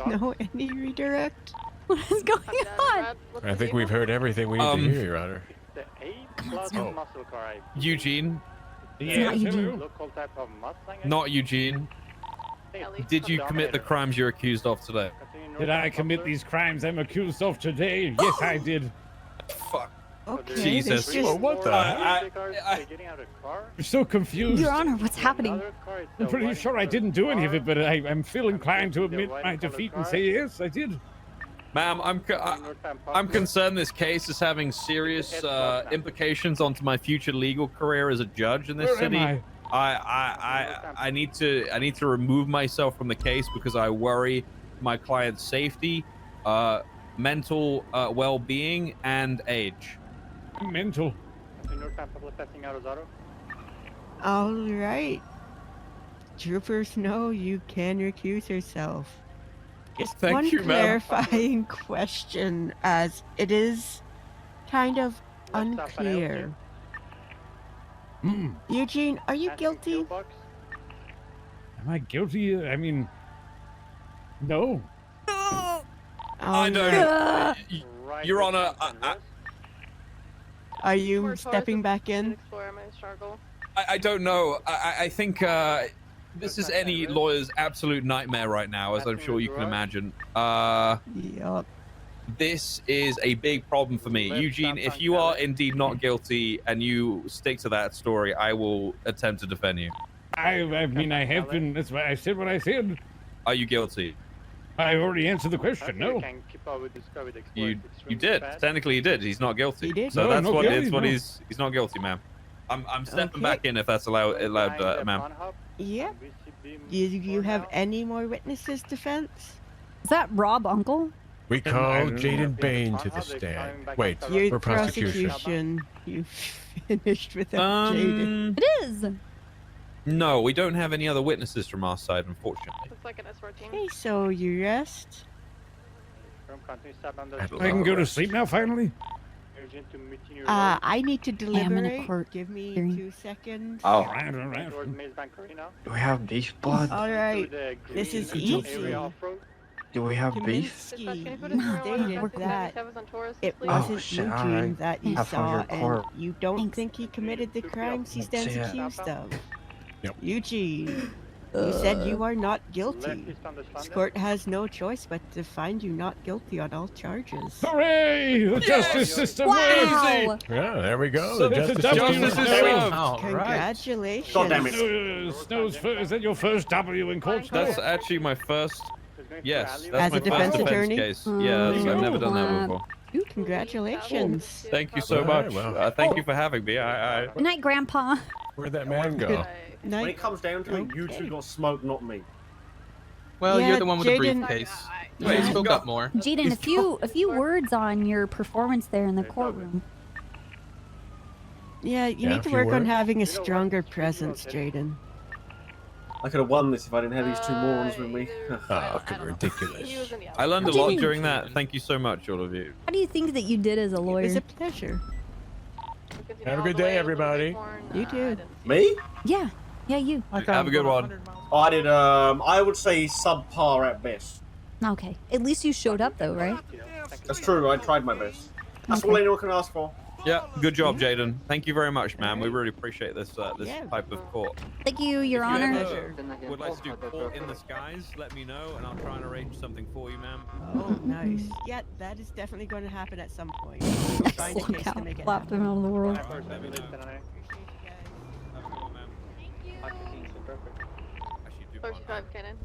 No, any redirect? What is going on? I think we've heard everything we need to hear, Your Honor. The A-plus muscle car. Eugene. It's not Eugene. Local type of Mustang. Not Eugene. Did you commit the crimes you're accused of today? Did I commit these crimes I'm accused of today? Yes, I did. Fuck. Okay, Jesus. this just- What the? I'm so confused. Your Honor, what's happening? I'm pretty sure I didn't do any of it, but I'm still inclined to admit my defeat and say yes, I did. Ma'am, I'm concerned this case is having serious implications onto my future legal career as a judge in this Where city. am I need to remove myself from the case because I worry my client's safety, mental well-being, and age. Mental. All right. Troopers know you can recuse yourself. Just Thank one you, ma'am. clarifying question, as it is kind of unclear. Eugene, are you guilty? Am I guilty? I mean, no. I don't. Your Honor, Are you stepping back in? I don't know. I think this is any lawyer's absolute nightmare right now, as I'm sure you can imagine. Yup. This is a big problem for me. Eugene, if you are indeed not guilty and you stick to that story, I will attempt to defend you. I mean, I have been. That's why I said what I said. Are you guilty? I already answered the question. No. You did. Technically, you did. He's not guilty. He did? So No, that's not what guilty, it's what no. he's not guilty, ma'am. I'm stepping Okay. back in if that's allowed, ma'am. Yep. Do you have any more witnesses, defense? Is that Rob Uncle? We call Jaden Bain to the stand. Wait, Your for prosecution. prosecution. You finished without Jaden. It is. No, we don't have any other witnesses from our side, unfortunately. It's like an S14. Okay, so you rest. I can go to sleep now, finally. I need to I am in a deliberate. court Give me hearing. 2 seconds. All right. Do we have beef blood? All right. This is easy. Do we have beef? Kaminsky, Put you us through stated on that 27s on Taurus, it please? wasn't shit, Eugene alright. that you Have fun saw, with your and court. you don't think he committed the crimes he stands See ya. accused of. Yep. Eugene, you said you are not guilty. Left on the This standard. court has no choice but to find you not guilty on all charges. Hooray! The justice system Wow! wins! Yeah, there we go. So The the justice justice system. is is- served. All right. Congratulations. God damn it. Is that your first W in court? That's actually my first. Yes, that's As my a defense first attorney? defense case. Yeah, I've never done that before. Congratulations. Thank you so Alright, much. well. Thank you for having me. I Good night, Grandpa. Where'd that man go? When it comes down to it, you two got smoked, not me. Well, Yeah, you're the one with the Jaden- briefcase. Yeah. Wait, spoke up more. Jaden, a few words on your performance there in the courtroom. Yeah, you Yeah, need to if you work on were. having a stronger presence, Jaden. I could have won this if I didn't have these two morons with me. Oh, ridiculous. I learned a lot during that. Thank you so much, all of you. How do you think that you did as a It lawyer? was a pleasure. Have a good day, everybody. You too. Me? Yeah, you. Have a good one. I did, I would say subpar at best. Okay. At least you showed up though, right? That's true, I tried my best. That's all anyone can ask for. Yeah, good job, Jaden. Thank you very much, man. We really appreciate this this Yeah. type of court. Thank you, Your If you Honor. ever would like to do court in the skies, let me know, and I'll try and arrange something for you, ma'am. Oh, nice. Yeah, that is definitely going to happen at some point. We'll find a Look case how to make it clapped happen. him out of the world. Let me know. Actually, do 35 cannon.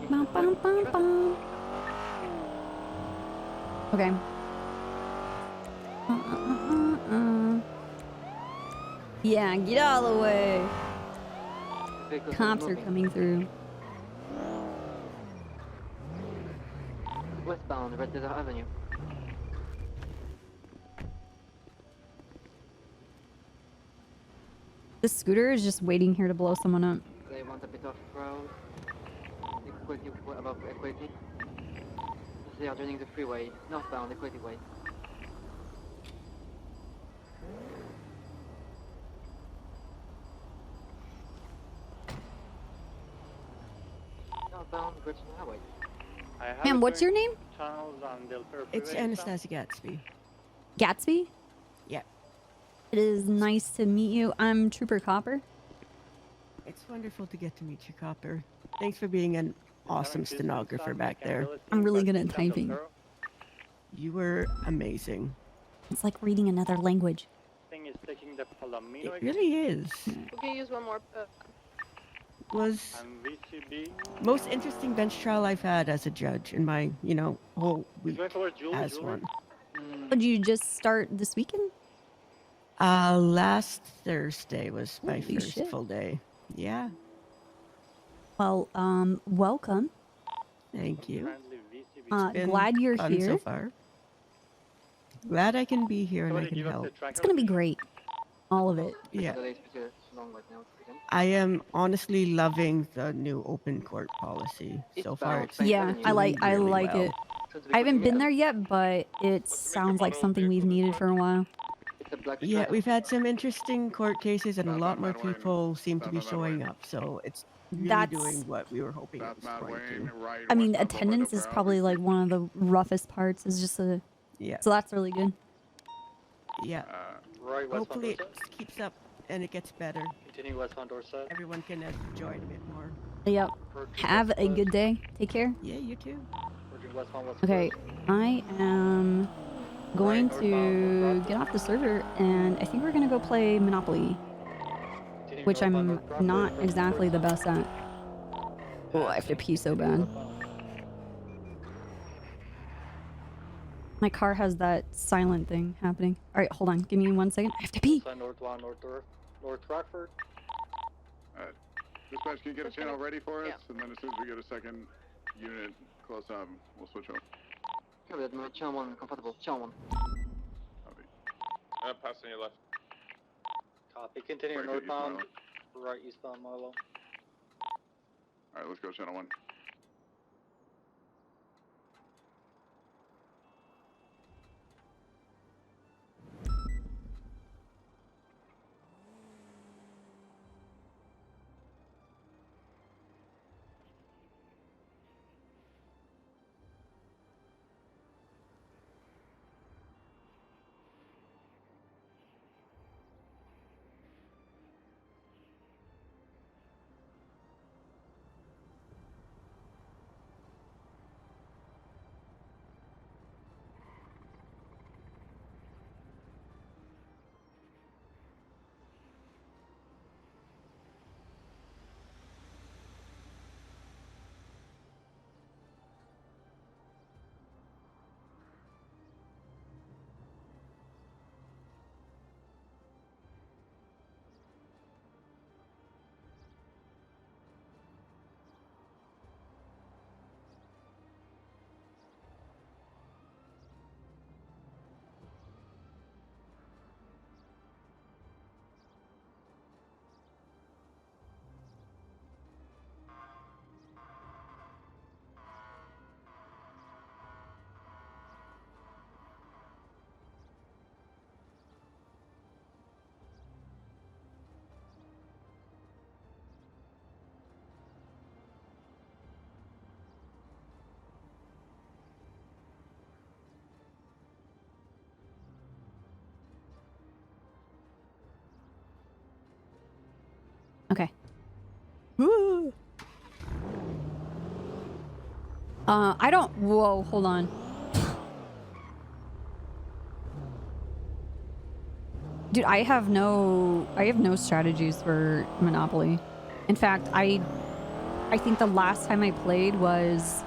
Bum, bum, bum, bum. Okay. Yeah, get out of the way. Cops are coming through. Westbound, Red Desert Avenue. This scooter is just waiting here to blow someone up. They want a bit of road. Equity above equity. They are joining the freeway. Northbound, equity way. Northbound, Bridgeton Highway. Ma'am, what's your name? It's Anastasia Gatsby. Gatsby? Yeah. It is nice to meet you. I'm Trooper Copper. It's wonderful to get to meet you, Copper. Thanks for being an awesome stenographer back there. I'm really good at typing. You were amazing. It's like reading another language. Thing is taking the Palomino It really is. We can use one more. Was and VCB. most interesting bench trial I've had as a judge in my, whole week as one. Did you just start this weekend? Last Thursday was my Holy first shit. full day. Yeah. Well, welcome. Thank you. Been glad you're fun here. so far. Glad I can be here and I can help. It's gonna be great. All of it. Yeah. I am honestly loving the new open court policy. So far, it's Yeah, I like really well. it. I haven't been there yet, but it sounds like something we've needed for a while. Yeah, we've had some interesting court cases, and a lot more people seem to be showing up. So it's really That's- doing what we were hoping it was going to. I mean, attendance is probably like one of the roughest parts. Is just a Yeah. So that's really good. Yeah. Right, Hopefully it keeps up and it gets better. Continue westbound Dorset. Everyone can enjoy it a bit more. Yep. Have a good day. Take care. Yeah, you too. Okay, I am going to get off the server, and I think we're gonna go play Monopoly, which I'm not exactly the best at. Oh, I have to pee so bad. My car has that silent thing happening. All right, hold on. Give me 1 second. I have to pee. North 1, North Rockford. Dispatch, can you get a channel ready for us? And then as soon as we get a second unit close up, we'll switch over. Channel 1, comfortable. Channel 1. I'm passing your left. Copy. Continue Right, northbound. east Right eastbound Marlow. Alright, let's go, channel 1. I don't. Whoa, hold on. Dude, I have no strategies for Monopoly. In fact, I think the last time I played was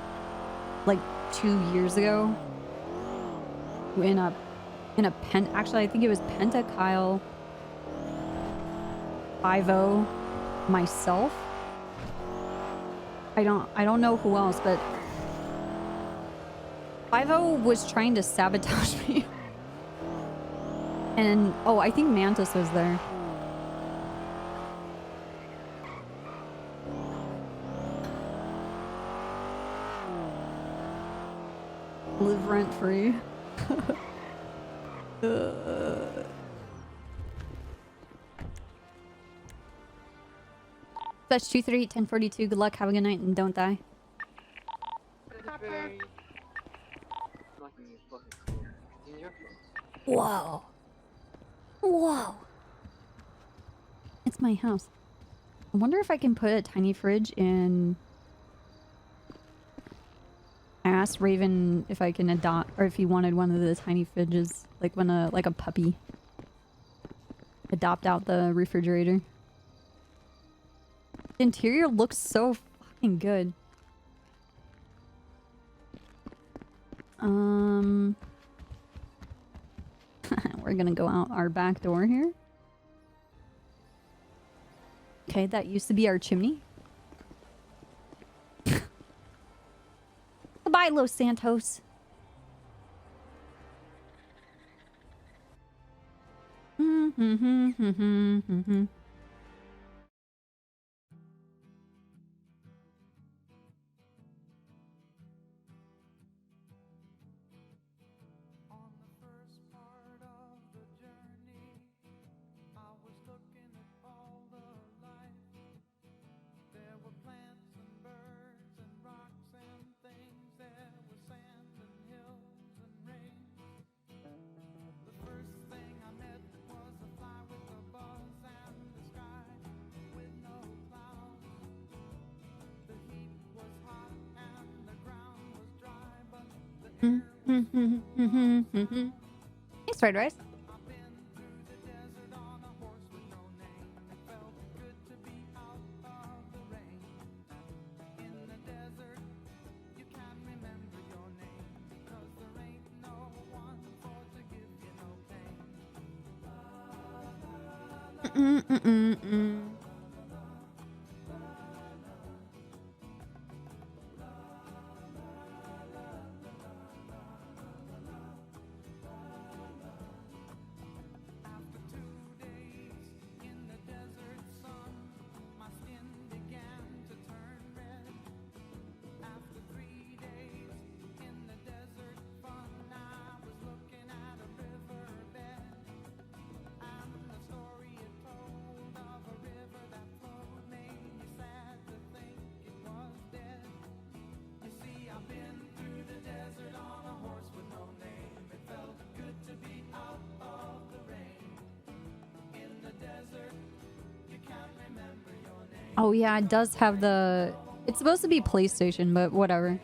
like 2 years ago. Actually, I think it was Penta, Kyle, 5-0, myself. I don't know who else, but 5-0 was trying to sabotage me. And oh, I think Mantis was there. Live rent free. Fetch 238-1042. Good luck. Have a good night and don't die. Whoa. Whoa. It's my house. I wonder if I can put a tiny fridge in... I asked Raven if I can adopt, or if he wanted one of the tiny fridges, like like a puppy. Adopt out the refrigerator. The interior looks so fucking good. We're gonna go out our back door here. Okay, that used to be our chimney. Goodbye, Los Santos. Thanks, fried rice. Oh yeah, it does have the... It's supposed to be PlayStation, but whatever.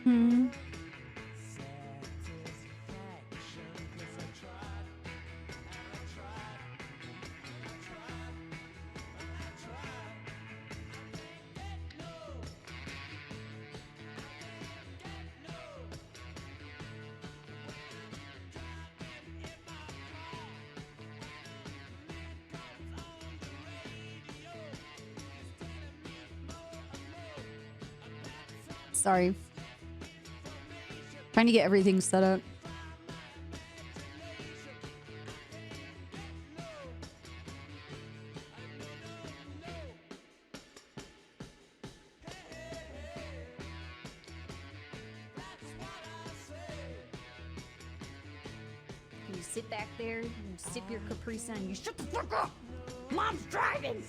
Hmm. Sorry. Trying to get everything set up. You sit back there, you sip your Capri Sun, you shut the fuck up! Mom's driving!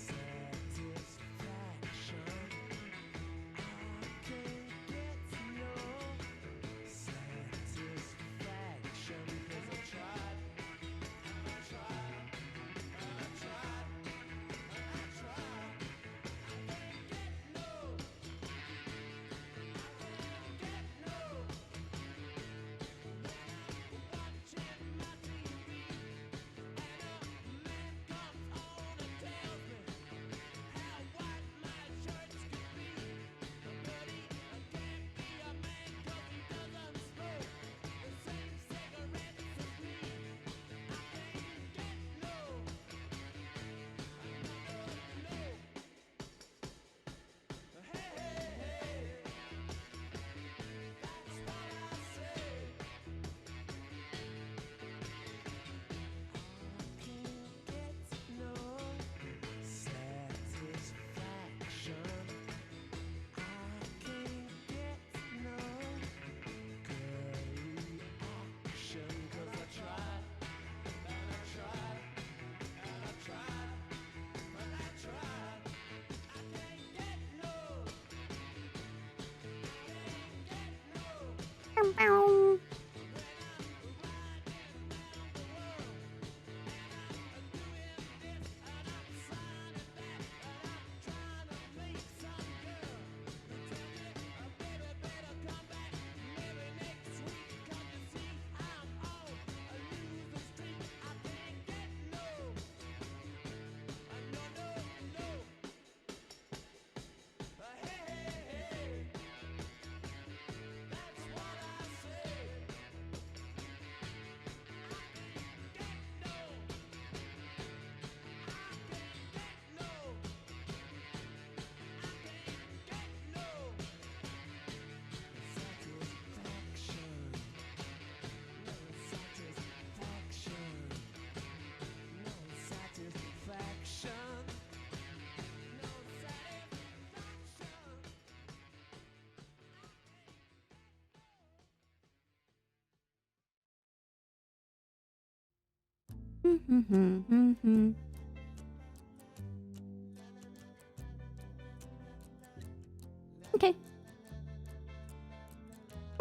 Okay.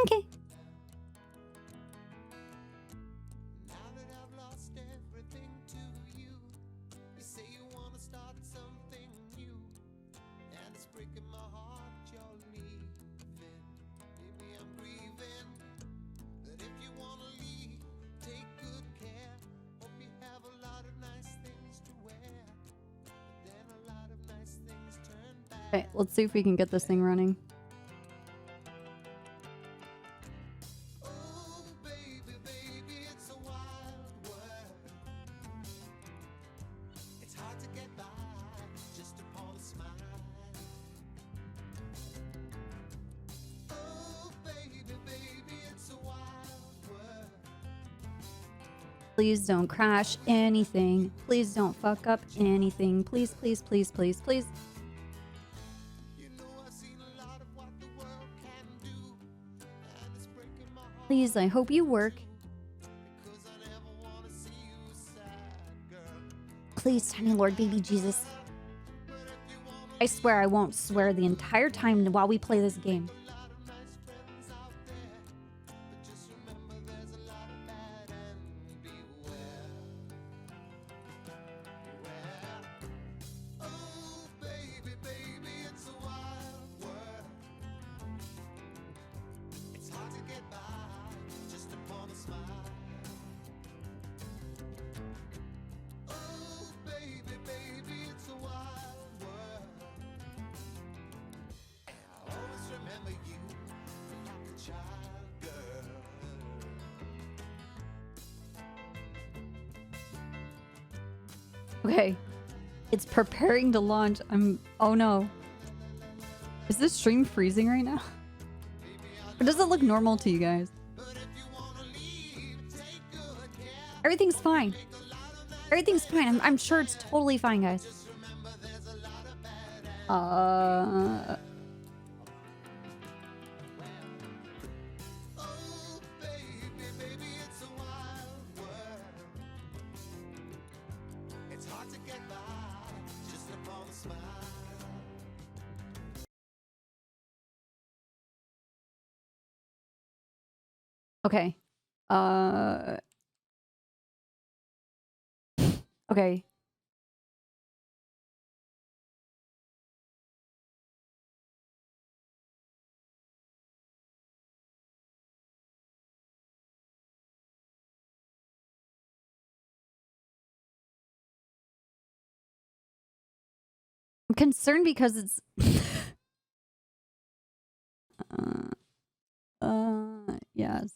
Okay. Okay, let's see if we can get this thing running. Please don't crash anything. Please don't fuck up anything. Please, please, please, please, please. Please, I hope you work. Please, tiny Lord baby Jesus. I swear I won't swear the entire time while we play this game. Okay. It's preparing to launch. Oh no. Is this stream freezing right now? Or does it look normal to you guys? Everything's fine. Everything's fine. I'm sure it's totally fine, guys. Okay. Okay. I'm concerned because it's yes.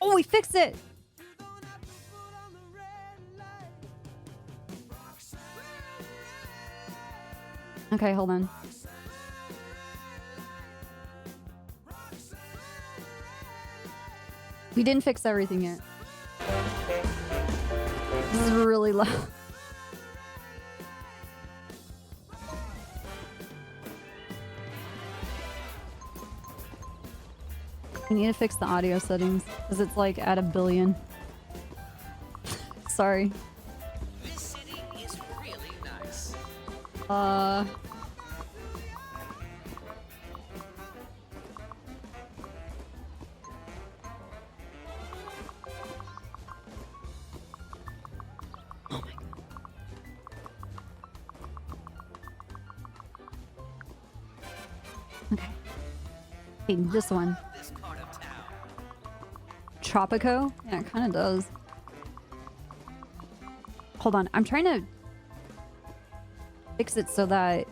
Oh, we fixed it. Okay, hold on. We didn't fix everything yet. This is really loud. I need to fix the audio settings because it's like at 1 billion. Sorry. This city is really nice. Okay. Hey, this one. Tropico? Yeah, it kind of does. Hold on. I'm trying to fix it so that...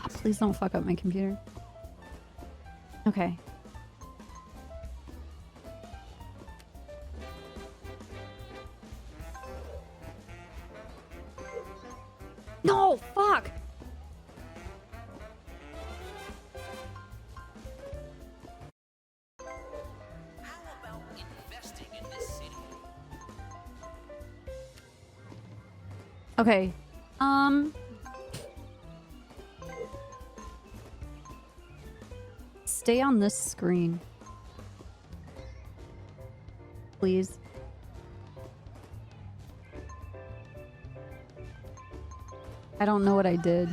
Please don't fuck up my computer. Okay. No, fuck. How about investing in this city? Okay. Stay on this screen. Please. I don't know what I did.